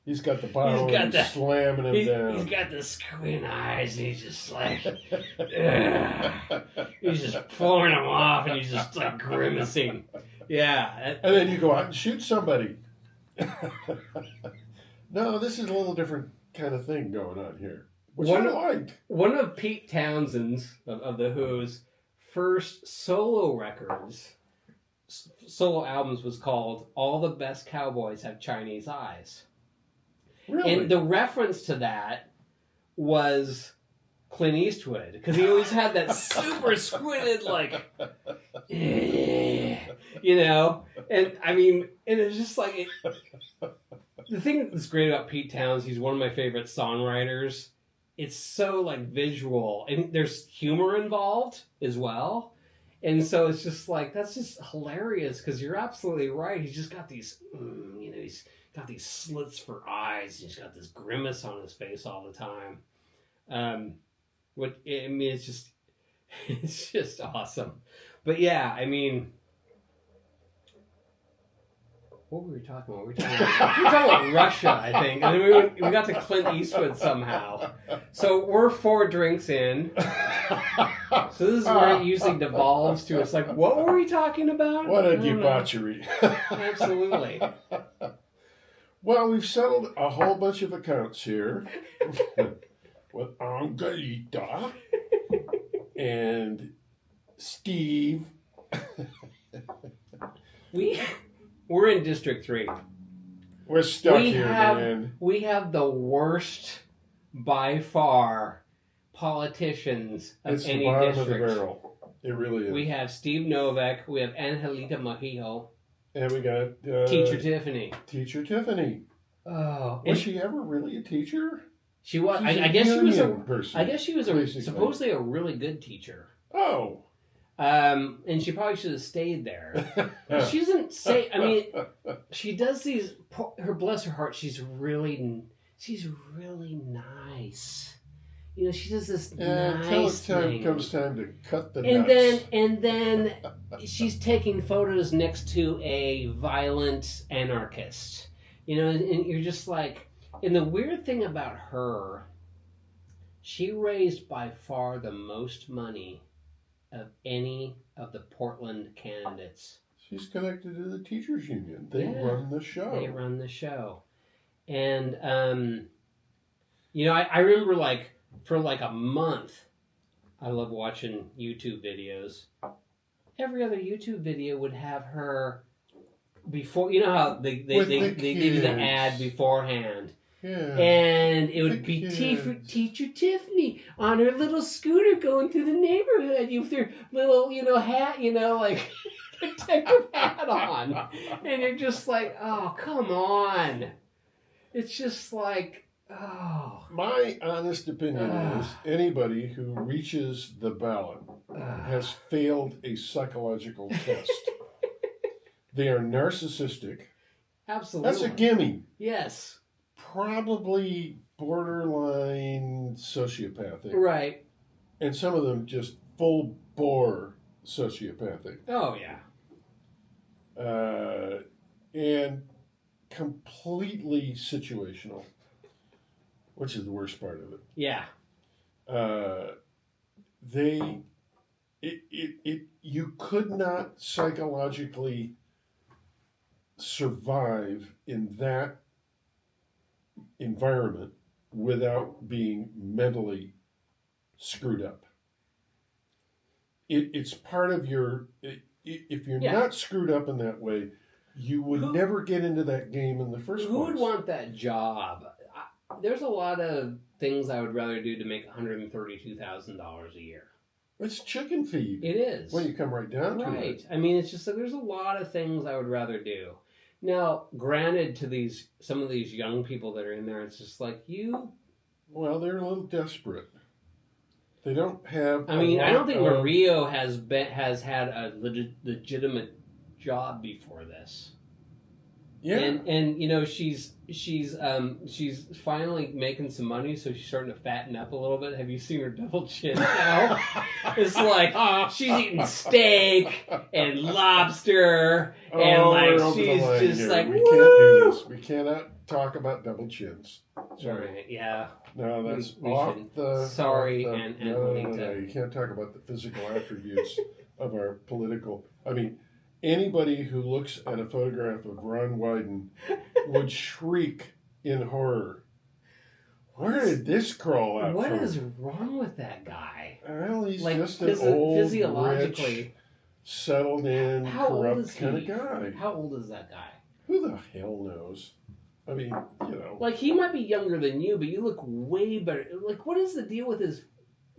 He's got the bottle and he's slamming him down. He's got the squint eyes and he's just like, ugh. He's just pulling them off and he's just like grimacing. Yeah. And then you go out and shoot somebody. No, this is a little different kind of thing going on here. Which I like. One of Pete Townshend's, of The Who's, first solo albums was called All the Best Cowboys Have Chinese Eyes. Really? And the reference to that was Clint Eastwood, because he always had that super squinted, like, you know? And I mean, and it's just like, the thing that's great about Pete Townsend, he's one of my favorite songwriters. It's so, like, visual, and there's humor involved as well. And so it's just like, that's just hilarious, because you're absolutely right. He's just got these, you know, he's got these slits for eyes. He's got this grimace on his face all the time. I mean, it's just awesome. But yeah, I mean, what were we talking about? We were talking about Russia, I think. And then we got to Clint Eastwood somehow. So we're 4 drinks in. So this is where it usually devolves to, it's like, what were we talking about? What a debauchery. Absolutely. Well, we've settled a whole bunch of accounts here with Angelita and Steve. We're in District 3. We're stuck here, man. We have the worst, by far, politicians of it's any the bottom district. Of the barrel. It really is. We have Steve Novak. We have Angelita Mejio. And we got... Teacher Tiffany. Teacher Tiffany. Oh. Was she ever really a teacher? She was. I guess she was a person. I guess she was supposedly a really good teacher. Oh. And she probably should have stayed there. She doesn't say. I mean, she does these. Her bless her heart. She's really nice. You know, she does this nice thing. Comes time to cut the nuts. And then she's taking photos next to a violent anarchist. You know, and you're just like, and the weird thing about her, she raised by far the most money of any of the Portland candidates. She's connected to the teachers union. They run the show. They run the show. And, you know, I remember, like, for like a month, I love watching YouTube videos. Every other YouTube video would have her before, you know how they do the ad beforehand. Yeah. And it would be Teacher Tiffany on her little scooter going through the neighborhood with her little, you know, hat, you know, like protective hat on. And you're just like, oh, come on. It's just like, oh. My honest opinion is anybody who reaches the ballot has failed a psychological test. They are narcissistic. Absolutely. That's a gimme. Yes. Probably borderline sociopathic. Right. And some of them just full bore sociopathic. Oh, yeah. And completely situational, which is the worst part of it. Yeah. You could not psychologically survive in that environment without being mentally screwed up. It's part of your... If you're not screwed up in that way, you would never get into that game in the first place. Who would want that job? There's a lot of things I would rather do to make $132,000 a year. It's chicken feed. It is. When you come right down to it. Right. I mean, it's just that there's a lot of things I would rather do. Now, granted, to some of these young people that are in there, it's just like Well, they're a little desperate. They don't have. I mean, I don't think Mario has had a legitimate job before this. Yeah. And you know she's finally making some money, so she's starting to fatten up a little bit. Have you seen her double chin now? It's like she's eating steak and lobster, and we're over she's the line just here. like, we woo! can't do this. We cannot talk about double chins. Sorry. Right, yeah. No, that's We off should. the. Sorry, off the, and no, Lolita. you can't talk about the physical attributes of our political. I mean, anybody who looks at a photograph of Ron Wyden would shriek in horror. Where did this crawl out What from? is wrong with that guy? Well, he's Like just an old, physiologically. rich, settled in, How old corrupt is kind of he? guy. How old is that guy? Who the hell knows? I mean, Like, he might be younger than you, but you look way better. Like, what is the deal with his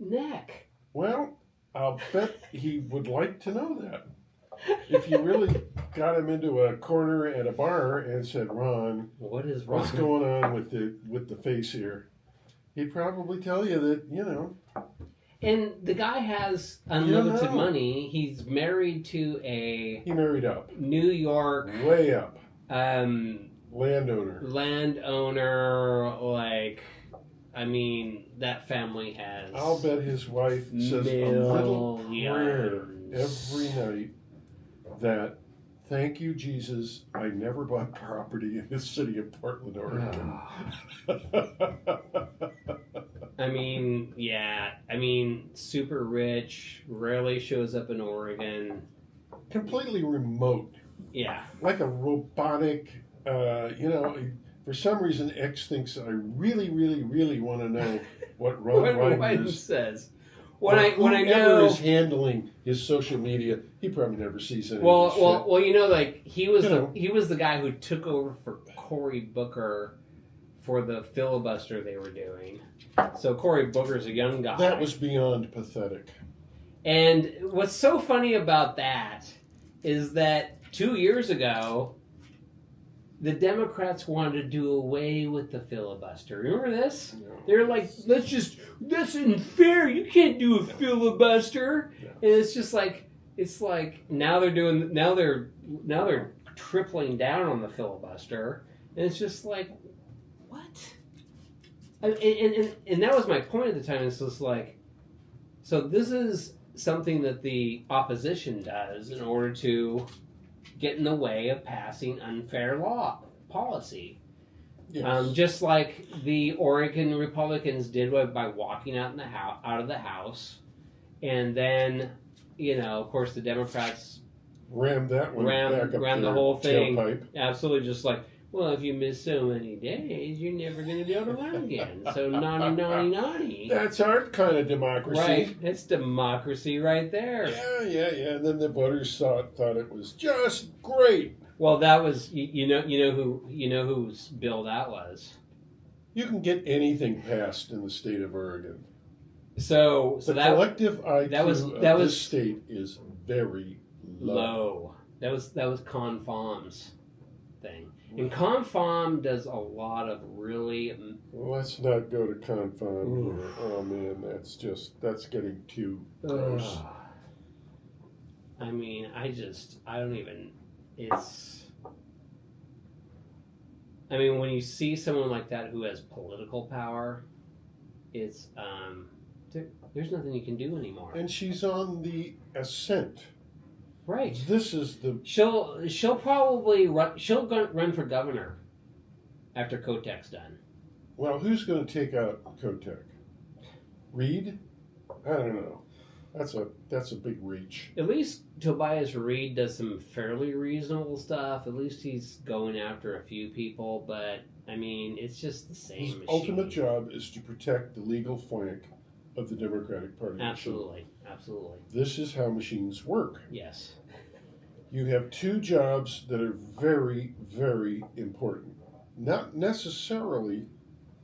neck? Well, I'll bet he would like to know that. If you really got him into a corner at a bar and said, Ron, What is wrong? what's going on with the face here? He'd probably tell you that, And the guy has unlimited money. He's married to a he married up. New York Way up. landowner. Landowner. Like, I mean, that family has. I'll bet his wife says a little prayer millions. every night that, thank you, Jesus, I never bought property in the city of Portland, Oregon. I mean, yeah. I mean, super rich, rarely shows up in Oregon. Completely remote. Yeah. Like a robotic, for some reason X thinks I really, really, really want to know what Ron Wyden is. says. When I Whoever know is handling his social media, he probably never sees any of this shit. well, like he was the guy who took over for Cory Booker for the filibuster they were doing. So Cory Booker's a young guy. That was beyond pathetic. And what's so funny about that is that 2 years ago, the Democrats wanted to do away with the filibuster. Remember this? No. They're like, that's unfair. You can't do a filibuster. Yeah. And it's just like, now they're tripling down on the filibuster. And it's just like, what? And that was my point at the time. It's just like, so this is something that the opposition does in order to get in the way of passing unfair law policy. Yes. Just like the Oregon Republicans did by walking out of the House, and then, of course, the Democrats rammed that one back up ran the their whole thing. tailpipe. Absolutely, just like, well, if you miss so many days, you're never going to be able to run again. So naughty. That's our kind of democracy. Right, it's democracy right there. Yeah. And then the voters thought it was just great. Well, that was whose bill that was. You can get anything passed in the state of Oregon. So the that collective IQ that was this state is very low. That was Confom's thing. And Confom does a lot of really. Let's not go to Confom here. Oh man, that's getting too gross. I mean, I don't even. I mean, when you see someone like that who has political power, it's there's nothing you can do anymore. And she's on the ascent. Right. This is the. She'll probably run. She'll run for governor after Kotek's done. Well, who's going to take out Kotek? Reed? I don't know. That's a big reach. At least Tobias Reed does some fairly reasonable stuff. At least he's going after a few people. But I mean, it's just the same. His machine. ultimate job is to protect the legal flank of the Democratic Party. Absolutely. This is how machines work. Yes. You have two jobs that are very, very important. Not necessarily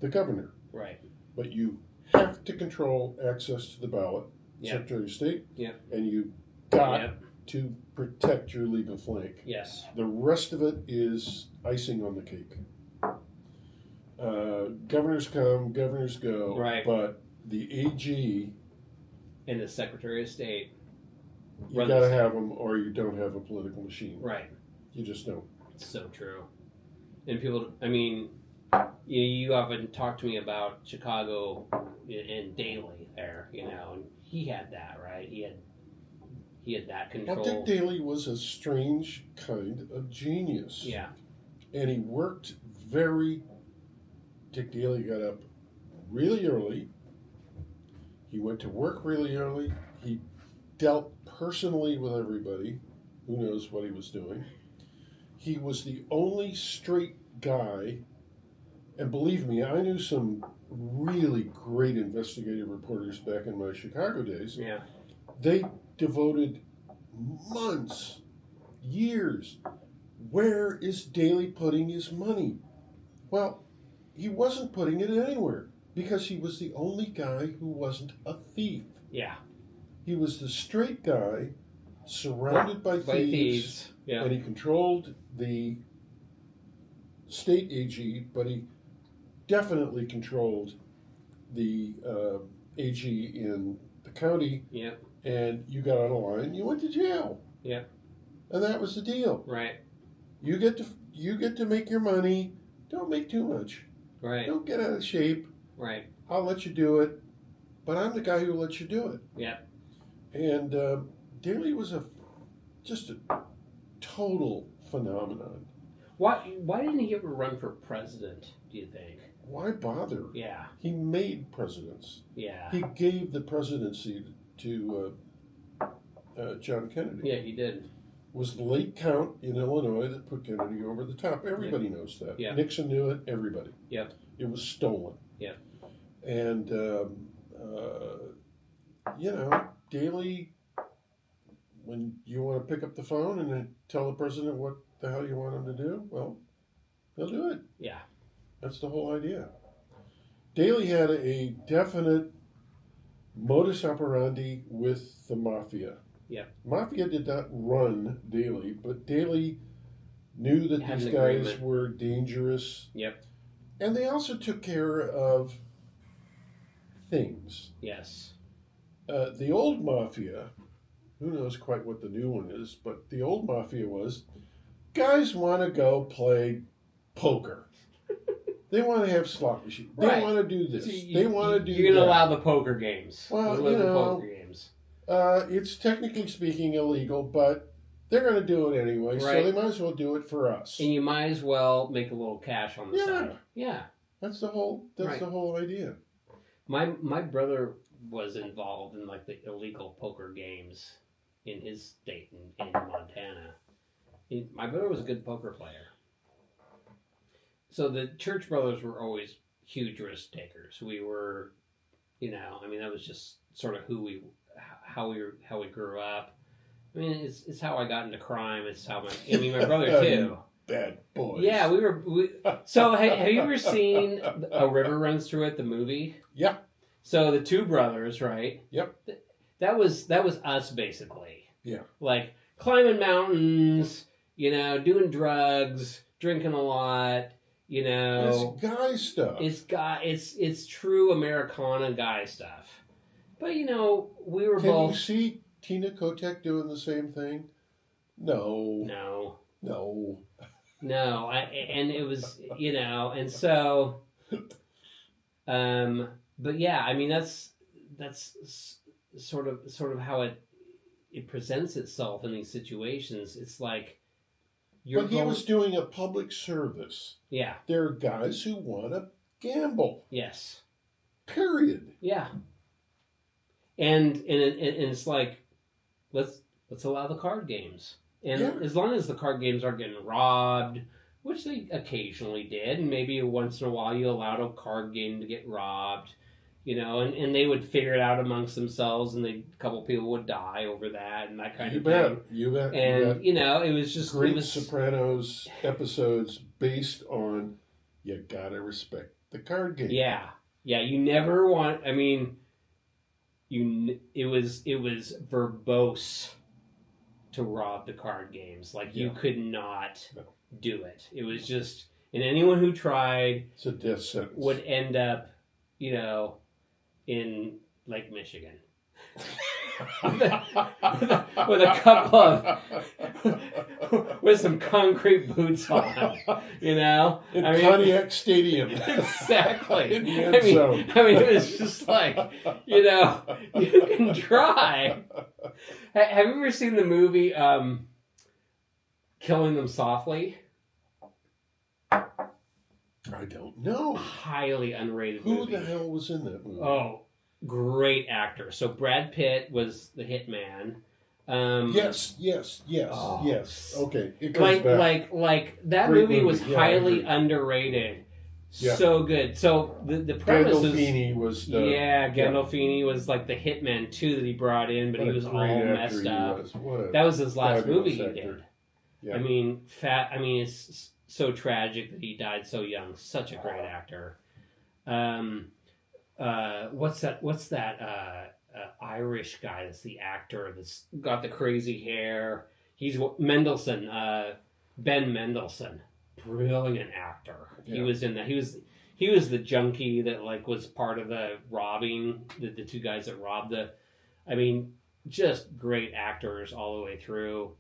the governor, Right. but you have to control access to the ballot, Yep. Secretary of State, Yep. and you got Yep. to protect your legal flank. Yes. The rest of it is icing on the cake. Governors come, governors go, Right. but the AG, And the Secretary of State. you got to have them or you don't have a political machine. Right. You just don't. So true. And people, I mean, you often talk to me about Chicago and Daley there, and he had that, right? He had that control. Well, Dick Daley was a strange kind of genius. Yeah. And he worked Dick Daley got up really early. He went to work really early. He dealt personally with everybody. Who knows what he was doing? He was the only straight guy, and believe me, I knew some really great investigative reporters back in my Chicago days. Yeah. They devoted months, years. Where is Daley putting his money? Well, he wasn't putting it anywhere because he was the only guy who wasn't a thief. Yeah. He was the straight guy surrounded by thieves. Yeah. And he controlled the state AG, but he definitely controlled the AG in the county. Yeah. And you got out of line, you went to jail. Yeah. And that was the deal. Right. You get to make your money. Don't make too much. Right. Don't get out of shape. Right. I'll let you do it, but I'm the guy who lets you do it. Yeah. And Daley was just a total phenomenon. Why didn't he ever run for president, do you think? Why bother? Yeah. He made presidents. Yeah. He gave the presidency to John Kennedy. Yeah, he did. It was the late count in Illinois that put Kennedy over the top. Everybody knows that. Yeah. Nixon knew it. Everybody. Yeah. It was stolen. Yeah. And, Daley, when you want to pick up the phone and then tell the president what the hell you want him to do, well, he'll do it. Yeah. That's the whole idea. Daley had a definite modus operandi with the mafia. Yeah. Mafia did not run Daley, but Daley knew that Had these an guys agreement. were dangerous. Yep. And they also took care of things. Yes. The old mafia, who knows quite what the new one is, but the old mafia was, guys want to go play poker. They want to have slot machines. They Right. want to do this. So they want to do You're going to that. allow the poker games. Well, We'll you let the know, poker games. It's technically speaking illegal, but they're going to do it anyway, so Right. they might as well do it for us. And you might as well make a little cash on the Yeah. side. Yeah. That's the whole idea. My brother was involved in like the illegal poker games in his state in Montana. My brother was a good poker player. So the Church brothers were always huge risk takers. We were, that was just sort of how we grew up. I mean, it's how I got into crime. It's how my brother too. Bad boys. Yeah, so have you ever seen A River Runs Through It, the movie? Yeah. So the two brothers, right? Yep. That was us basically. Yeah. Like climbing mountains, doing drugs, drinking a lot, It's guy stuff. It's true Americana guy stuff. But we were Can both. you see Tina Kotek doing the same thing? No. No, and it was, and so, but yeah, I mean that's sort of how it presents itself in these situations. It's like But he was doing a public service. Yeah. There are guys who want to gamble. Yes. Period. Yeah. And it's like let's allow the card games. And as long as the card games aren't getting robbed, which they occasionally did, and maybe once in a while you allowed a card game to get robbed, and they would figure it out amongst themselves, and a couple people would die over that and that kind of thing. You bet. And, it was just... Great Sopranos episodes based on you gotta respect the card game. Yeah. Yeah, you never want... I mean, it was verbose to rob the card games. Like, you could not do it. It was just... And anyone who tried... It's a death sentence. Would end up, in Lake Michigan. with a couple of with some concrete boots on, you know. In Pontiac Stadium. Exactly. In the end zone. I mean, it was just like, you know, you can try. Have you ever seen the movie Killing Them Softly? I don't know. Highly underrated Who movie. the hell was in that movie? Oh, great actor. So Brad Pitt was the hitman. Yes. Oh. Yes. Okay, it comes back. Like that Great movie was movie. Yeah, highly underrated. Yeah. So good. So the premise is, Gandolfini was the Gandolfini was like the hitman too that he brought in, but what he a was all great actor messed he up. was. What a That was his last fabulous movie he actor. did. Yeah. I mean, it's so tragic that he died so young. Such a great actor. What's that Irish guy that's the actor that's got the crazy hair? He's Mendelsohn, Ben Mendelsohn. Brilliant actor. He Yeah. was in that. He was the junkie that like was part of the robbing, the two guys that robbed the. I mean, just great actors all the way through.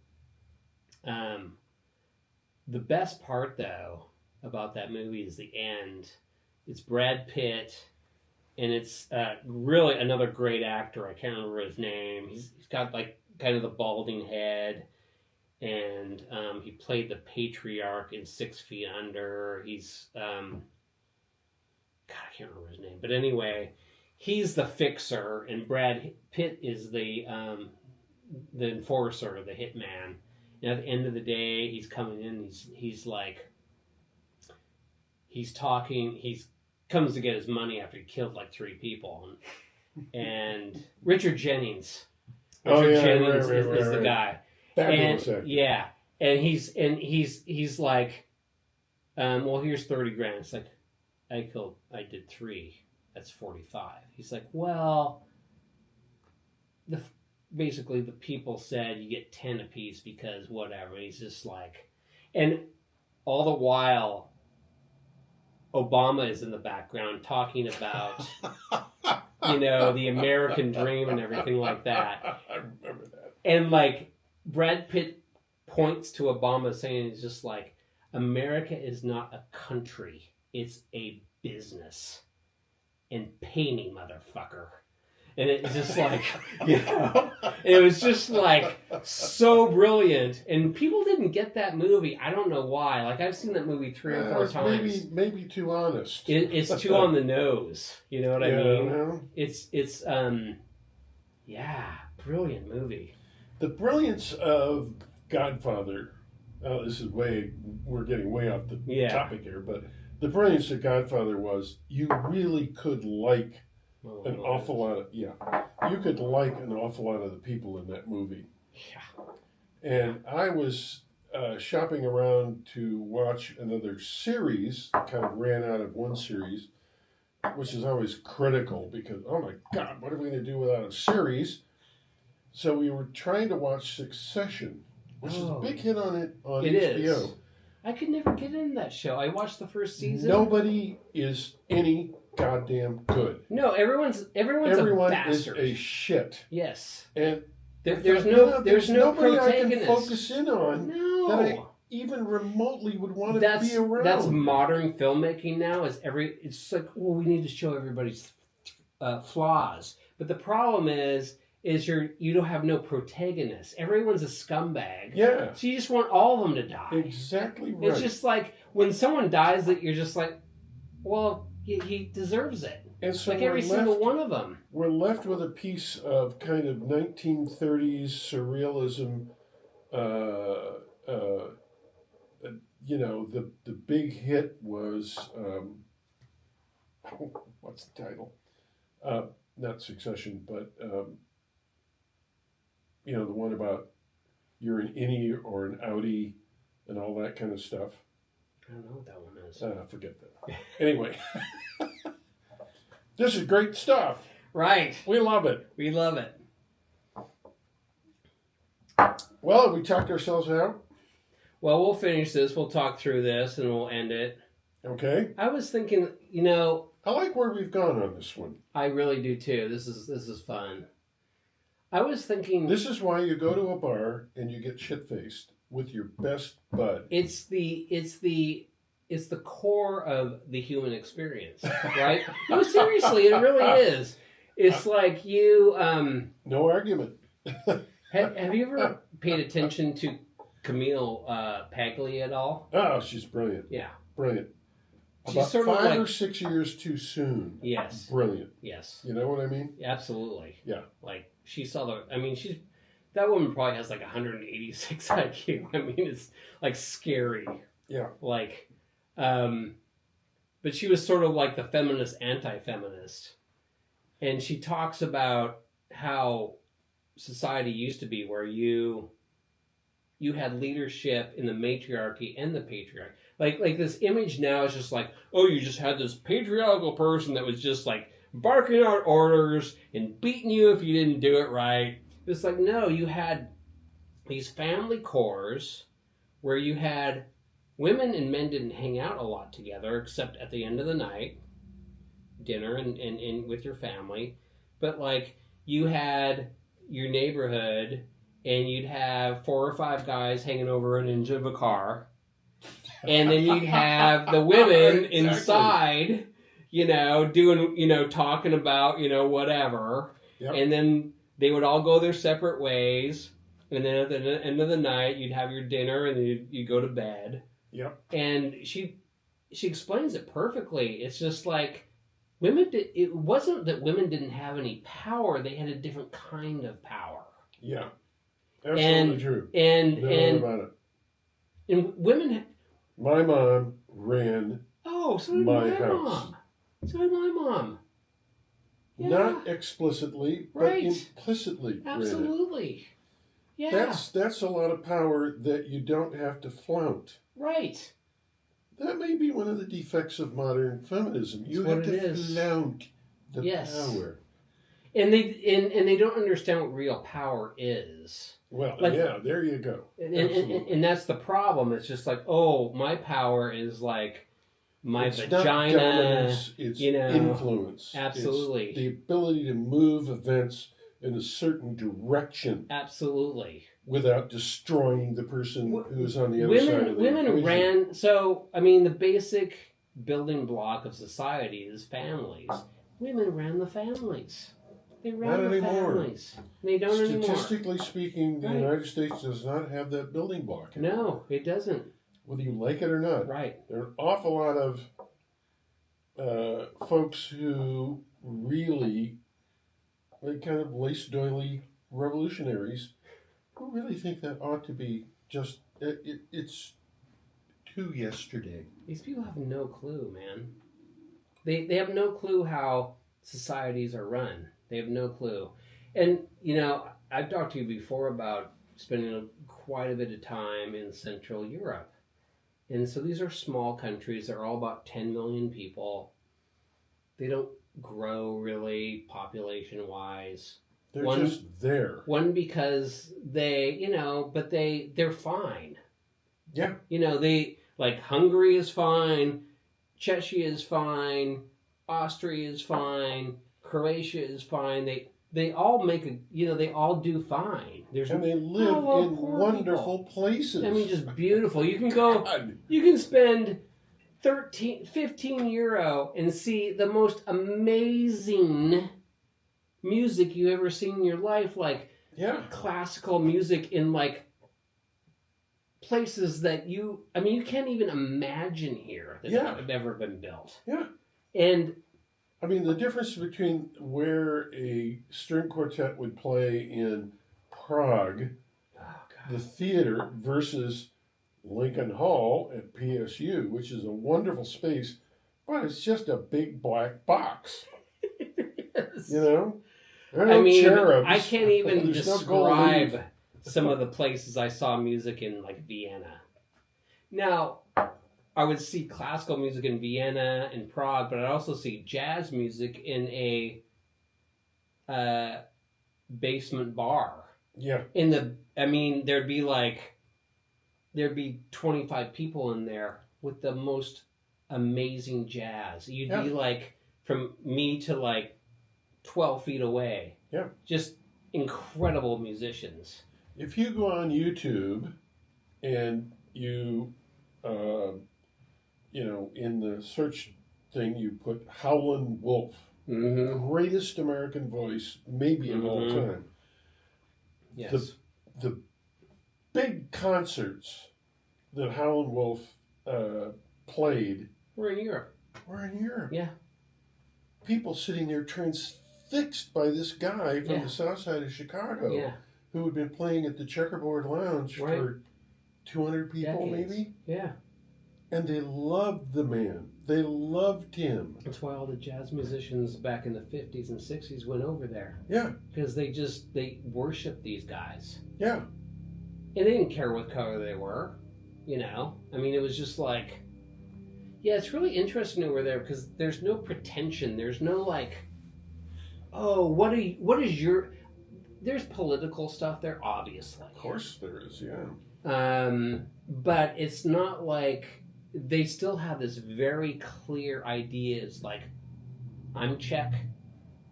The best part though about that movie is the end. It's Brad Pitt, and it's really another great actor. I can't remember his name. He's got like kind of the balding head, and he played the patriarch in 6 Feet Under. He's God, I can't remember his name, but anyway, he's the fixer, and Brad Pitt is the enforcer, the hitman. And at the end of the day, he's coming in. He's like, he's talking. He's comes to get his money after he killed like 3 people, and Richard Jennings. Richard Jennings is the guy. Fabulous And actor. yeah, and he's like, well, here's 30 grand. It's like, I did 3. That's 45. He's like, well, basically the people said you get 10 apiece because whatever. He's just like, and all the while, Obama is in the background talking about, you know, the American dream and everything like that. I remember that. And like Brad Pitt points to Obama saying, it's just like, America is not a country, it's a business. And pay me, motherfucker. And it's just like, you know, it was just like so brilliant. And people didn't get that movie. I don't know why. Like, I've seen that movie 3 or 4 times. Maybe too honest. It's too on the nose. You know what I mean? No. It's brilliant movie. The brilliance of Godfather. Oh, we're getting way off the topic here, but the brilliance of Godfather was you really could like an awful lot of you could like an awful lot of the people in that movie. Yeah. And I was shopping around to watch another series. Kind of ran out of one series, which is always critical because oh my God, what are we going to do without a series? So we were trying to watch Succession, which is a big hit on HBO. Is. I could never get into that show. I watched the first season. Nobody is any goddamn good. No, everyone a bastard. Is a shit. Yes. And there's no nobody I protagonist. can focus in on that I even remotely would want to be around. That's modern filmmaking now. It's like, well, we need to show everybody's flaws, but the problem is you don't have no protagonist. Everyone's a scumbag. Yeah. So you just want all of them to die. Exactly right. It's just like when someone dies that you're just like, well, he deserves it. And so like every single one of them. We're left with a piece of kind of 1930s surrealism. You know, the big hit was what's the title? Not Succession, but you know, the one about you're an innie or an outie and all that kind of stuff. I don't know what that one is. Forget that. Anyway, this is great stuff. Right. We love it. We love it. Well, have we talked ourselves out? Well, we'll finish this. We'll talk through this and we'll end it. Okay. I was thinking, you know, I like where we've gone on this one. I really do too. This is fun. I was thinking This is why you go to a bar and you get shit-faced with your best bud. it's the core of the human experience, right? No, seriously, it really is. It's like you No argument. have you ever paid attention to Camille Paglia at all? Oh, she's brilliant. Yeah. Brilliant. She's About sort of 5 like or 6 years too soon. yes. Brilliant. Yes. You know what I mean? Absolutely. Yeah. Like she saw that woman probably has like 186 IQ. I mean, it's like scary. Yeah. Like, but she was sort of like the feminist anti-feminist, and she talks about how society used to be, where you had leadership in the matriarchy and the patriarchy. Like this image now is just like, oh, you just had this patriarchal person that was just like barking out orders and beating you if you didn't do it right. It's like, no, you had these family cores where you had women and men didn't hang out a lot together except at the end of the night, dinner and with your family. But like you had your neighborhood and you'd have 4 or 5 guys hanging over an engine of a car. And then you'd have the women Exactly. inside, doing, talking about, whatever. Yep. And then they would all go their separate ways. And then at the end of the night, you'd have your dinner and then you'd go to bed. Yep. And she explains it perfectly. It's just like it wasn't that women didn't have any power. They had a different kind of power. Yeah. Absolutely true. And No doubt about it. And women. My mom ran Oh, so did my my house. mom. So did my mom. Yeah. Not explicitly, but Right. implicitly ran it. Absolutely. Yeah. That's a lot of power that you don't have to flaunt. Right. That may be one of the defects of modern feminism. You That's have what it to is. flaunt the Yes. power. And they don't understand what real power is. Well, Like- yeah, there you go. And that's the problem. It's just like, oh, my power is like my It's not vagina. dominance, it's influence. Absolutely. It's the ability to move events in a certain direction Absolutely. without destroying the person who's on the other side of the Women equation. ran. So I mean, the basic building block of society is families. Women ran the families. They ran Not the anymore. families. They don't anymore. Statistically speaking, the Right. United States does not have that building block anymore. No, it doesn't. Whether you like it or not. Right. There are an awful lot of folks who really, like kind of lace-doily revolutionaries, who really think that ought to be just, it's too yesterday. These people have no clue, man. They have no clue how societies are run. They have no clue. And, I've talked to you before about spending quite a bit of time in Central Europe. And so these are small countries. They're all about 10 million people. They don't grow really population-wise. They're One- just there. One, because but they're fine. Yeah. They, like, Hungary is fine, Czechia is fine, Austria is fine, Croatia is fine. They all they all do fine. And they live Oh, in poor wonderful places. I mean, just beautiful. You can go, God. you can spend 15 euro and see the most amazing music you ever seen in your life, like Yeah. classical music in like places that you can't even imagine here that Yeah. have ever been built. Yeah. And I mean, the difference between where a string quartet would play in Prague, the theater, versus Lincoln Hall at PSU, which is a wonderful space, but it's just a big black box. Yes. You know? There are I no mean, cherubs. I can't even There's no gold leaf. describe some of the places I saw music in, like Vienna. Now, I would see classical music in Vienna and Prague, but I'd also see jazz music in a basement bar. Yeah. There'd be 25 people in there with the most amazing jazz. You'd be like from me to like 12 feet away. Yeah. Just incredible musicians. If you go on YouTube and you, in the search thing, you put Howlin' Wolf, Mm-hmm. greatest American voice maybe of all time. Yes. The big concerts that Howlin' Wolf played We're in Europe. were in Europe. Yeah. People sitting there transfixed by this guy from the south side of Chicago who had been playing at the Checkerboard Lounge for 200 people, maybe? Yeah. And they loved the man. They loved him. That's why all the jazz musicians back in the 50s and 60s went over there. Yeah. Because they worshiped these guys. Yeah. And they didn't care what color they were, I mean, it was just like, yeah, it's really interesting over there because there's no pretension. There's no like, oh, there's political stuff there, obviously. Of course there is, yeah. But it's not like, they still have this very clear idea. It's like, I'm Czech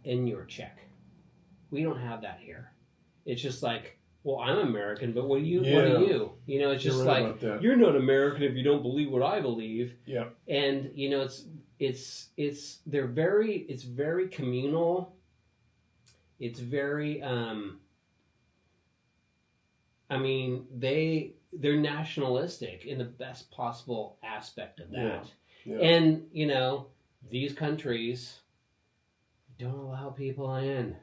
and you're Czech. We don't have that here. It's just like, well, I'm American, but what are you? It's just like, you're not American if you don't believe what I believe. Yeah. And it's very communal. It's very they're nationalistic in the best possible aspect of that. Yeah. And these countries don't allow people in.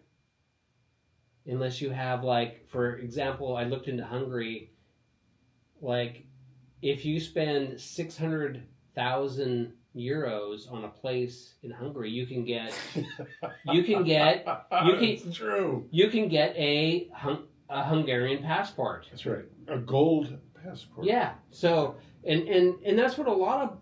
Unless you have, like, for example, I looked into Hungary. Like, if you spend 600,000 euros on a place in Hungary, you can get It's true. You can get a Hungarian passport. That's right, a gold passport. Yeah. So and that's what a lot of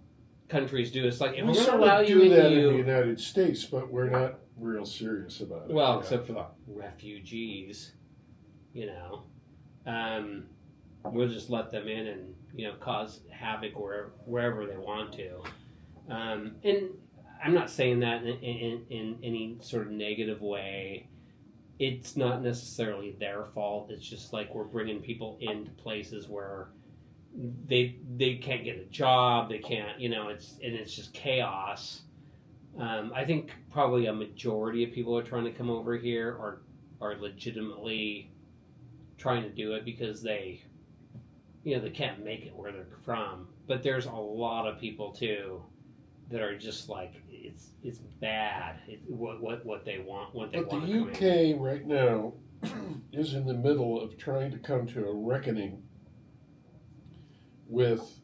countries do. It's like, if we we're going to sort allow of you do that in the United States, but we're not real serious about it. Well, except for the refugees, we'll just let them in and cause havoc wherever they want to. And I'm not saying that in any sort of negative way. It's not necessarily their fault. It's just like, we're bringing people into places where they can't get a job. They can't, it's just chaos. I think probably a majority of people are trying to come over here are legitimately trying to do it because they can't make it where they're from. But there's a lot of people too that are just like, it's bad. What they want. What they want. But the UK right now is in the middle of trying to come to a reckoning with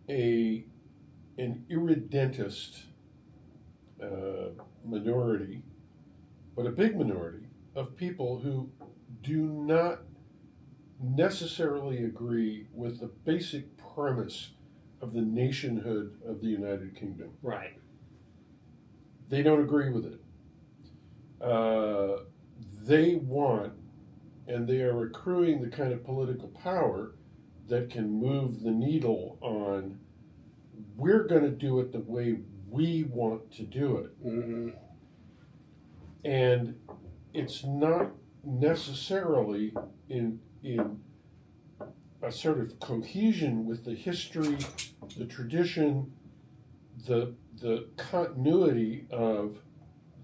an irredentist minority, but a big minority of people who do not necessarily agree with the basic premise of the nationhood of the United Kingdom. Right. They don't agree with it. They want, and they are accruing the kind of political power that can move the needle on, we're going to do it the way we want to do it. Mm-hmm. And it's not necessarily in a sort of cohesion with the history, the tradition, the continuity of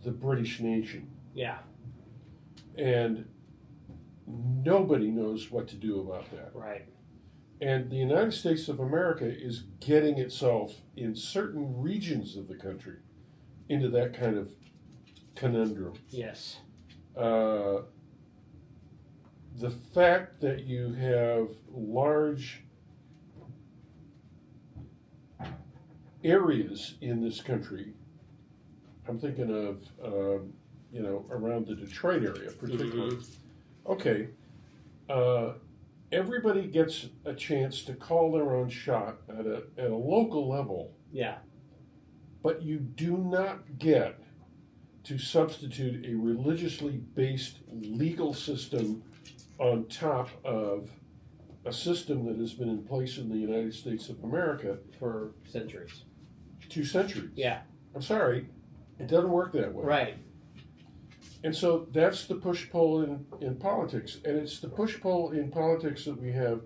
the British nation. Yeah. And nobody knows what to do about that. Right. And the United States of America is getting itself, in certain regions of the country, into that kind of conundrum. Yes. The fact that you have large areas in this country, I'm thinking of, around the Detroit area particularly. Mm-hmm. Okay. Everybody gets a chance to call their own shot at a local level. Yeah. But you do not get to substitute a religiously based legal system on top of a system that has been in place in the United States of America for centuries. 2 centuries. Yeah. I'm sorry, it doesn't work that way. Right. And so that's the push-pull in politics. And it's the push-pull in politics that we have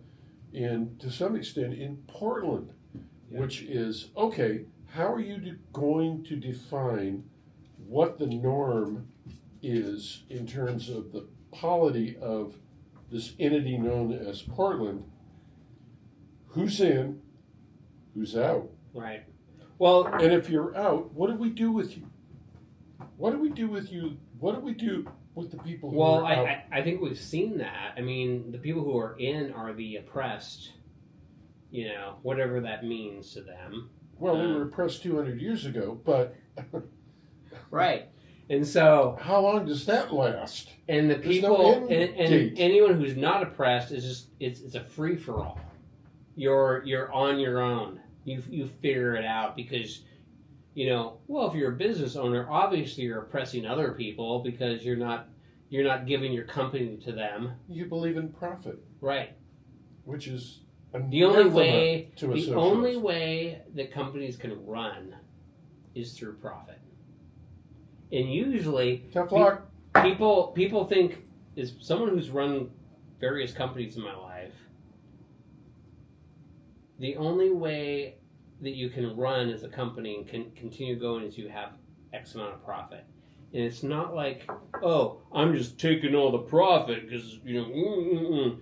to some extent, in Portland, which is, okay, how are you going to define what the norm is in terms of the polity of this entity known as Portland? Who's in, who's out? Right. Well, and if you're out, what do we do with you? What do we do with you? What do we do with the people who are out? Well, I think we've seen that. I mean, the people who are in are the oppressed, whatever that means to them. Well, they were oppressed 200 years ago, but... Right. And so... How long does that last? And the people, and anyone who's not oppressed is just, it's a free-for-all. You're on your own. You figure it out because, well, if you're a business owner, obviously you're oppressing other people because you're not giving your company to them. You believe in profit. Right. Which is the only way that companies can run is through profit. And usually tough luck. People think, as someone who's run various companies in my life, the only way that you can run as a company and can continue going is you have X amount of profit. And it's not like, oh, I'm just taking all the profit because, You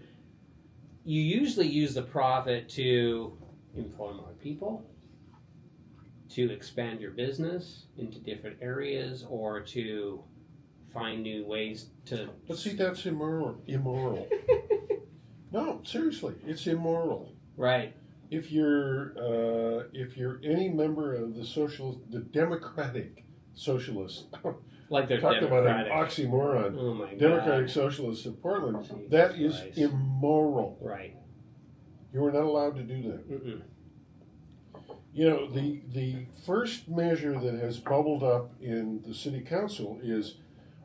usually use the profit to employ more people, to expand your business into different areas, or to find new ways to... But see, that's immoral. No, seriously, it's immoral. Right. If you're any member of the Democratic Socialists, like they're talk Democratic. about an oxymoron. Oh my God. Democratic Socialists of Portland. Jesus that is Christ. Immoral. Right. You are not allowed to do that. Mm-mm. The first measure that has bubbled up in the city council is,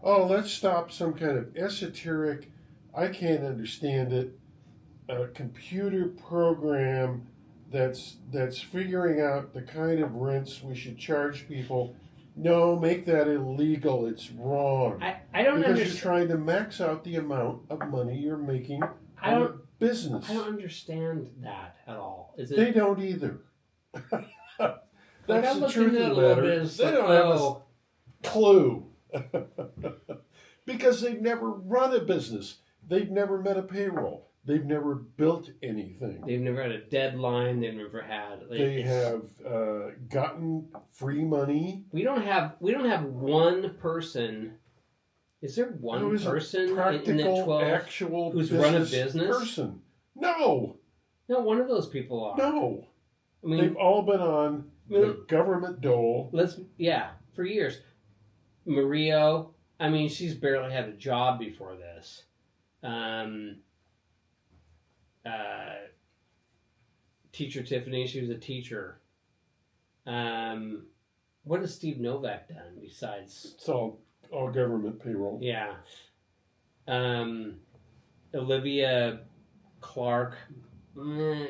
let's stop some kind of esoteric, I can't understand it, computer program that's figuring out the kind of rents we should charge people. No, make that illegal. It's wrong. I don't because understand. You're trying to max out the amount of money you're making on your business. I don't understand that at all. They don't either. That's the truth of the matter. They don't have a clue. Because they've never run a business. They've never met a payroll. They've never built anything. They've never had a deadline. They've never had. They have gotten free money. We don't have one person. Is there one person in that 12 actual who's run a business? Person? No. No, one of those people are. No. I mean, they've all been on the government dole. For years. Mario, I mean, she's barely had a job before this. Teacher Tiffany, she was a teacher. What has Steve Novak done besides? It's all government payroll. Yeah. Olivia Clark.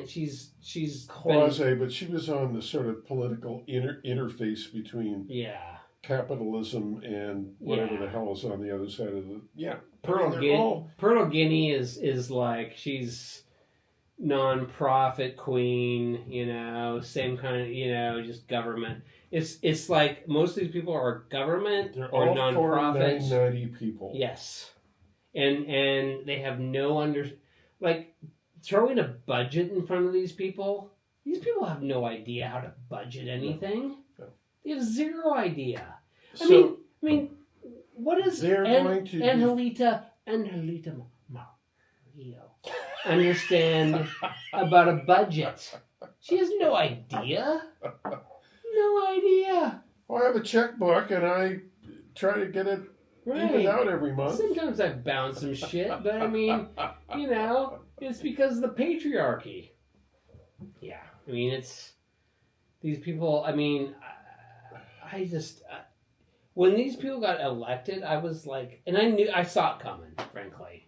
She's quasi, but she was on the sort of political interface between capitalism and whatever the hell is on the other side of the Pearl Guinea is like, she's non-profit queen, same kind of, just government. It's like most of these people are government or non-profit. 90 people. Yes, and they have throwing a budget in front of these people. These people have no idea how to budget anything. No. They have zero idea. I mean, what is Angelita Mario understand about a budget? She has no idea. No idea. Well, I have a checkbook and I try to get it evened out every month. Sometimes I bounce some shit, but I mean, it's because of the patriarchy. Yeah, I mean, it's these people. I mean, I just when these people got elected, I was like, and I saw it coming, frankly.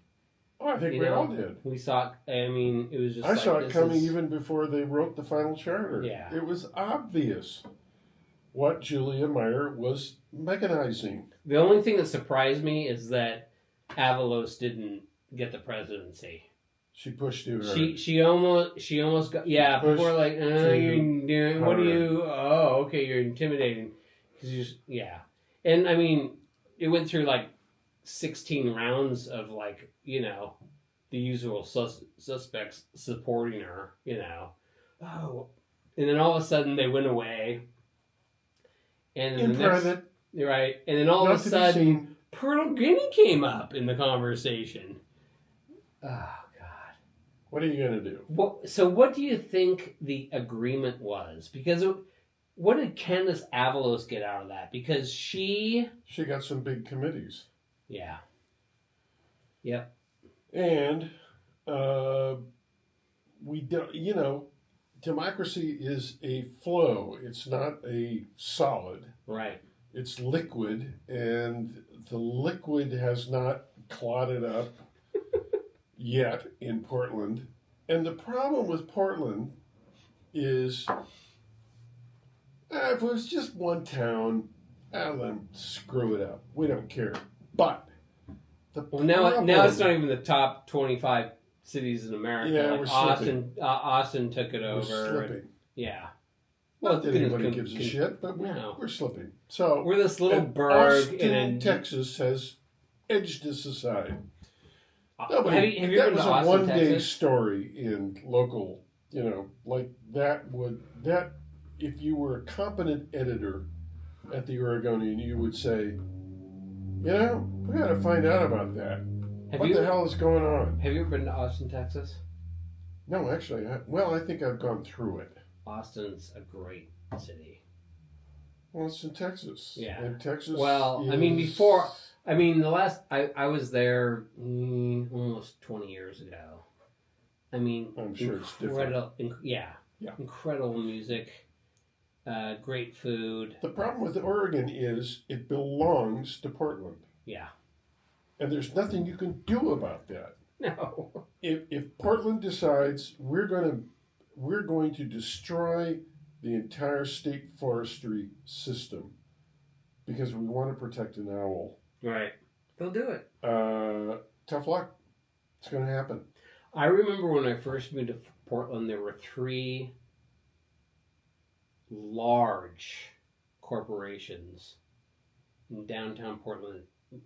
Oh, I think we all did. We saw it. I mean, it was just. I saw it coming even before they wrote the final charter. Yeah, it was obvious what Julia Meyer was mechanizing. The only thing that surprised me is that Avalos didn't get the presidency. She pushed too hard. She almost got, yeah. People were like, you're doing, what are you? Oh, okay, you're intimidating. 'Cause yeah, and I mean, it went through like 16 rounds of like, the usual suspects supporting her. Oh, and then all of a sudden they went away, and then in private, right, and then all of a sudden Pearl Guinea came up in the conversation. Oh, what are you going to do? So what do you think the agreement was? Because what did Candace Avalos get out of that? Because she got some big committees. Yeah. Yep. And we don't, democracy is a flow. It's not a solid. Right. It's liquid, and the liquid has not clotted up yet in Portland. And the problem with Portland is, if it was just one town, let them screw it up. We don't care. But now it's not even the top 25 cities in America. Yeah, like we're Austin, Austin took it over. We're slipping. Yeah. Not that anybody gives a shit, but we're slipping. So we're this little burg in Texas has edged us aside. Have you that been was to a Austin, one-day Texas? story in local, like that if you were a competent editor at the Oregonian, you would say, we got to find out about that. What the hell is going on? Have you ever been to Austin, Texas? No, actually, I think I've gone through it. Austin's a great city. Well, it's in Texas. Yeah. And Texas. Well, is... the last I was there almost 20 years ago. I'm sure it's different. Yeah. Incredible music, great food. The problem with Oregon is it belongs to Portland. Yeah. And there's nothing you can do about that. No. If Portland decides we're going to destroy the entire state forestry system because we want to protect an owl. Right. They'll do it. Tough luck. It's going to happen. I remember when I first moved to Portland, there were 3 large corporations in downtown Portland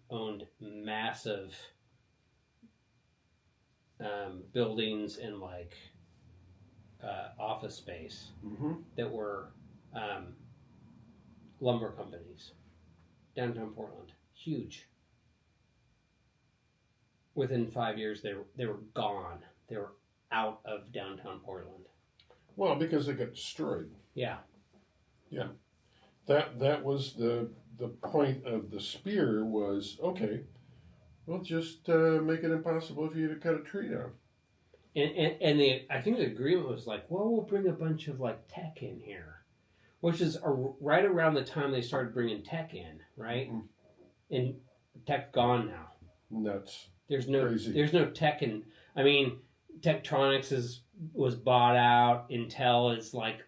owned massive buildings and office space that were lumber companies. Downtown Portland, huge. Within 5 years, they were gone. They were out of downtown Portland. Well, because they got destroyed. Yeah. Yeah. That was the point of the spear was, okay, we'll just make it impossible for you to cut a tree down. And I think the agreement was like, well, we'll bring a bunch of tech in here, which is right around the time they started bringing tech in, right? Mm-hmm. And tech gone now. Nuts. There's no Crazy. There's no tech in. Tektronix was bought out. Intel is like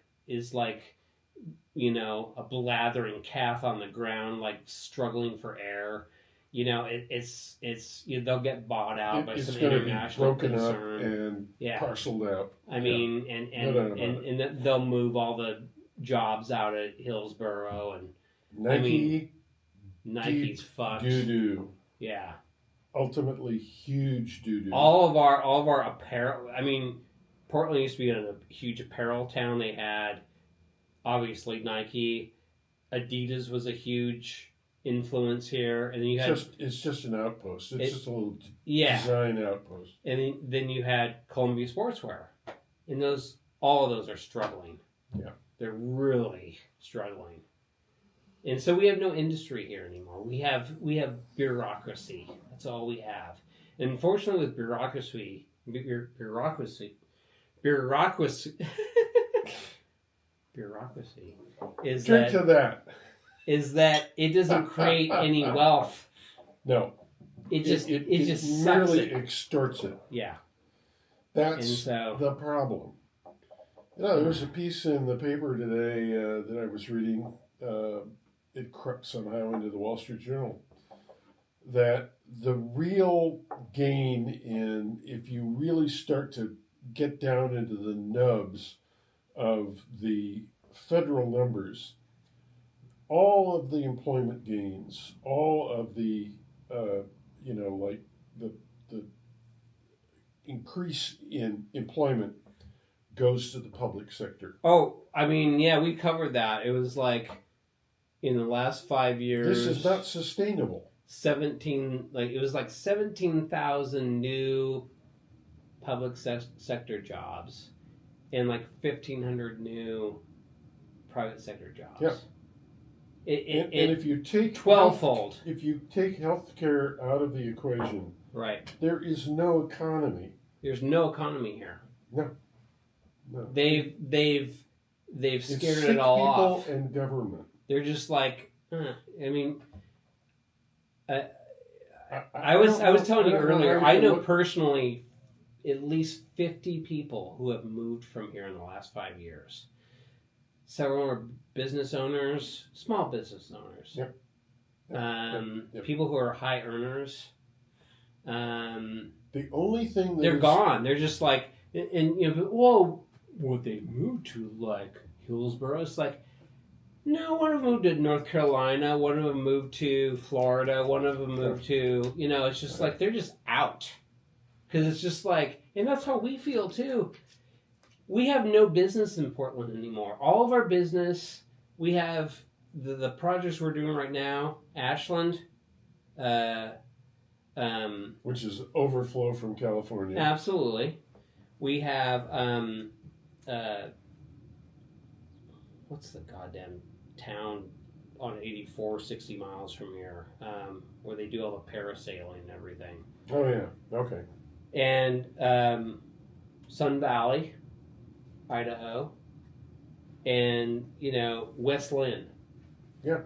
a blathering calf on the ground, struggling for air. They'll get bought out by some international concern. It's going to be broken up and parceled out. And they'll move all the jobs out of Hillsboro and Nike's fucked. Doo-doo. Yeah. Ultimately, huge doo-doo. All of our apparel. Portland used to be a huge apparel town. They had obviously Nike, Adidas was a huge influence here, and then you had it's just an outpost. It's just a little design outpost. And then you had Columbia Sportswear, and all of those are struggling. Yeah, they're really struggling, and so we have no industry here anymore. We have bureaucracy. That's all we have. And unfortunately, with bureaucracy is Drink to that. Is that it doesn't create any wealth. No. It just merely extorts it. Yeah. That's the problem. There was a piece in the paper today that I was reading it crept somehow into the Wall Street Journal, that the real gain in, if you really start to get down into the nubs of the federal numbers, all of the employment gains, all of the, like the increase in employment goes to the public sector. Oh, I mean, yeah, we covered that. It was like in the last 5 years. This is not sustainable. 17,000 new public sector jobs and like 1,500 new private sector jobs. Yeah. And if you take 12-fold. If you take healthcare out of the equation, right, there is no economy. There's no economy here. No. They've It's scared sick it all people off. and government. They're just like, I mean, I I was telling you don't know earlier. how I you know look- personally at least 50 people who have moved from here in the last 5 years. Several are business owners, small business owners. Yep. Yep. People who are high earners. The only thing They're gone. They're just like, and whoa, would they move to like Hillsborough? It's like, no, one of them moved to North Carolina, one of them moved to Florida, one of them moved to, it's just like they're just out. Because it's just like, and that's how we feel too. We have no business in Portland anymore. All of our business, we have the projects we're doing right now, Ashland, which is overflow from California. Absolutely. We have what's the goddamn town on 84, 60 miles from here, where they do all the parasailing and everything. Oh yeah, okay. And Sun Valley, Idaho, and West Lynn. Yeah.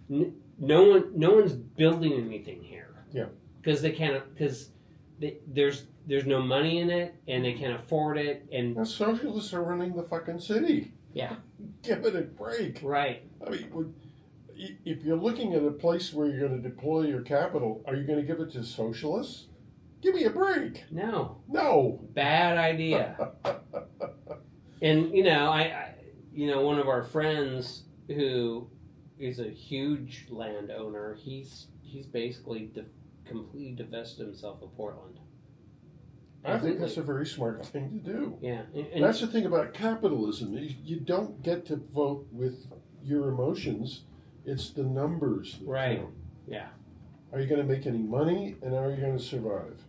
No one's building anything here. Yeah. Because they can't. Because there's no money in it, and they can't afford it. And the socialists are running the fucking city. Yeah. Give it a break. Right. I mean, if you're looking at a place where you're going to deploy your capital, are you going to give it to socialists? Give me a break. No. Bad idea. And I one of our friends who is a huge landowner, he's basically completely divested himself of Portland. I think that's a very smart thing to do. Yeah. And that's the thing about capitalism. You don't get to vote with your emotions. It's the numbers that right. count. Yeah. Are you going to make any money, and are you going to survive?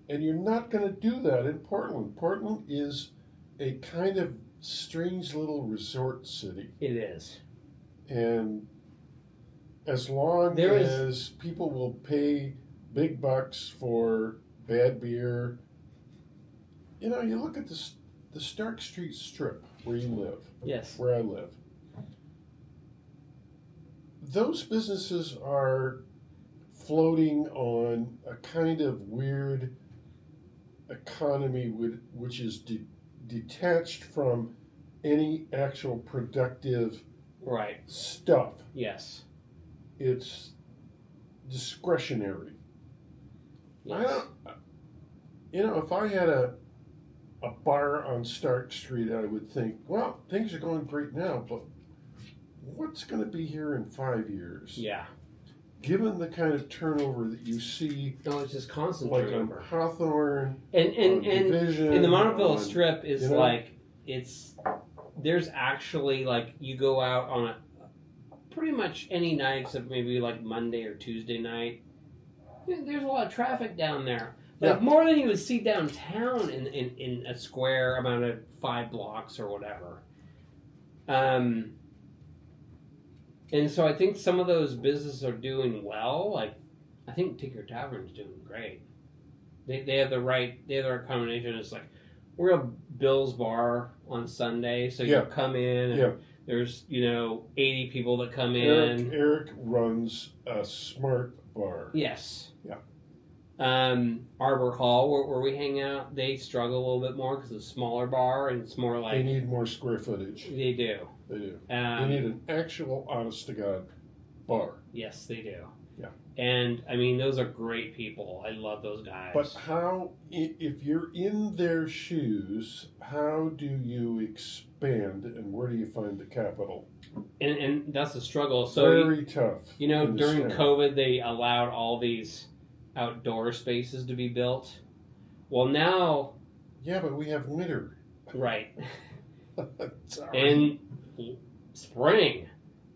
And you're not going to do that in Portland. Portland is a kind of strange little resort city. It is. And as long as people will pay big bucks for bad beer, you look at the Stark Street Strip where you live. Yes. Where I live. Those businesses are floating on a kind of weird economy which is detached from any actual productive stuff. Yes. It's discretionary. Yes. If I had a bar on Stark Street, I would think, well, things are going great now, but what's going to be here in 5 years? Yeah. Given the kind of turnover that you see, it's just constant like turnover. on Hawthorne, and Division, the Montville Strip is it's there's actually you go out on pretty much any night except maybe Monday or Tuesday night. There's a lot of traffic down there. More than you would see downtown in a square amount of 5 blocks or whatever. And so I think some of those businesses are doing well. I think Tinker Tavern's doing great. They have the right combination. It's we're a Bill's bar on Sunday, so you come in and there's 80 people that come in. Eric runs a smart bar. Yes. Yeah. Arbor Hall, where we hang out, they struggle a little bit more because it's a smaller bar and it's more like They need more square footage. they do. They do. They need an actual, honest to God bar. Yes, they do. Yeah. And I mean, those are great people. I love those guys. But how, if you're in their shoes, how do you expand and where do you find the capital? And that's the struggle. So Very tough. You know, during town. COVID, they allowed all these outdoor spaces to be built. Well, now, Yeah, but we have winter. right, Sorry. and spring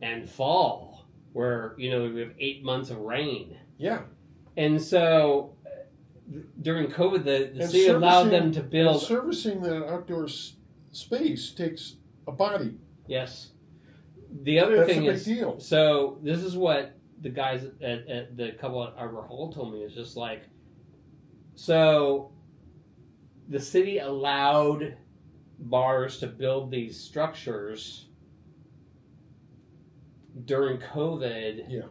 and fall, where we have 8 months of rain. Yeah. And so during COVID, the And city allowed them to and build. servicing that outdoor space takes a body. Yes. The other That's thing a big is, deal. so this is what the guys at the couple at Arbor Hall told me. It's just like, so the city allowed bars to build these structures during COVID. Yeah.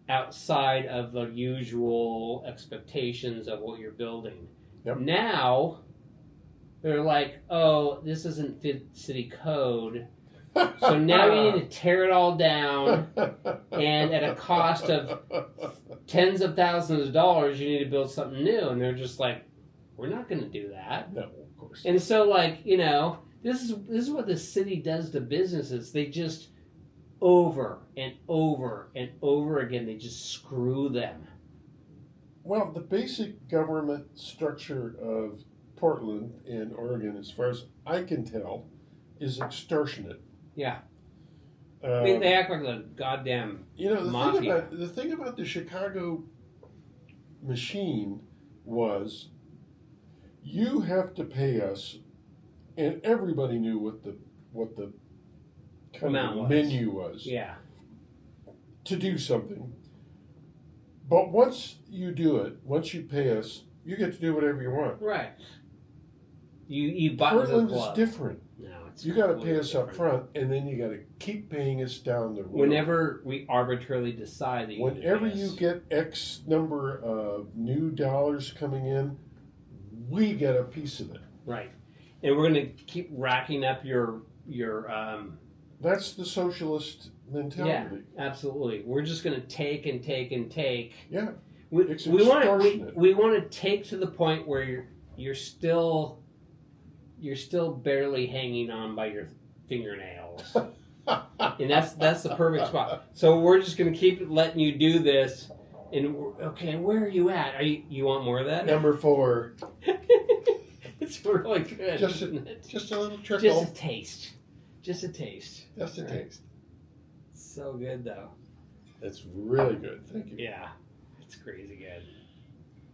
Outside of the usual expectations of what you're building. Yep. Now, they're like, oh, this isn't fit city code. So now you need to tear it all down, and at a cost of tens of thousands of dollars, you need to build something new. And they're just like, we're not going to do that. No, of course. And so, like, this is what the city does to businesses. They just over and over and over again, they just screw them. Well, the basic government structure of Portland and Oregon, as far as I can tell, is extortionate. Yeah. They act like a goddamn mafia. The thing about the Chicago machine was you have to pay us, and everybody knew what the kind of menu was. Yeah. To do something. But once you do it, once you pay us, you get to do whatever you want. Right. You buy Portland the club. is different. No, it's You got to pay us different. up front, and then you got to keep paying us down the road. Whenever we arbitrarily decide that Whenever you get X number of new dollars coming in, we get a piece of it. right, and we're going to keep racking up your That's the socialist mentality. Yeah, absolutely. We're just going to take and take and take. Yeah, we it's want extortionate. we want to take to the point where you're still barely hanging on by your fingernails, and that's the perfect spot. So we're just going to keep letting you do this. And okay, where are you at? You want more of that? Number 4. It's really good, isn't it? Just a little trickle. Just a taste. Just a taste. Just a Right. taste. So good, though. That's really good. Thank you. Yeah, it's crazy good.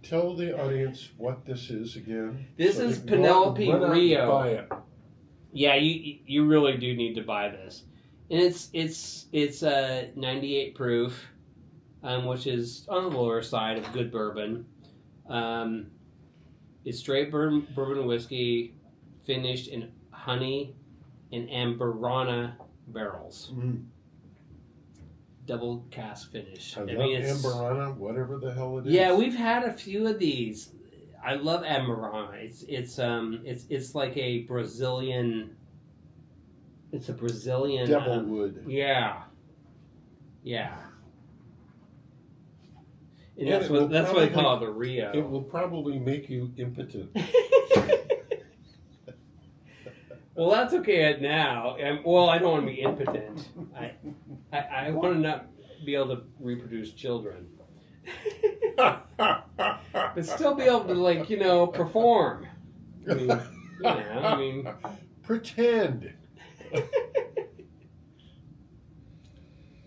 Tell the audience what this is again. This so is they can go out and Penelope run out and Rio. buy it. Yeah, you really do need to buy this, and it's 98 proof, which is on the lower side of good bourbon. It's straight bourbon whiskey, finished in honey and Amberana barrels. Mm. Double cask finish. I love it's Amberana, whatever the hell it is. Yeah, we've had a few of these. I love Amberana. It's like a Brazilian. It's a Brazilian Devilwood. Yeah. And Yeah, that's why they call it the Rio. It will probably make you impotent. Well, that's okay now. Well, I don't want to be impotent. I want to not be able to reproduce children. But still be able to, perform. I mean, Pretend.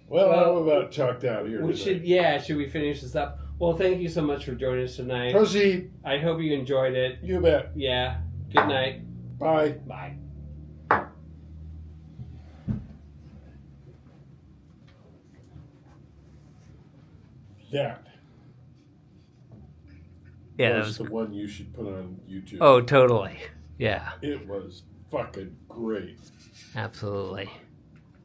Well, I'm about talked out here. should we finish this up? Well, thank you so much for joining us tonight. Proceed. I hope you enjoyed it. You bet. Yeah. Good night. Bye. Bye. That Yeah, was the one you should put on YouTube. Oh, totally. Yeah, It was fucking great. absolutely.